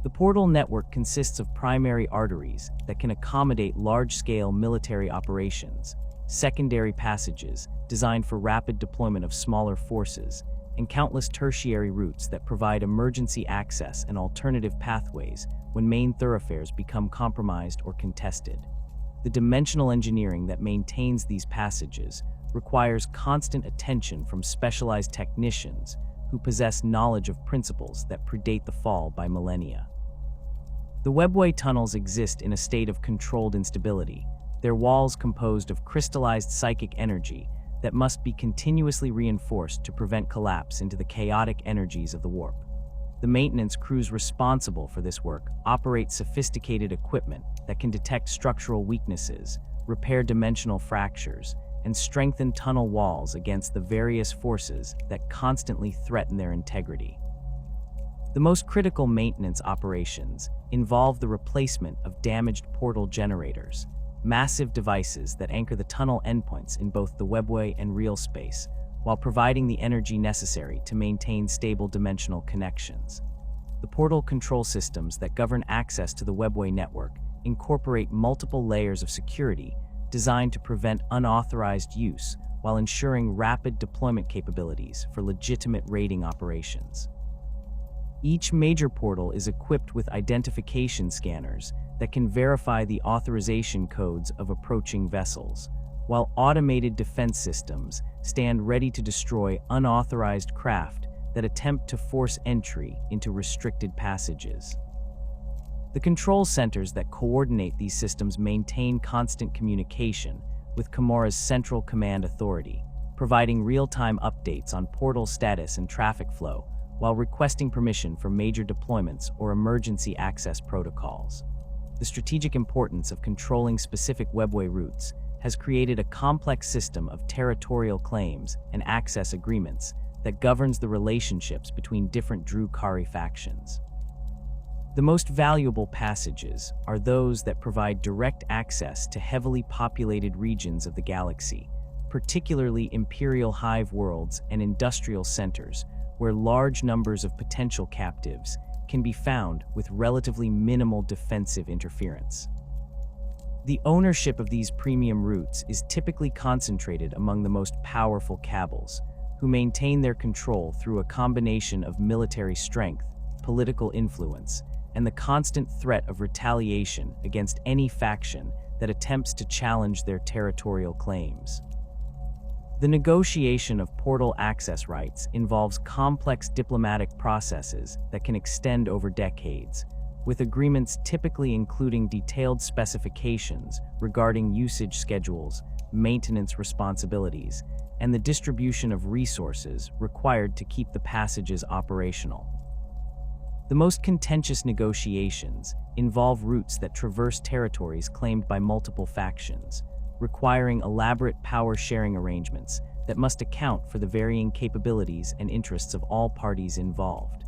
The portal network consists of primary arteries that can accommodate large-scale military operations, secondary passages designed for rapid deployment of smaller forces, and countless tertiary routes that provide emergency access and alternative pathways when main thoroughfares become compromised or contested. The dimensional engineering that maintains these passages requires constant attention from specialized technicians who possess knowledge of principles that predate the fall by millennia. The Webway tunnels exist in a state of controlled instability, their walls composed of crystallized psychic energy that must be continuously reinforced to prevent collapse into the chaotic energies of the warp. The maintenance crews responsible for this work operate sophisticated equipment that can detect structural weaknesses, repair dimensional fractures, and strengthen tunnel walls against the various forces that constantly threaten their integrity. The most critical maintenance operations involve the replacement of damaged portal generators, massive devices that anchor the tunnel endpoints in both the Webway and real space, while providing the energy necessary to maintain stable dimensional connections. The portal control systems that govern access to the Webway network incorporate multiple layers of security designed to prevent unauthorized use while ensuring rapid deployment capabilities for legitimate raiding operations. Each major portal is equipped with identification scanners that can verify the authorization codes of approaching vessels, while automated defense systems stand ready to destroy unauthorized craft that attempt to force entry into restricted passages. The control centers that coordinate these systems maintain constant communication with Commorragh's Central Command Authority, providing real-time updates on portal status and traffic flow, while requesting permission for major deployments or emergency access protocols. The strategic importance of controlling specific Webway routes has created a complex system of territorial claims and access agreements that governs the relationships between different Drukhari factions. The most valuable passages are those that provide direct access to heavily populated regions of the galaxy, particularly Imperial hive worlds and industrial centers, where large numbers of potential captives can be found with relatively minimal defensive interference. The ownership of these premium routes is typically concentrated among the most powerful cabals, who maintain their control through a combination of military strength, political influence, and the constant threat of retaliation against any faction that attempts to challenge their territorial claims. The negotiation of portal access rights involves complex diplomatic processes that can extend over decades, with agreements typically including detailed specifications regarding usage schedules, maintenance responsibilities, and the distribution of resources required to keep the passages operational. The most contentious negotiations involve routes that traverse territories claimed by multiple factions, requiring elaborate power-sharing arrangements that must account for the varying capabilities and interests of all parties involved.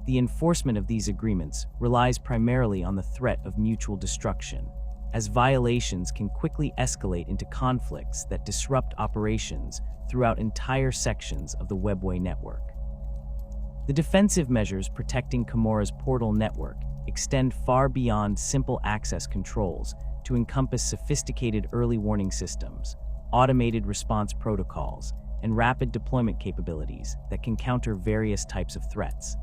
The enforcement of these agreements relies primarily on the threat of mutual destruction, as violations can quickly escalate into conflicts that disrupt operations throughout entire sections of the Webway network. The defensive measures protecting Commorragh's portal network extend far beyond simple access controls to encompass sophisticated early warning systems, automated response protocols, and rapid deployment capabilities that can counter various types of threats.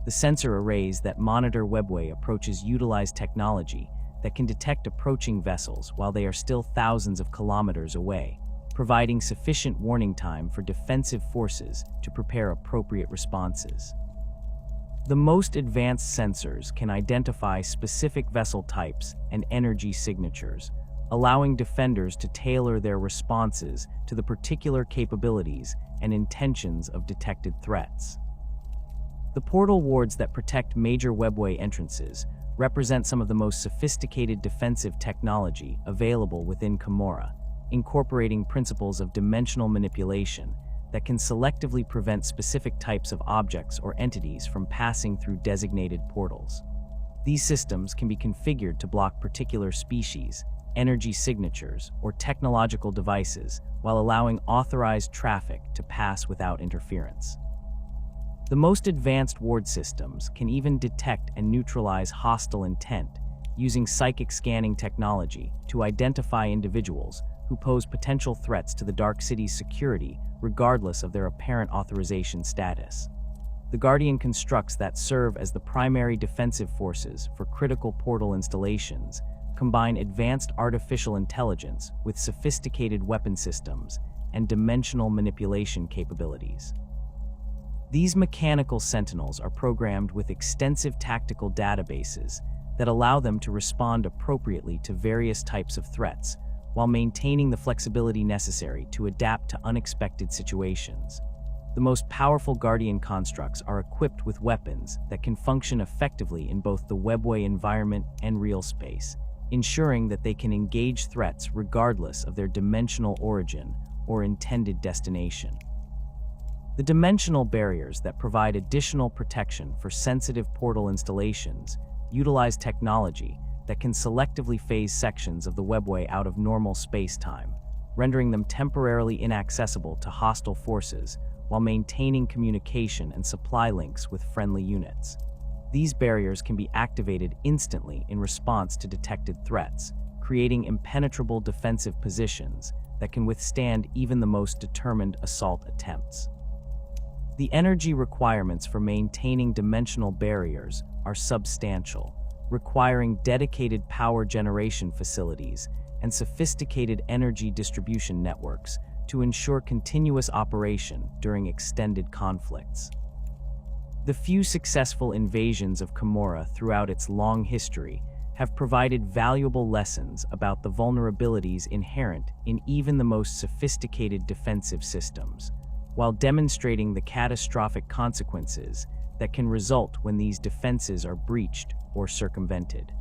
The sensor arrays that monitor Webway approaches utilize technology that can detect approaching vessels while they are still thousands of kilometers away, providing sufficient warning time for defensive forces to prepare appropriate responses. The most advanced sensors can identify specific vessel types and energy signatures, allowing defenders to tailor their responses to the particular capabilities and intentions of detected threats. The portal wards that protect major Webway entrances represent some of the most sophisticated defensive technology available within Commorragh, incorporating principles of dimensional manipulation that can selectively prevent specific types of objects or entities from passing through designated portals. These systems can be configured to block particular species, energy signatures, or technological devices while allowing authorized traffic to pass without interference. The most advanced ward systems can even detect and neutralize hostile intent using psychic scanning technology to identify individuals who pose potential threats to the Dark City's security regardless of their apparent authorization status. The Guardian constructs that serve as the primary defensive forces for critical portal installations combine advanced artificial intelligence with sophisticated weapon systems and dimensional manipulation capabilities. These mechanical sentinels are programmed with extensive tactical databases that allow them to respond appropriately to various types of threats, while maintaining the flexibility necessary to adapt to unexpected situations. The most powerful Guardian constructs are equipped with weapons that can function effectively in both the Webway environment and real space, ensuring that they can engage threats regardless of their dimensional origin or intended destination. The dimensional barriers that provide additional protection for sensitive portal installations utilize technology that can selectively phase sections of the Webway out of normal space-time, rendering them temporarily inaccessible to hostile forces while maintaining communication and supply links with friendly units. These barriers can be activated instantly in response to detected threats, creating impenetrable defensive positions that can withstand even the most determined assault attempts. The energy requirements for maintaining dimensional barriers are substantial, requiring dedicated power generation facilities and sophisticated energy distribution networks to ensure continuous operation during extended conflicts. The few successful invasions of Commorragh throughout its long history have provided valuable lessons about the vulnerabilities inherent in even the most sophisticated defensive systems, while demonstrating the catastrophic consequences that can result when these defenses are breached or circumvented.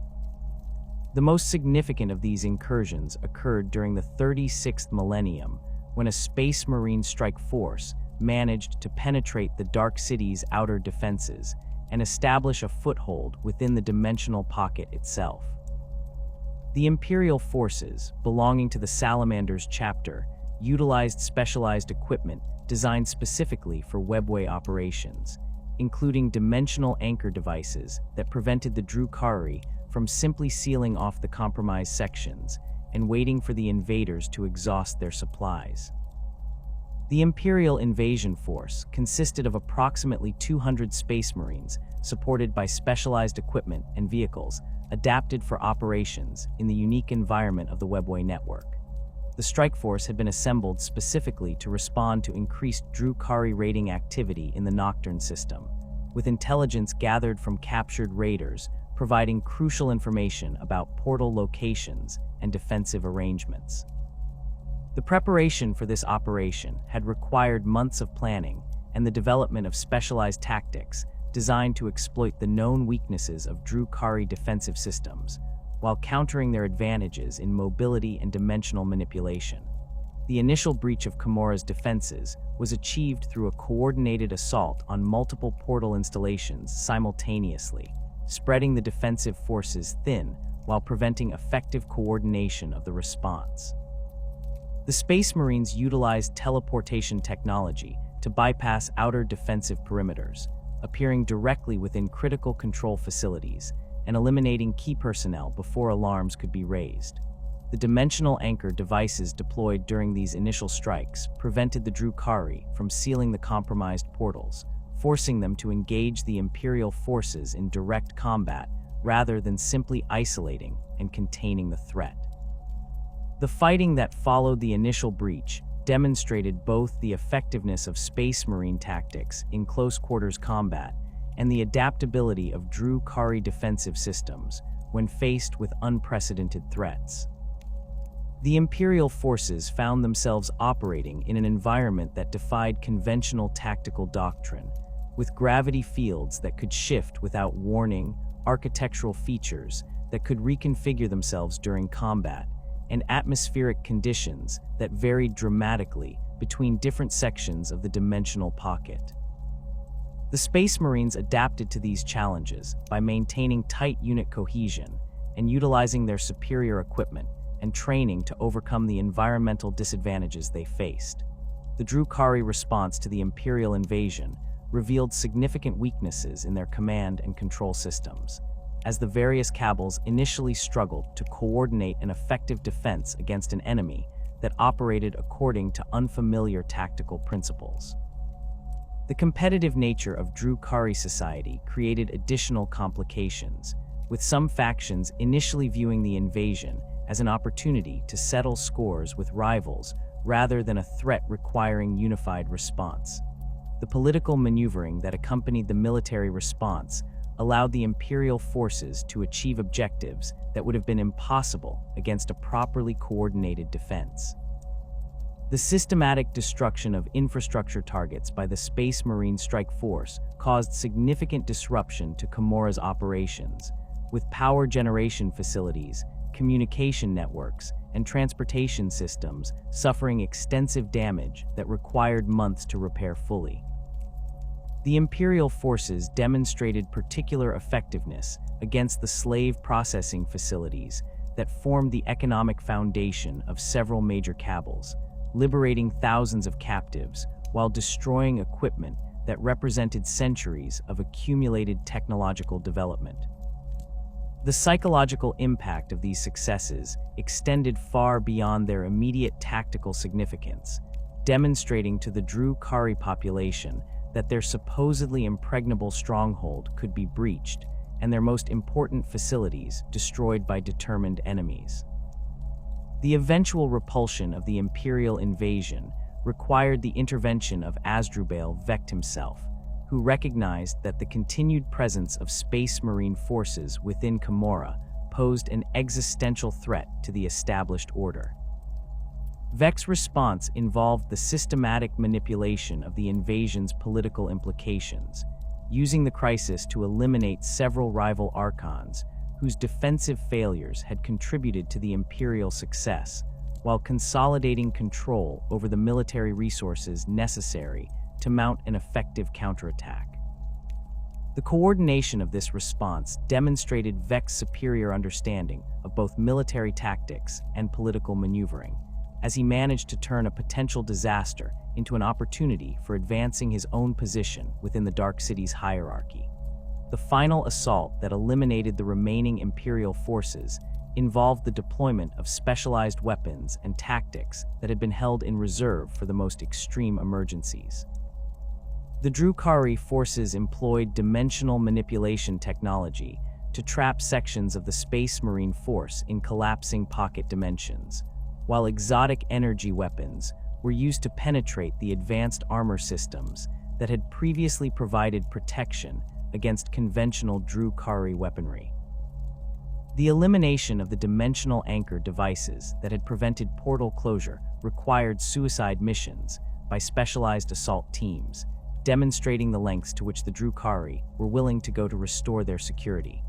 The most significant of these incursions occurred during the 36th millennium, when a Space Marine strike force managed to penetrate the Dark City's outer defenses and establish a foothold within the dimensional pocket itself. The Imperial forces, belonging to the Salamanders chapter, utilized specialized equipment designed specifically for Webway operations, including dimensional anchor devices that prevented the Drukhari from simply sealing off the compromised sections and waiting for the invaders to exhaust their supplies. The Imperial invasion force consisted of approximately 200 Space Marines, supported by specialized equipment and vehicles adapted for operations in the unique environment of the Webway network. The strike force had been assembled specifically to respond to increased Drukhari raiding activity in the Nocturne system, with intelligence gathered from captured raiders providing crucial information about portal locations and defensive arrangements. The preparation for this operation had required months of planning and the development of specialized tactics designed to exploit the known weaknesses of Drukhari defensive systems, while countering their advantages in mobility and dimensional manipulation. The initial breach of Commorragh's defenses was achieved through a coordinated assault on multiple portal installations simultaneously, spreading the defensive forces thin while preventing effective coordination of the response. The Space Marines utilized teleportation technology to bypass outer defensive perimeters, appearing directly within critical control facilities and eliminating key personnel before alarms could be raised. The dimensional anchor devices deployed during these initial strikes prevented the Drukhari from sealing the compromised portals, forcing them to engage the Imperial forces in direct combat rather than simply isolating and containing the threat. The fighting that followed the initial breach demonstrated both the effectiveness of Space Marine tactics in close-quarters combat and the adaptability of Drukhari defensive systems when faced with unprecedented threats. The Imperial forces found themselves operating in an environment that defied conventional tactical doctrine, with gravity fields that could shift without warning, architectural features that could reconfigure themselves during combat, and atmospheric conditions that varied dramatically between different sections of the dimensional pocket. The Space Marines adapted to these challenges by maintaining tight unit cohesion and utilizing their superior equipment and training to overcome the environmental disadvantages they faced. The Drukhari response to the Imperial invasion revealed significant weaknesses in their command and control systems, as the various cabals initially struggled to coordinate an effective defense against an enemy that operated according to unfamiliar tactical principles. The competitive nature of Drukhari society created additional complications, with some factions initially viewing the invasion as an opportunity to settle scores with rivals rather than a threat requiring unified response. The political maneuvering that accompanied the military response allowed the Imperial forces to achieve objectives that would have been impossible against a properly coordinated defense. The systematic destruction of infrastructure targets by the Space Marine Strike Force caused significant disruption to Commorragh's operations, with power generation facilities, communication networks, and transportation systems suffering extensive damage that required months to repair fully. The Imperial forces demonstrated particular effectiveness against the slave processing facilities that formed the economic foundation of several major cabals, liberating thousands of captives while destroying equipment that represented centuries of accumulated technological development. The psychological impact of these successes extended far beyond their immediate tactical significance, demonstrating to the Drukhari population that their supposedly impregnable stronghold could be breached and their most important facilities destroyed by determined enemies. The eventual repulsion of the imperial invasion required the intervention of Asdrubal Vect himself, who recognized that the continued presence of Space Marine forces within Commorragh posed an existential threat to the established order. Vect's response involved the systematic manipulation of the invasion's political implications, using the crisis to eliminate several rival archons whose defensive failures had contributed to the imperial success, while consolidating control over the military resources necessary to mount an effective counterattack. The coordination of this response demonstrated Vect's superior understanding of both military tactics and political maneuvering, as he managed to turn a potential disaster into an opportunity for advancing his own position within the Dark City's hierarchy. The final assault that eliminated the remaining Imperial forces involved the deployment of specialized weapons and tactics that had been held in reserve for the most extreme emergencies. The Drukhari forces employed dimensional manipulation technology to trap sections of the Space Marine force in collapsing pocket dimensions, while exotic energy weapons were used to penetrate the advanced armor systems that had previously provided protection against conventional Drukhari weaponry. The elimination of the dimensional anchor devices that had prevented portal closure required suicide missions by specialized assault teams, demonstrating the lengths to which the Drukhari were willing to go to restore their security.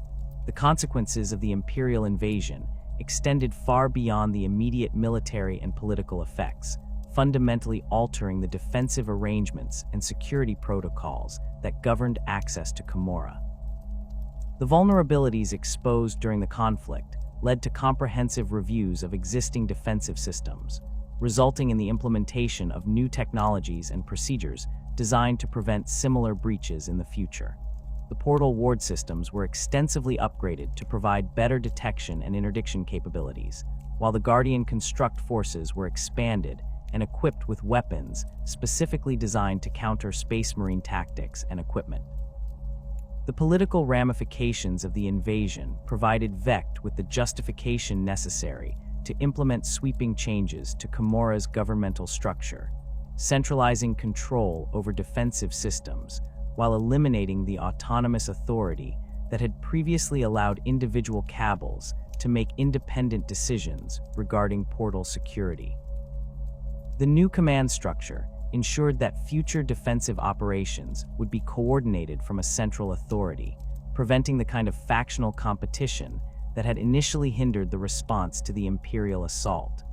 The consequences of the Imperial invasion extended far beyond the immediate military and political effects, fundamentally altering the defensive arrangements and security protocols that governed access to Commorragh. The vulnerabilities exposed during the conflict led to comprehensive reviews of existing defensive systems, resulting in the implementation of new technologies and procedures designed to prevent similar breaches in the future. The portal ward systems were extensively upgraded to provide better detection and interdiction capabilities, while the Guardian Construct forces were expanded and equipped with weapons specifically designed to counter Space Marine tactics and equipment. The political ramifications of the invasion provided Vect with the justification necessary to implement sweeping changes to Commorragh's governmental structure, centralizing control over defensive systems while eliminating the autonomous authority that had previously allowed individual cabals to make independent decisions regarding portal security. The new command structure ensured that future defensive operations would be coordinated from a central authority, preventing the kind of factional competition that had initially hindered the response to the Imperial assault.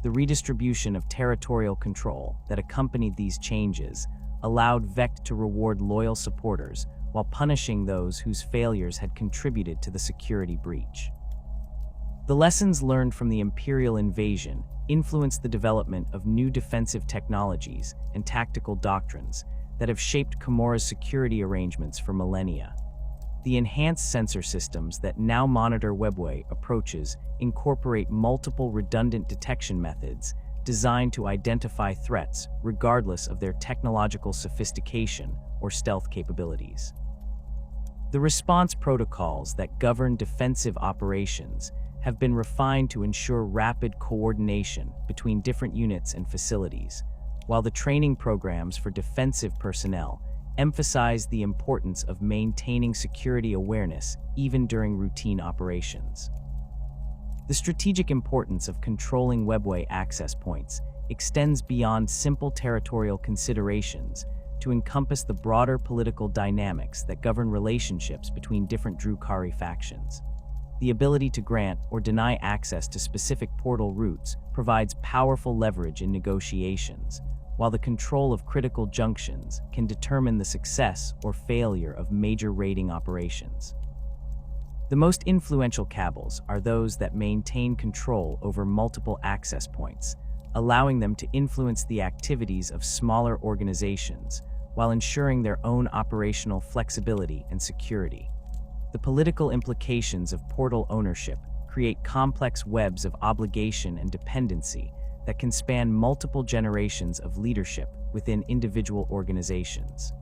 The redistribution of territorial control that accompanied these changes allowed Vect to reward loyal supporters while punishing those whose failures had contributed to the security breach. The lessons learned from the Imperial invasion influenced the development of new defensive technologies and tactical doctrines that have shaped Commorragh's security arrangements for millennia. The enhanced sensor systems that now monitor Webway approaches incorporate multiple redundant detection methods designed to identify threats regardless of their technological sophistication or stealth capabilities. The response protocols that govern defensive operations have been refined to ensure rapid coordination between different units and facilities, while the training programs for defensive personnel emphasize the importance of maintaining security awareness even during routine operations. The strategic importance of controlling Webway access points extends beyond simple territorial considerations to encompass the broader political dynamics that govern relationships between different Drukhari factions. The ability to grant or deny access to specific portal routes provides powerful leverage in negotiations, while the control of critical junctions can determine the success or failure of major raiding operations. The most influential cabals are those that maintain control over multiple access points, allowing them to influence the activities of smaller organizations while ensuring their own operational flexibility and security. The political implications of portal ownership create complex webs of obligation and dependency that can span multiple generations of leadership within individual organizations.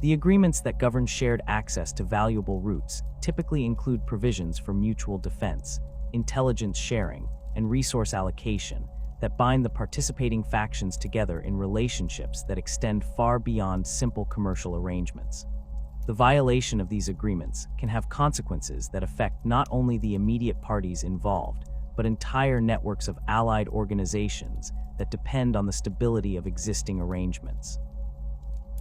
The agreements that govern shared access to valuable routes typically include provisions for mutual defense, intelligence sharing, and resource allocation that bind the participating factions together in relationships that extend far beyond simple commercial arrangements. The violation of these agreements can have consequences that affect not only the immediate parties involved, but entire networks of allied organizations that depend on the stability of existing arrangements.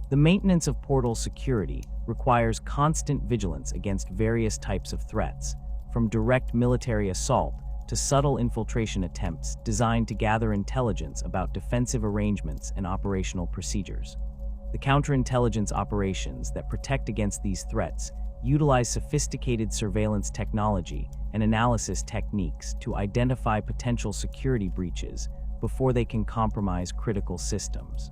The maintenance of portal security requires constant vigilance against various types of threats, from direct military assault to subtle infiltration attempts designed to gather intelligence about defensive arrangements and operational procedures. The counterintelligence operations that protect against these threats utilize sophisticated surveillance technology and analysis techniques to identify potential security breaches before they can compromise critical systems.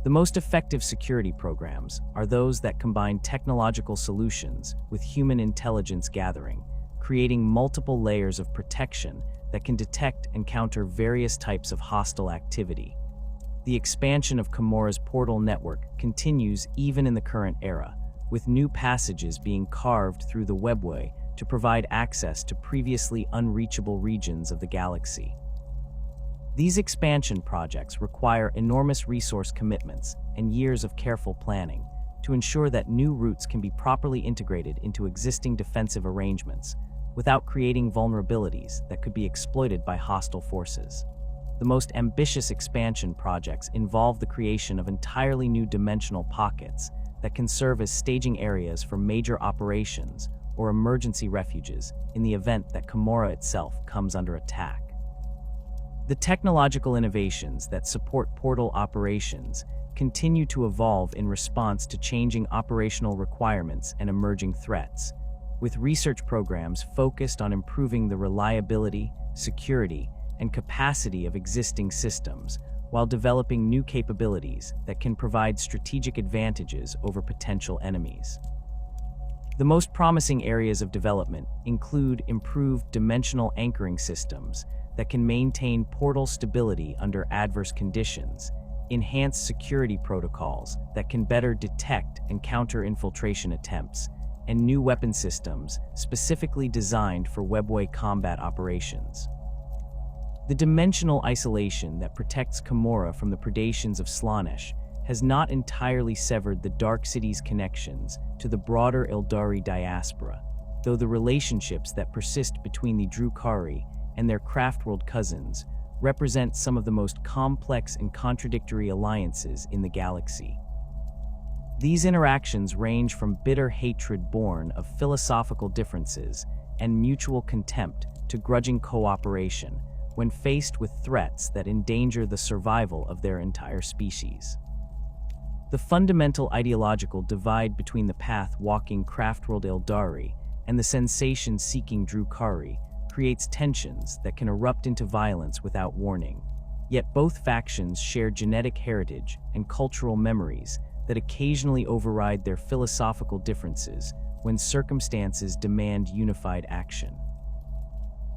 The most effective security programs are those that combine technological solutions with human intelligence gathering, creating multiple layers of protection that can detect and counter various types of hostile activity. The expansion of Commorragh's portal network continues even in the current era, with new passages being carved through the Webway to provide access to previously unreachable regions of the galaxy. These expansion projects require enormous resource commitments and years of careful planning to ensure that new routes can be properly integrated into existing defensive arrangements without creating vulnerabilities that could be exploited by hostile forces. The most ambitious expansion projects involve the creation of entirely new dimensional pockets that can serve as staging areas for major operations or emergency refuges in the event that Commorragh itself comes under attack. The technological innovations that support portal operations continue to evolve in response to changing operational requirements and emerging threats, with research programs focused on improving the reliability, security, and capacity of existing systems, while developing new capabilities that can provide strategic advantages over potential enemies. The most promising areas of development include improved dimensional anchoring systems that can maintain portal stability under adverse conditions, enhanced security protocols that can better detect and counter infiltration attempts, and new weapon systems specifically designed for Webway combat operations. The dimensional isolation that protects Commorragh from the predations of Slaanesh has not entirely severed the Dark City's connections to the broader Eldari diaspora, though the relationships that persist between the Drukhari and their Craftworld cousins represent some of the most complex and contradictory alliances in the galaxy. These interactions range from bitter hatred born of philosophical differences and mutual contempt to grudging cooperation when faced with threats that endanger the survival of their entire species. The fundamental ideological divide between the path-walking Craftworld Eldari and the sensation-seeking Drukhari creates tensions that can erupt into violence without warning. Yet both factions share genetic heritage and cultural memories that occasionally override their philosophical differences when circumstances demand unified action.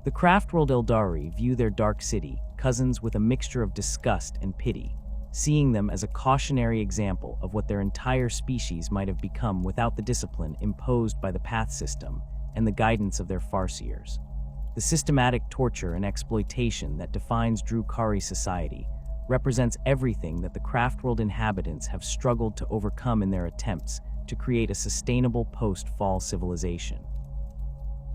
The Craftworld Eldari view their Dark City cousins with a mixture of disgust and pity, seeing them as a cautionary example of what their entire species might have become without the discipline imposed by the path system and the guidance of their farseers. The systematic torture and exploitation that defines Drukhari society represents everything that the Craftworld inhabitants have struggled to overcome in their attempts to create a sustainable post-fall civilization.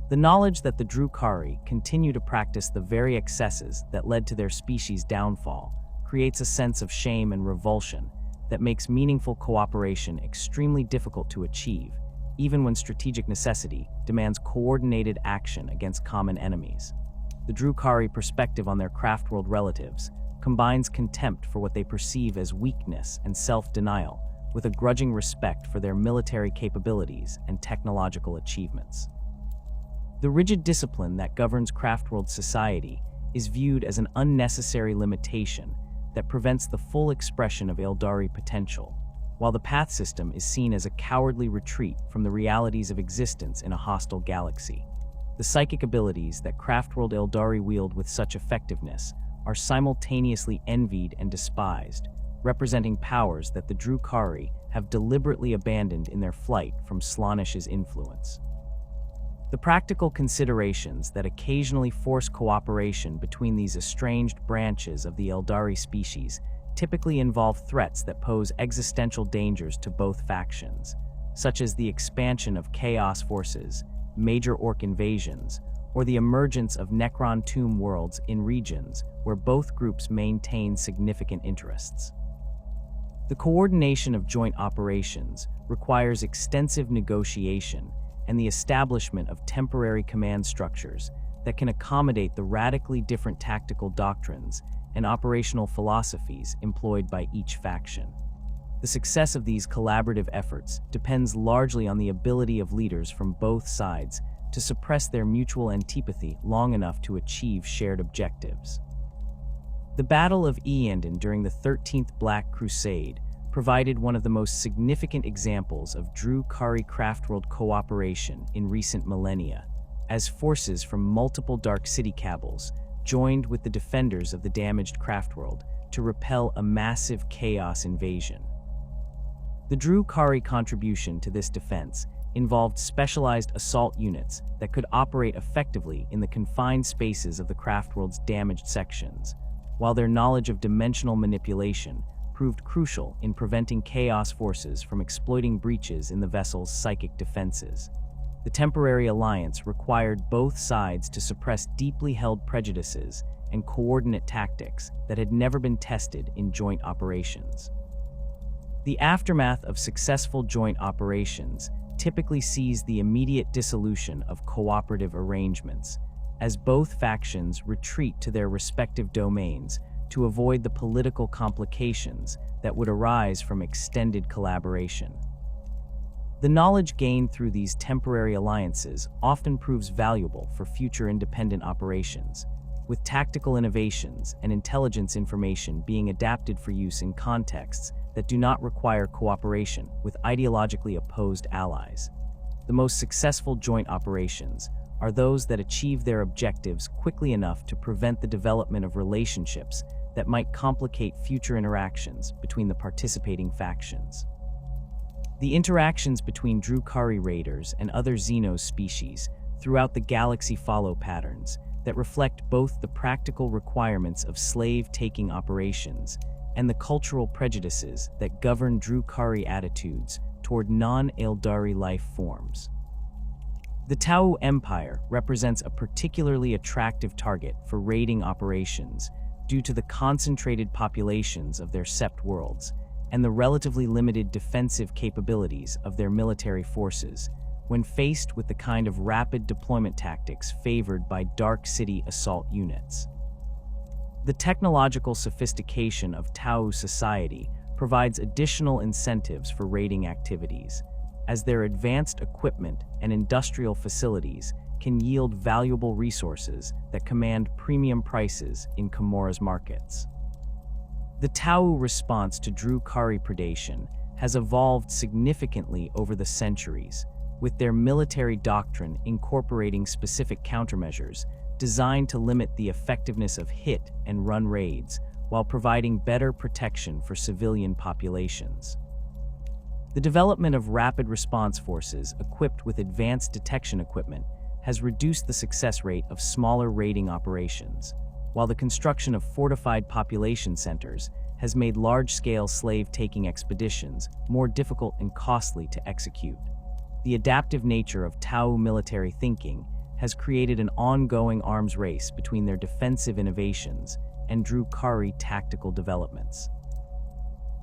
The knowledge that the Drukhari continue to practice the very excesses that led to their species' downfall creates a sense of shame and revulsion that makes meaningful cooperation extremely difficult to achieve, even when strategic necessity demands coordinated action against common enemies. The Drukhari perspective on their Craftworld relatives combines contempt for what they perceive as weakness and self-denial with a grudging respect for their military capabilities and technological achievements. The rigid discipline that governs Craftworld society is viewed as an unnecessary limitation that prevents the full expression of Eldari potential, while the path system is seen as a cowardly retreat from the realities of existence in a hostile galaxy. The psychic abilities that Craftworld Eldari wield with such effectiveness are simultaneously envied and despised, representing powers that the Drukhari have deliberately abandoned in their flight from Slaanish's influence. The practical considerations that occasionally force cooperation between these estranged branches of the Eldari species typically involve threats that pose existential dangers to both factions, such as the expansion of chaos forces, major orc invasions, or the emergence of Necron tomb worlds in regions where both groups maintain significant interests. The coordination of joint operations requires extensive negotiation and the establishment of temporary command structures that can accommodate the radically different tactical doctrines and operational philosophies employed by each faction. The success of these collaborative efforts depends largely on the ability of leaders from both sides to suppress their mutual antipathy long enough to achieve shared objectives. The Battle of Eandon during the 13th Black Crusade provided one of the most significant examples of Drukhari Craftworld cooperation in recent millennia, as forces from multiple Dark City cabals joined with the defenders of the damaged Craftworld to repel a massive chaos invasion. The Drukhari contribution to this defense involved specialized assault units that could operate effectively in the confined spaces of the Craftworld's damaged sections, while their knowledge of dimensional manipulation proved crucial in preventing chaos forces from exploiting breaches in the vessel's psychic defenses. The temporary alliance required both sides to suppress deeply held prejudices and coordinate tactics that had never been tested in joint operations. The aftermath of successful joint operations typically sees the immediate dissolution of cooperative arrangements, as both factions retreat to their respective domains to avoid the political complications that would arise from extended collaboration. The knowledge gained through these temporary alliances often proves valuable for future independent operations, with tactical innovations and intelligence information being adapted for use in contexts that do not require cooperation with ideologically opposed allies. The most successful joint operations are those that achieve their objectives quickly enough to prevent the development of relationships that might complicate future interactions between the participating factions. The interactions between Drukhari raiders and other Xenos species throughout the galaxy follow patterns that reflect both the practical requirements of slave-taking operations and the cultural prejudices that govern Drukhari attitudes toward non-Eldari life forms. The Tau Empire represents a particularly attractive target for raiding operations due to the concentrated populations of their sept worlds and the relatively limited defensive capabilities of their military forces when faced with the kind of rapid deployment tactics favored by Dark City assault units. The technological sophistication of Tau society provides additional incentives for raiding activities, as their advanced equipment and industrial facilities can yield valuable resources that command premium prices in Commorragh's markets. The Tau response to Drukhari predation has evolved significantly over the centuries, with their military doctrine incorporating specific countermeasures designed to limit the effectiveness of hit and run raids while providing better protection for civilian populations. The development of rapid response forces equipped with advanced detection equipment has reduced the success rate of smaller raiding operations, while the construction of fortified population centers has made large-scale slave-taking expeditions more difficult and costly to execute. The adaptive nature of Tau military thinking has created an ongoing arms race between their defensive innovations and Drukhari tactical developments.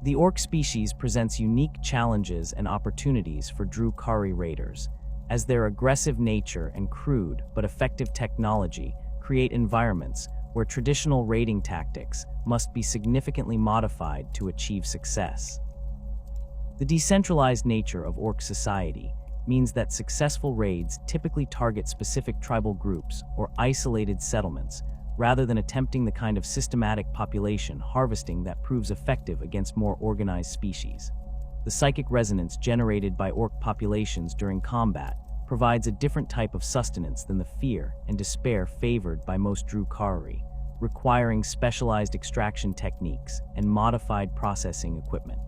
The orc species presents unique challenges and opportunities for Drukhari raiders, as their aggressive nature and crude but effective technology create environments where traditional raiding tactics must be significantly modified to achieve success. The decentralized nature of orc society means that successful raids typically target specific tribal groups or isolated settlements, rather than attempting the kind of systematic population harvesting that proves effective against more organized species. The psychic resonance generated by orc populations during combat provides a different type of sustenance than the fear and despair favored by most Drukhari, requiring specialized extraction techniques and modified processing equipment.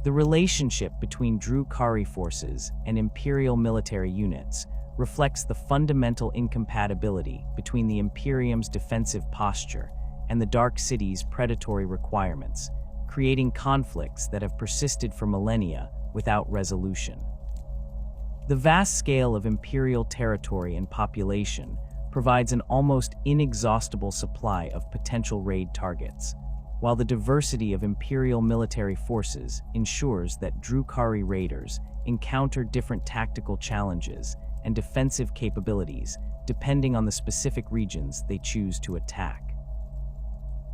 The relationship between Drukhari forces and Imperial military units reflects the fundamental incompatibility between the Imperium's defensive posture and the Dark City's predatory requirements, creating conflicts that have persisted for millennia without resolution. The vast scale of Imperial territory and population provides an almost inexhaustible supply of potential raid targets, while the diversity of Imperial military forces ensures that Drukhari raiders encounter different tactical challenges and defensive capabilities depending on the specific regions they choose to attack.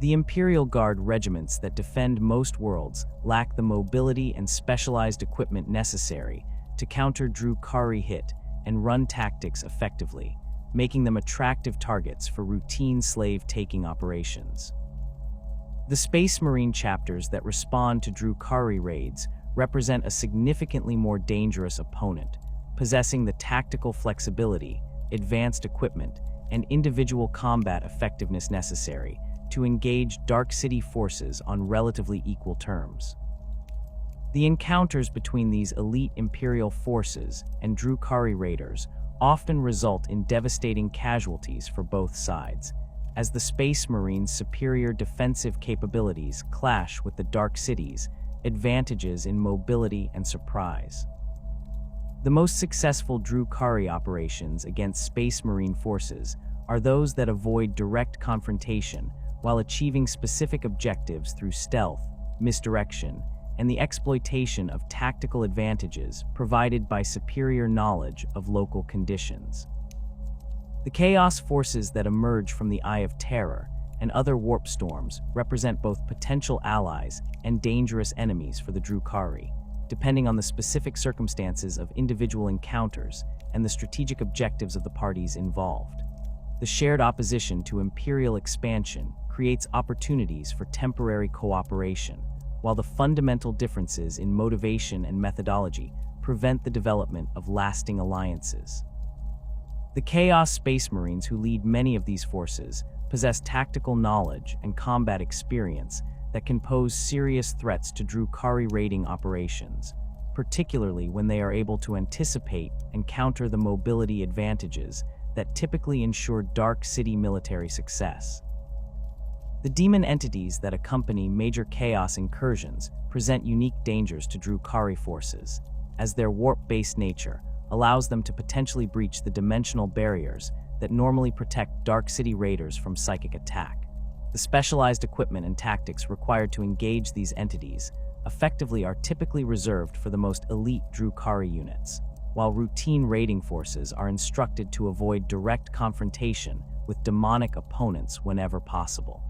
The Imperial Guard regiments that defend most worlds lack the mobility and specialized equipment necessary to counter Drukhari hit and run tactics effectively, making them attractive targets for routine slave-taking operations. The Space Marine chapters that respond to Drukhari raids represent a significantly more dangerous opponent, possessing the tactical flexibility, advanced equipment, and individual combat effectiveness necessary to engage Dark City forces on relatively equal terms. The encounters between these elite Imperial forces and Drukhari raiders often result in devastating casualties for both sides, as the Space Marines' superior defensive capabilities clash with the Dark City's advantages in mobility and surprise. The most successful Drukhari operations against Space Marine forces are those that avoid direct confrontation while achieving specific objectives through stealth, misdirection, and the exploitation of tactical advantages provided by superior knowledge of local conditions. The chaos forces that emerge from the Eye of Terror and other warp storms represent both potential allies and dangerous enemies for the Drukhari, depending on the specific circumstances of individual encounters and the strategic objectives of the parties involved. The shared opposition to Imperial expansion creates opportunities for temporary cooperation, while the fundamental differences in motivation and methodology prevent the development of lasting alliances. The Chaos Space Marines who lead many of these forces possess tactical knowledge and combat experience that can pose serious threats to Drukhari raiding operations, particularly when they are able to anticipate and counter the mobility advantages that typically ensure Dark City military success. The demon entities that accompany major chaos incursions present unique dangers to Drukhari forces, as their warp-based nature allows them to potentially breach the dimensional barriers that normally protect Dark City raiders from psychic attack. The specialized equipment and tactics required to engage these entities effectively are typically reserved for the most elite Drukhari units, while routine raiding forces are instructed to avoid direct confrontation with demonic opponents whenever possible.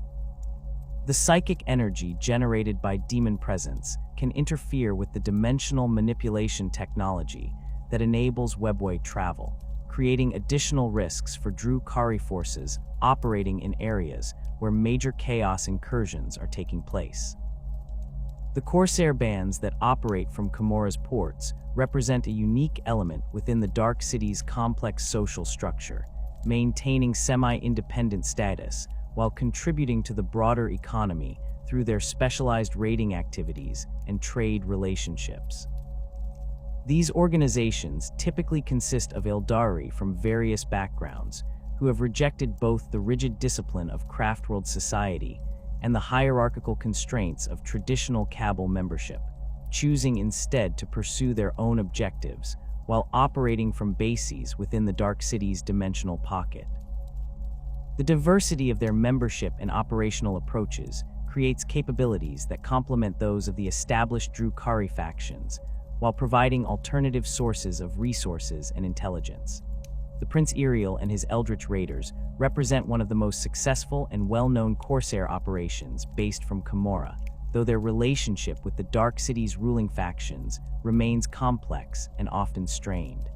The psychic energy generated by demon presence can interfere with the dimensional manipulation technology that enables Webway travel, creating additional risks for Drukhari forces operating in areas where major chaos incursions are taking place. The Corsair bands that operate from Commorragh's ports represent a unique element within the Dark City's complex social structure, maintaining semi-independent status while contributing to the broader economy through their specialized raiding activities and trade relationships. These organizations typically consist of Eldari from various backgrounds who have rejected both the rigid discipline of Craftworld society and the hierarchical constraints of traditional Cabal membership, choosing instead to pursue their own objectives while operating from bases within the Dark City's dimensional pocket. The diversity of their membership and operational approaches creates capabilities that complement those of the established Drukhari factions, while providing alternative sources of resources and intelligence. The Prince Iriel and his Eldritch Raiders represent one of the most successful and well-known Corsair operations based from Commorragh, though their relationship with the Dark City's ruling factions remains complex and often strained.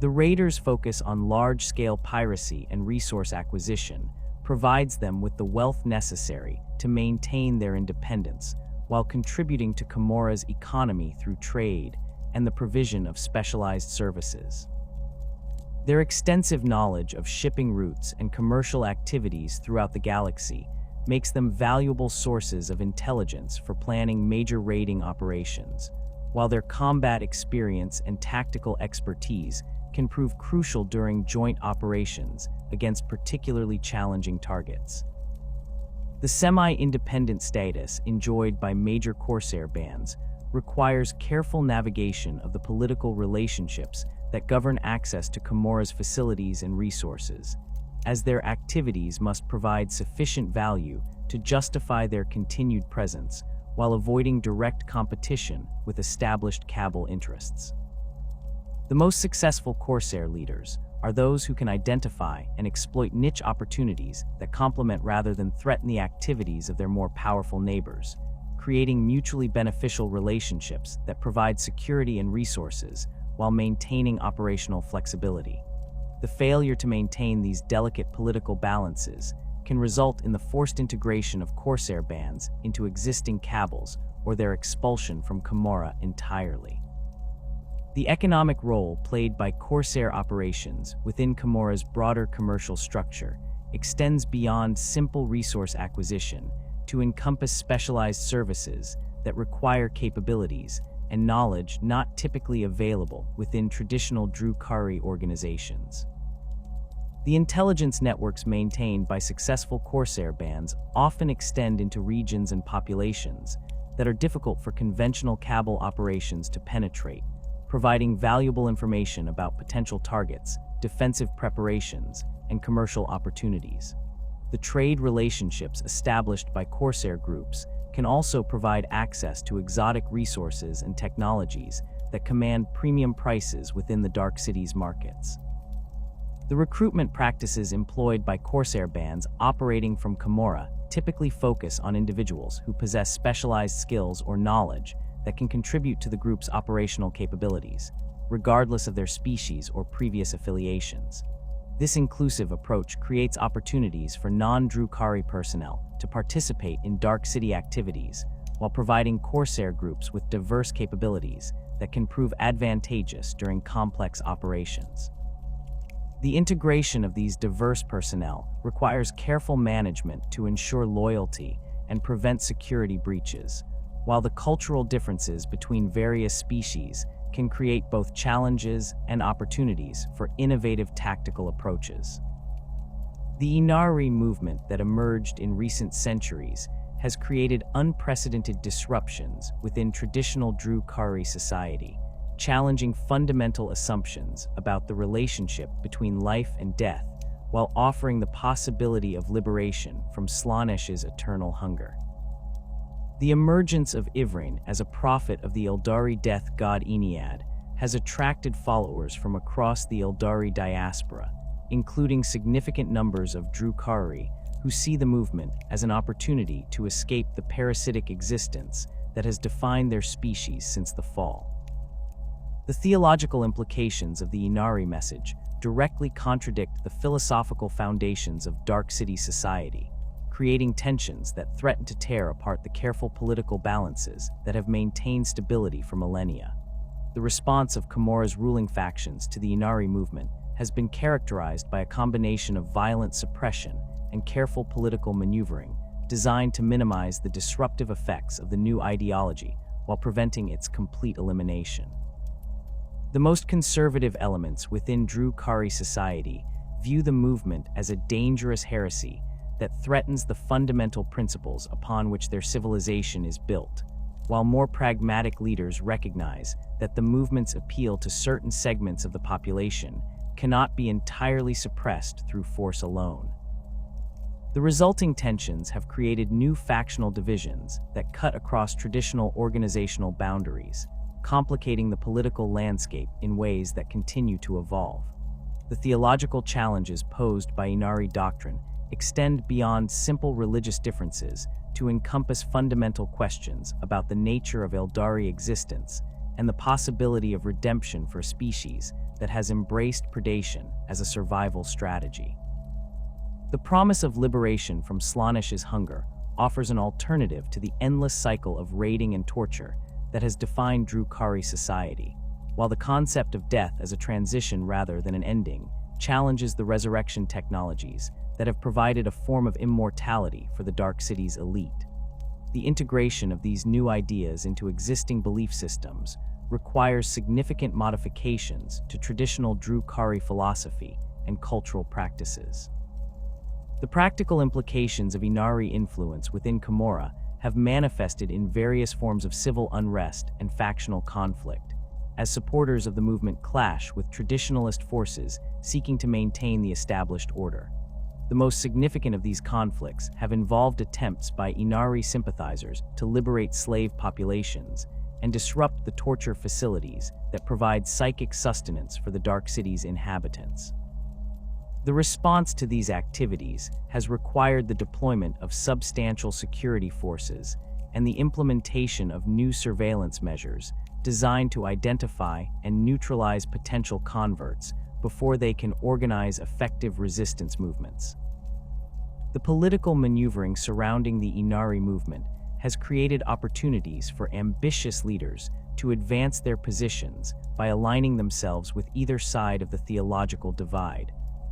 The Raiders' focus on large-scale piracy and resource acquisition provides them with the wealth necessary to maintain their independence, while contributing to Commorragh's economy through trade and the provision of specialized services. Their extensive knowledge of shipping routes and commercial activities throughout the galaxy makes them valuable sources of intelligence for planning major raiding operations, while their combat experience and tactical expertise can prove crucial during joint operations against particularly challenging targets. The semi-independent status enjoyed by major corsair bands requires careful navigation of the political relationships that govern access to Commorragh's facilities and resources, as their activities must provide sufficient value to justify their continued presence while avoiding direct competition with established cabal interests. The most successful corsair leaders are those who can identify and exploit niche opportunities that complement rather than threaten the activities of their more powerful neighbors, creating mutually beneficial relationships that provide security and resources while maintaining operational flexibility. The failure to maintain these delicate political balances can result in the forced integration of corsair bands into existing cabals or their expulsion from Commorragh entirely. The economic role played by corsair operations within Commorragh's broader commercial structure extends beyond simple resource acquisition to encompass specialized services that require capabilities and knowledge not typically available within traditional Drukhari organizations. The intelligence networks maintained by successful corsair bands often extend into regions and populations that are difficult for conventional cabal operations to penetrate, providing valuable information about potential targets, defensive preparations, and commercial opportunities. The trade relationships established by corsair groups can also provide access to exotic resources and technologies that command premium prices within the Dark City's markets. The recruitment practices employed by corsair bands operating from Commorragh typically focus on individuals who possess specialized skills or knowledge that can contribute to the group's operational capabilities, regardless of their species or previous affiliations. This inclusive approach creates opportunities for non-Drukhari personnel to participate in Dark City activities while providing corsair groups with diverse capabilities that can prove advantageous during complex operations. The integration of these diverse personnel requires careful management to ensure loyalty and prevent security breaches, while the cultural differences between various species can create both challenges and opportunities for innovative tactical approaches. The Inari movement that emerged in recent centuries has created unprecedented disruptions within traditional Drukhari society, challenging fundamental assumptions about the relationship between life and death while offering the possibility of liberation from Slaanesh's eternal hunger. The emergence of Ivrain as a prophet of the Eldari death god Ennead has attracted followers from across the Eldari diaspora, including significant numbers of Drukhari who see the movement as an opportunity to escape the parasitic existence that has defined their species since the fall. The theological implications of the Inari message directly contradict the philosophical foundations of Dark City society, creating tensions that threaten to tear apart the careful political balances that have maintained stability for millennia. The response of Commorragh's ruling factions to the Inari movement has been characterized by a combination of violent suppression and careful political maneuvering designed to minimize the disruptive effects of the new ideology while preventing its complete elimination. The most conservative elements within Drukhari society view the movement as a dangerous heresy that threatens the fundamental principles upon which their civilization is built, while more pragmatic leaders recognize that the movement's appeal to certain segments of the population cannot be entirely suppressed through force alone. The resulting tensions have created new factional divisions that cut across traditional organizational boundaries, complicating the political landscape in ways that continue to evolve. The theological challenges posed by Inari doctrine extend beyond simple religious differences to encompass fundamental questions about the nature of Eldari existence and the possibility of redemption for a species that has embraced predation as a survival strategy. The promise of liberation from Slaanesh's hunger offers an alternative to the endless cycle of raiding and torture that has defined Drukhari society, while the concept of death as a transition rather than an ending challenges the resurrection technologies that have provided a form of immortality for the Dark City's elite. The integration of these new ideas into existing belief systems requires significant modifications to traditional Drukhari philosophy and cultural practices. The practical implications of Inari influence within Commorragh have manifested in various forms of civil unrest and factional conflict, as supporters of the movement clash with traditionalist forces seeking to maintain the established order. The most significant of these conflicts have involved attempts by Inari sympathizers to liberate slave populations and disrupt the torture facilities that provide psychic sustenance for the Dark City's inhabitants. The response to these activities has required the deployment of substantial security forces and the implementation of new surveillance measures designed to identify and neutralize potential converts before they can organize effective resistance movements. The political maneuvering surrounding the Inari movement has created opportunities for ambitious leaders to advance their positions by aligning themselves with either side of the theological divide,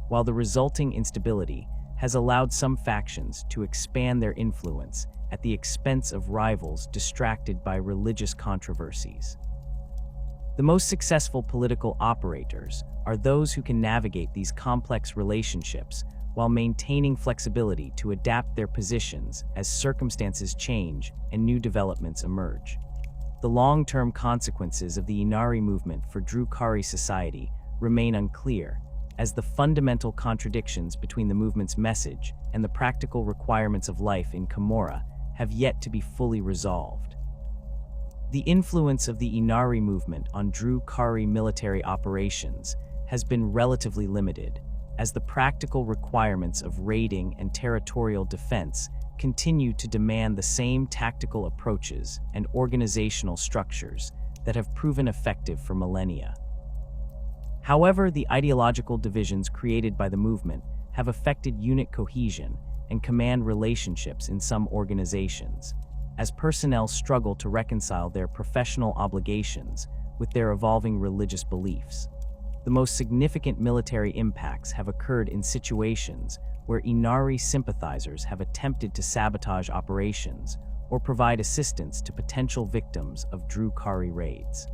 while the resulting instability has allowed some factions to expand their influence at the expense of rivals distracted by religious controversies. The most successful political operators are those who can navigate these complex relationships while maintaining flexibility to adapt their positions as circumstances change and new developments emerge. The long-term consequences of the Inari movement for Drukhari society remain unclear, as the fundamental contradictions between the movement's message and the practical requirements of life in Commorragh have yet to be fully resolved. The influence of the Inari movement on Drukhari military operations has been relatively limited, as the practical requirements of raiding and territorial defense continue to demand the same tactical approaches and organizational structures that have proven effective for millennia. However, the ideological divisions created by the movement have affected unit cohesion and command relationships in some organizations, as personnel struggle to reconcile their professional obligations with their evolving religious beliefs. The most significant military impacts have occurred in situations where Inari sympathizers have attempted to sabotage operations or provide assistance to potential victims of Drukhari raids.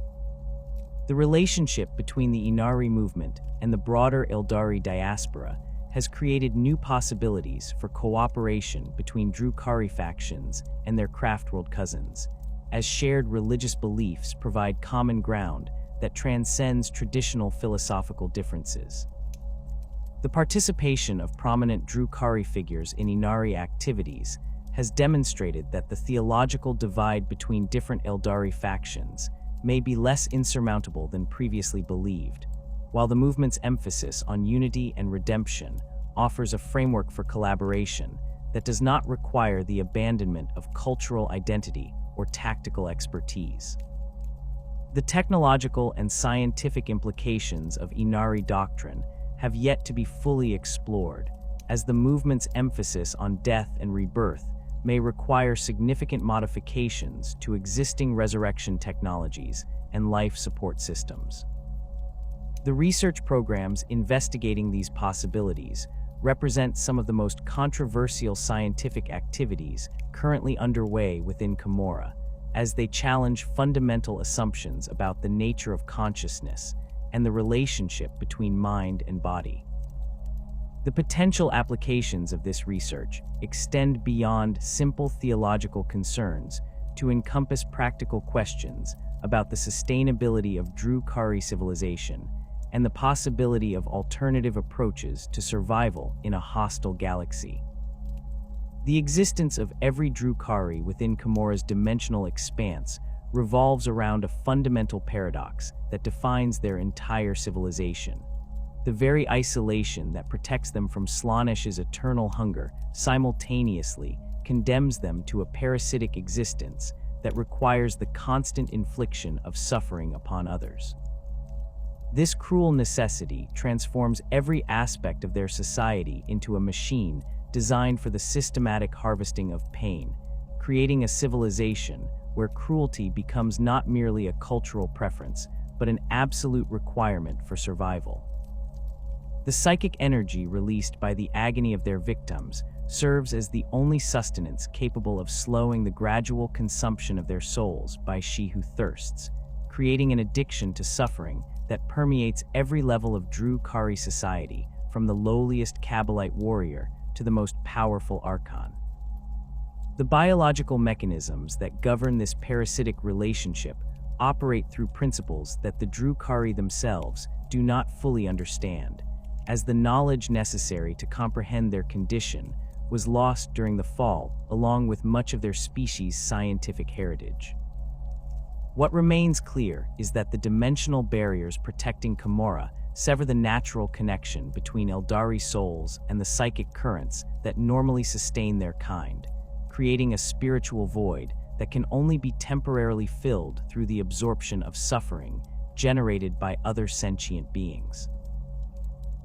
The relationship between the Inari movement and the broader Eldari diaspora has created new possibilities for cooperation between Drukhari factions and their Craftworld cousins, as shared religious beliefs provide common ground that transcends traditional philosophical differences. The participation of prominent Drukhari figures in Inari activities has demonstrated that the theological divide between different Eldari factions may be less insurmountable than previously believed, while the movement's emphasis on unity and redemption offers a framework for collaboration that does not require the abandonment of cultural identity or tactical expertise. The technological and scientific implications of Inari doctrine have yet to be fully explored, as the movement's emphasis on death and rebirth may require significant modifications to existing resurrection technologies and life support systems. The research programs investigating these possibilities represent some of the most controversial scientific activities currently underway within Commorragh, as they challenge fundamental assumptions about the nature of consciousness and the relationship between mind and body. The potential applications of this research extend beyond simple theological concerns to encompass practical questions about the sustainability of Drukhari civilization and the possibility of alternative approaches to survival in a hostile galaxy. The existence of every Drukhari within Commorragh's dimensional expanse revolves around a fundamental paradox that defines their entire civilization. The very isolation that protects them from Slaanesh's eternal hunger simultaneously condemns them to a parasitic existence that requires the constant infliction of suffering upon others. This cruel necessity transforms every aspect of their society into a machine designed for the systematic harvesting of pain, creating a civilization where cruelty becomes not merely a cultural preference, but an absolute requirement for survival. The psychic energy released by the agony of their victims serves as the only sustenance capable of slowing the gradual consumption of their souls by she who thirsts, creating an addiction to suffering that permeates every level of Drukhari society, from the lowliest Kabbalite warrior to the most powerful archon. The biological mechanisms that govern this parasitic relationship operate through principles that the Drukhari themselves do not fully understand, as the knowledge necessary to comprehend their condition was lost during the fall, along with much of their species' scientific heritage. What remains clear is that the dimensional barriers protecting Commorragh sever the natural connection between Eldari souls and the psychic currents that normally sustain their kind, creating a spiritual void that can only be temporarily filled through the absorption of suffering generated by other sentient beings.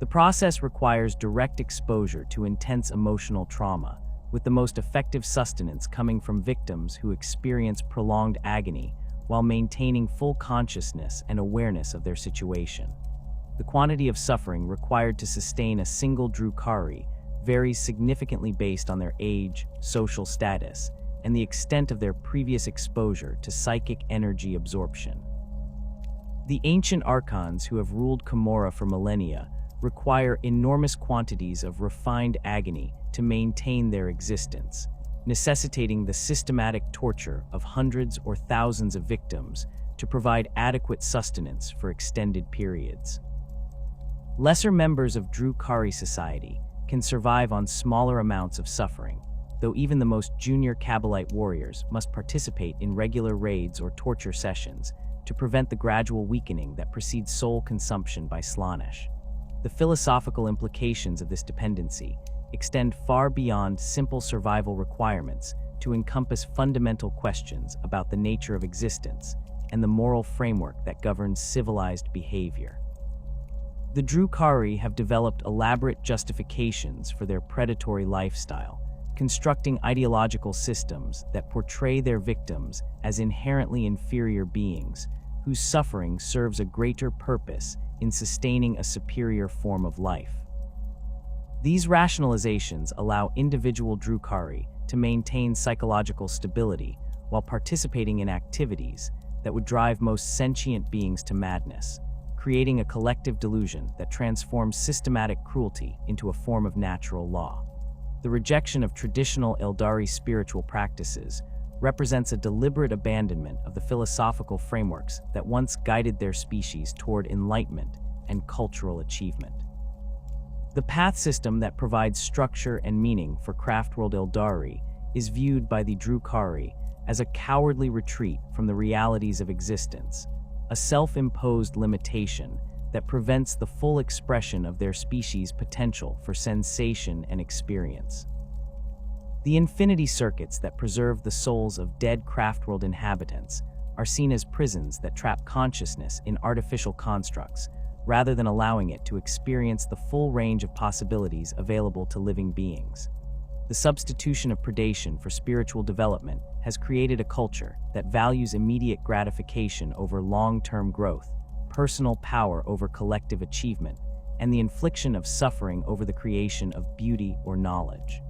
The process requires direct exposure to intense emotional trauma, with the most effective sustenance coming from victims who experience prolonged agony while maintaining full consciousness and awareness of their situation. The quantity of suffering required to sustain a single Drukhari varies significantly based on their age, social status, and the extent of their previous exposure to psychic energy absorption. The ancient archons who have ruled Commorragh for millennia require enormous quantities of refined agony to maintain their existence, necessitating the systematic torture of hundreds or thousands of victims to provide adequate sustenance for extended periods. Lesser members of Drukhari society can survive on smaller amounts of suffering, though even the most junior Kabbalite warriors must participate in regular raids or torture sessions to prevent the gradual weakening that precedes soul consumption by Slaanesh. The philosophical implications of this dependency extend far beyond simple survival requirements to encompass fundamental questions about the nature of existence and the moral framework that governs civilized behavior. The Drukhari have developed elaborate justifications for their predatory lifestyle, constructing ideological systems that portray their victims as inherently inferior beings whose suffering serves a greater purpose in sustaining a superior form of life. These rationalizations allow individual Drukhari to maintain psychological stability while participating in activities that would drive most sentient beings to madness, creating a collective delusion that transforms systematic cruelty into a form of natural law. The rejection of traditional Eldari spiritual practices represents a deliberate abandonment of the philosophical frameworks that once guided their species toward enlightenment and cultural achievement. The path system that provides structure and meaning for Craftworld Eldari is viewed by the Drukhari as a cowardly retreat from the realities of existence, a self-imposed limitation that prevents the full expression of their species' potential for sensation and experience. The infinity circuits that preserve the souls of dead Craftworld inhabitants are seen as prisons that trap consciousness in artificial constructs, rather than allowing it to experience the full range of possibilities available to living beings. The substitution of predation for spiritual development has created a culture that values immediate gratification over long-term growth, personal power over collective achievement, and the infliction of suffering over the creation of beauty or knowledge.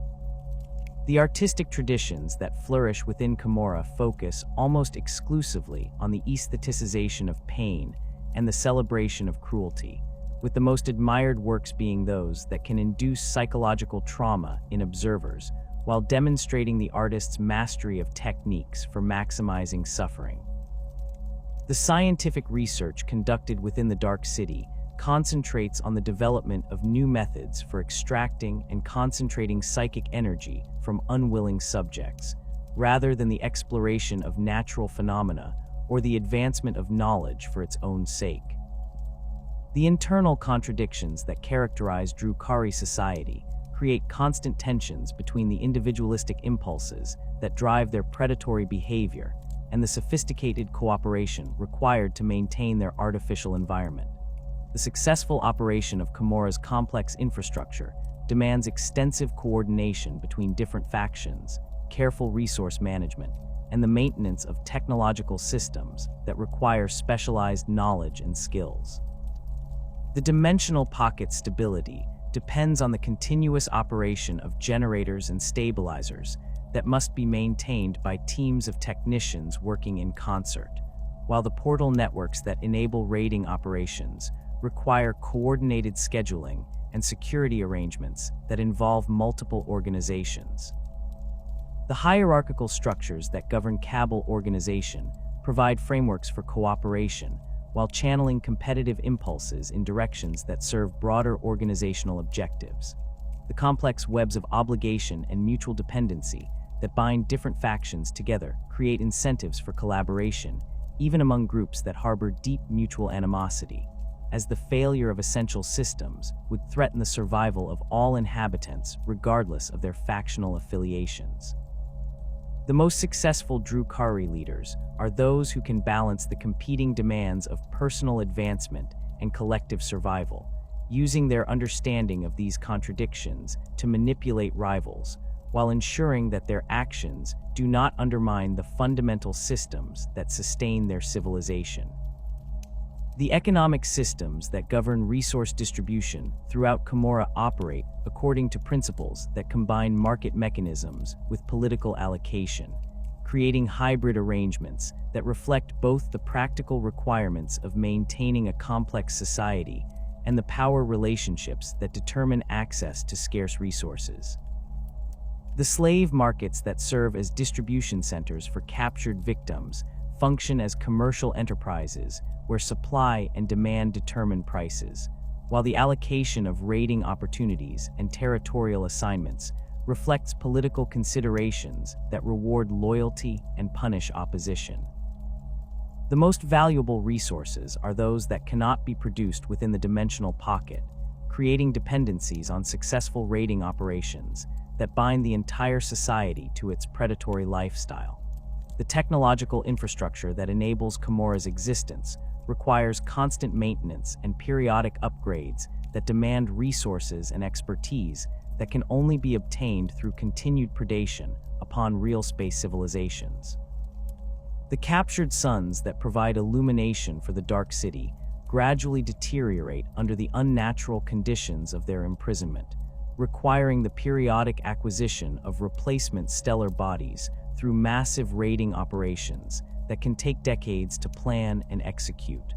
The artistic traditions that flourish within Commorragh focus almost exclusively on the aestheticization of pain and the celebration of cruelty, with the most admired works being those that can induce psychological trauma in observers while demonstrating the artist's mastery of techniques for maximizing suffering. The scientific research conducted within the Dark City concentrates on the development of new methods for extracting and concentrating psychic energy from unwilling subjects, rather than the exploration of natural phenomena or the advancement of knowledge for its own sake. The internal contradictions that characterize Drukhari society create constant tensions between the individualistic impulses that drive their predatory behavior and the sophisticated cooperation required to maintain their artificial environment. The successful operation of Commorragh's complex infrastructure demands extensive coordination between different factions, careful resource management, and the maintenance of technological systems that require specialized knowledge and skills. The dimensional pocket stability depends on the continuous operation of generators and stabilizers that must be maintained by teams of technicians working in concert, while the portal networks that enable raiding operations require coordinated scheduling and security arrangements that involve multiple organizations. The hierarchical structures that govern Cabal organization provide frameworks for cooperation while channeling competitive impulses in directions that serve broader organizational objectives. The complex webs of obligation and mutual dependency that bind different factions together create incentives for collaboration, even among groups that harbor deep mutual animosity, as the failure of essential systems would threaten the survival of all inhabitants regardless of their factional affiliations. The most successful Drukhari leaders are those who can balance the competing demands of personal advancement and collective survival, using their understanding of these contradictions to manipulate rivals, while ensuring that their actions do not undermine the fundamental systems that sustain their civilization. The economic systems that govern resource distribution throughout Commorragh operate according to principles that combine market mechanisms with political allocation, creating hybrid arrangements that reflect both the practical requirements of maintaining a complex society and the power relationships that determine access to scarce resources. The slave markets that serve as distribution centers for captured victims function as commercial enterprises where supply and demand determine prices, while the allocation of raiding opportunities and territorial assignments reflects political considerations that reward loyalty and punish opposition. The most valuable resources are those that cannot be produced within the dimensional pocket, creating dependencies on successful raiding operations that bind the entire society to its predatory lifestyle. The technological infrastructure that enables Commorragh's existence requires constant maintenance and periodic upgrades that demand resources and expertise that can only be obtained through continued predation upon real space civilizations. The captured suns that provide illumination for the dark city gradually deteriorate under the unnatural conditions of their imprisonment, requiring the periodic acquisition of replacement stellar bodies through massive raiding operations that can take decades to plan and execute.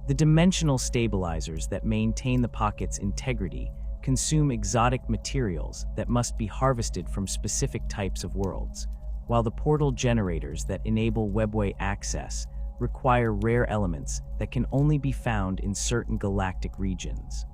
The dimensional stabilizers that maintain the pocket's integrity consume exotic materials that must be harvested from specific types of worlds, while the portal generators that enable Webway access require rare elements that can only be found in certain galactic regions.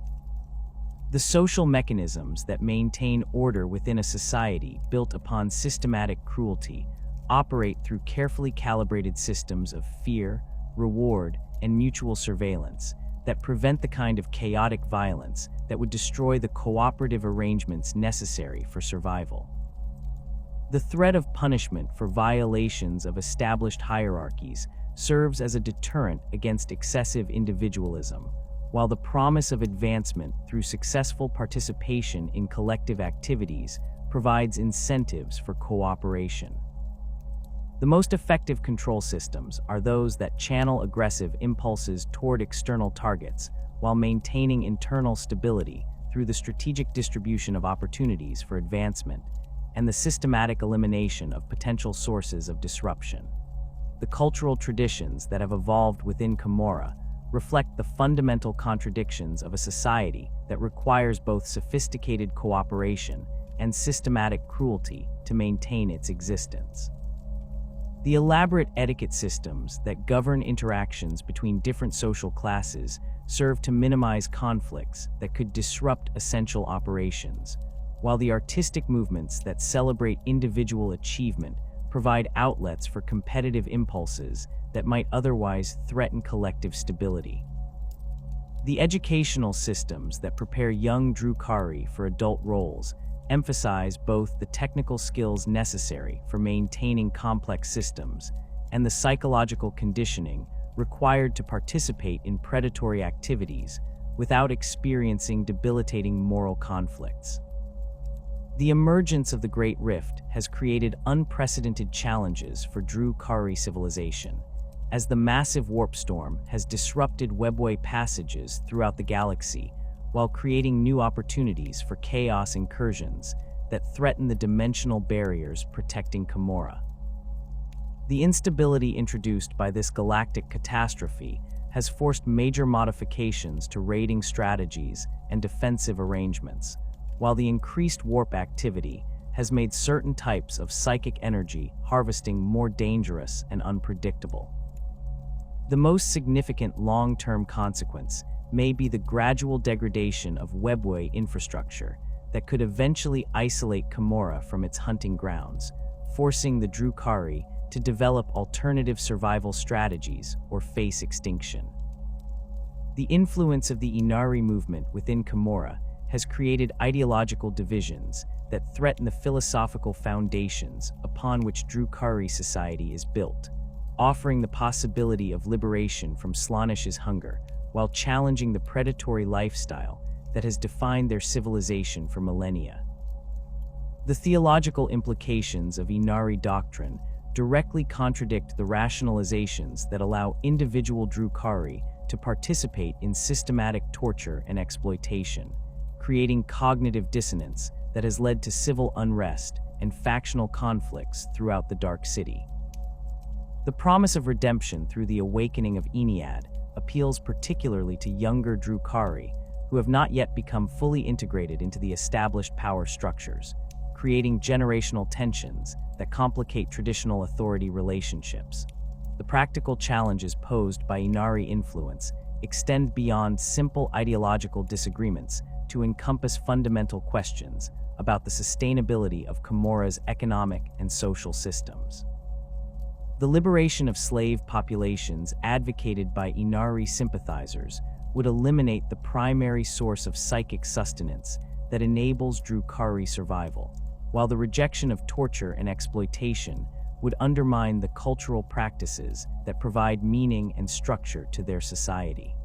The social mechanisms that maintain order within a society built upon systematic cruelty operate through carefully calibrated systems of fear, reward, and mutual surveillance that prevent the kind of chaotic violence that would destroy the cooperative arrangements necessary for survival. The threat of punishment for violations of established hierarchies serves as a deterrent against excessive individualism, while the promise of advancement through successful participation in collective activities provides incentives for cooperation. The most effective control systems are those that channel aggressive impulses toward external targets while maintaining internal stability through the strategic distribution of opportunities for advancement and the systematic elimination of potential sources of disruption. The cultural traditions that have evolved within Commorragh reflect the fundamental contradictions of a society that requires both sophisticated cooperation and systematic cruelty to maintain its existence. The elaborate etiquette systems that govern interactions between different social classes serve to minimize conflicts that could disrupt essential operations, while the artistic movements that celebrate individual achievement provide outlets for competitive impulses that might otherwise threaten collective stability. The educational systems that prepare young Drukhari for adult roles emphasize both the technical skills necessary for maintaining complex systems and the psychological conditioning required to participate in predatory activities without experiencing debilitating moral conflicts. The emergence of the Great Rift has created unprecedented challenges for Drukhari civilization, as the massive warp storm has disrupted Webway passages throughout the galaxy while creating new opportunities for chaos incursions that threaten the dimensional barriers protecting Commorragh. The instability introduced by this galactic catastrophe has forced major modifications to raiding strategies and defensive arrangements, while the increased warp activity has made certain types of psychic energy harvesting more dangerous and unpredictable. The most significant long-term consequence may be the gradual degradation of Webway infrastructure that could eventually isolate Commorragh from its hunting grounds, forcing the Drukhari to develop alternative survival strategies or face extinction. The influence of the Inari movement within Commorragh has created ideological divisions that threaten the philosophical foundations upon which Drukhari society is built, offering the possibility of liberation from Slaanish's hunger while challenging the predatory lifestyle that has defined their civilization for millennia. The theological implications of Inari doctrine directly contradict the rationalizations that allow individual Drukhari to participate in systematic torture and exploitation, creating cognitive dissonance that has led to civil unrest and factional conflicts throughout the Dark City. The promise of redemption through the awakening of Ennead appeals particularly to younger Drukhari who have not yet become fully integrated into the established power structures, creating generational tensions that complicate traditional authority relationships. The practical challenges posed by Inari influence extend beyond simple ideological disagreements to encompass fundamental questions about the sustainability of Commorragh's economic and social systems. The liberation of slave populations advocated by Inari sympathizers would eliminate the primary source of psychic sustenance that enables Drukhari survival, while the rejection of torture and exploitation would undermine the cultural practices that provide meaning and structure to their society.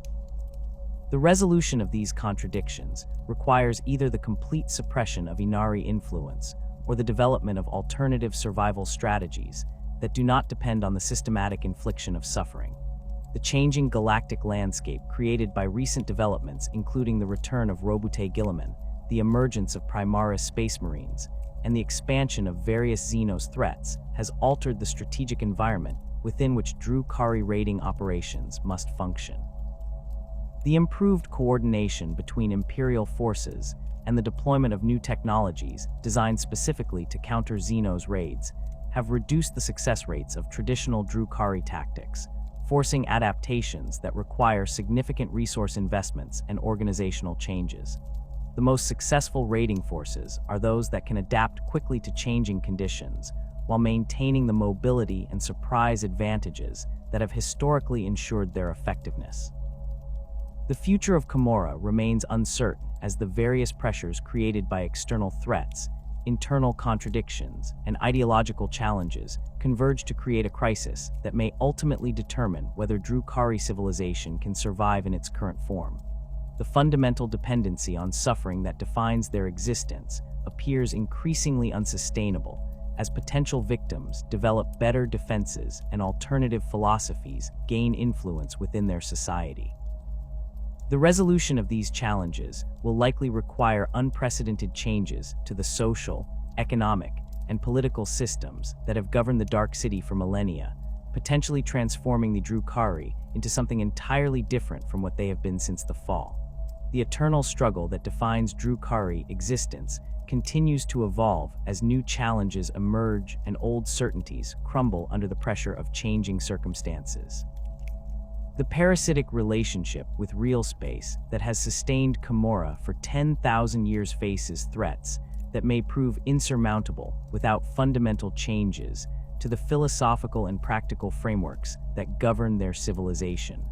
The resolution of these contradictions requires either the complete suppression of Inari influence or the development of alternative survival strategies that do not depend on the systematic infliction of suffering. The changing galactic landscape created by recent developments, including the return of Robute Guilliman, the emergence of Primaris Space Marines, and the expansion of various Xenos threats, has altered the strategic environment within which Drukhari raiding operations must function. The improved coordination between Imperial forces and the deployment of new technologies designed specifically to counter Xenos raids have reduced the success rates of traditional Drukhari tactics, forcing adaptations that require significant resource investments and organizational changes. The most successful raiding forces are those that can adapt quickly to changing conditions while maintaining the mobility and surprise advantages that have historically ensured their effectiveness. The future of Commorragh remains uncertain as the various pressures created by external threats, internal contradictions, and ideological challenges converge to create a crisis that may ultimately determine whether Drukhari civilization can survive in its current form. The fundamental dependency on suffering that defines their existence appears increasingly unsustainable as potential victims develop better defenses and alternative philosophies gain influence within their society. The resolution of these challenges will likely require unprecedented changes to the social, economic, and political systems that have governed the Dark City for millennia, potentially transforming the Drukhari into something entirely different from what they have been since the fall. The eternal struggle that defines Drukhari existence continues to evolve as new challenges emerge and old certainties crumble under the pressure of changing circumstances. The parasitic relationship with real space that has sustained Commorragh for 10,000 years faces threats that may prove insurmountable without fundamental changes to the philosophical and practical frameworks that govern their civilization.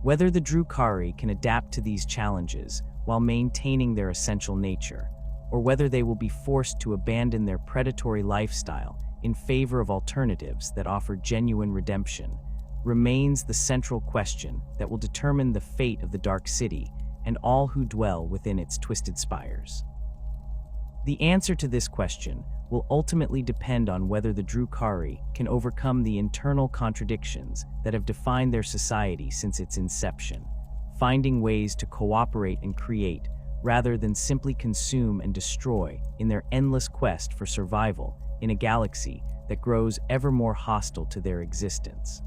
Whether the Drukhari can adapt to these challenges while maintaining their essential nature, or whether they will be forced to abandon their predatory lifestyle in favor of alternatives that offer genuine redemption, remains the central question that will determine the fate of the Dark City and all who dwell within its twisted spires. The answer to this question will ultimately depend on whether the Drukhari can overcome the internal contradictions that have defined their society since its inception, finding ways to cooperate and create rather than simply consume and destroy in their endless quest for survival in a galaxy that grows ever more hostile to their existence.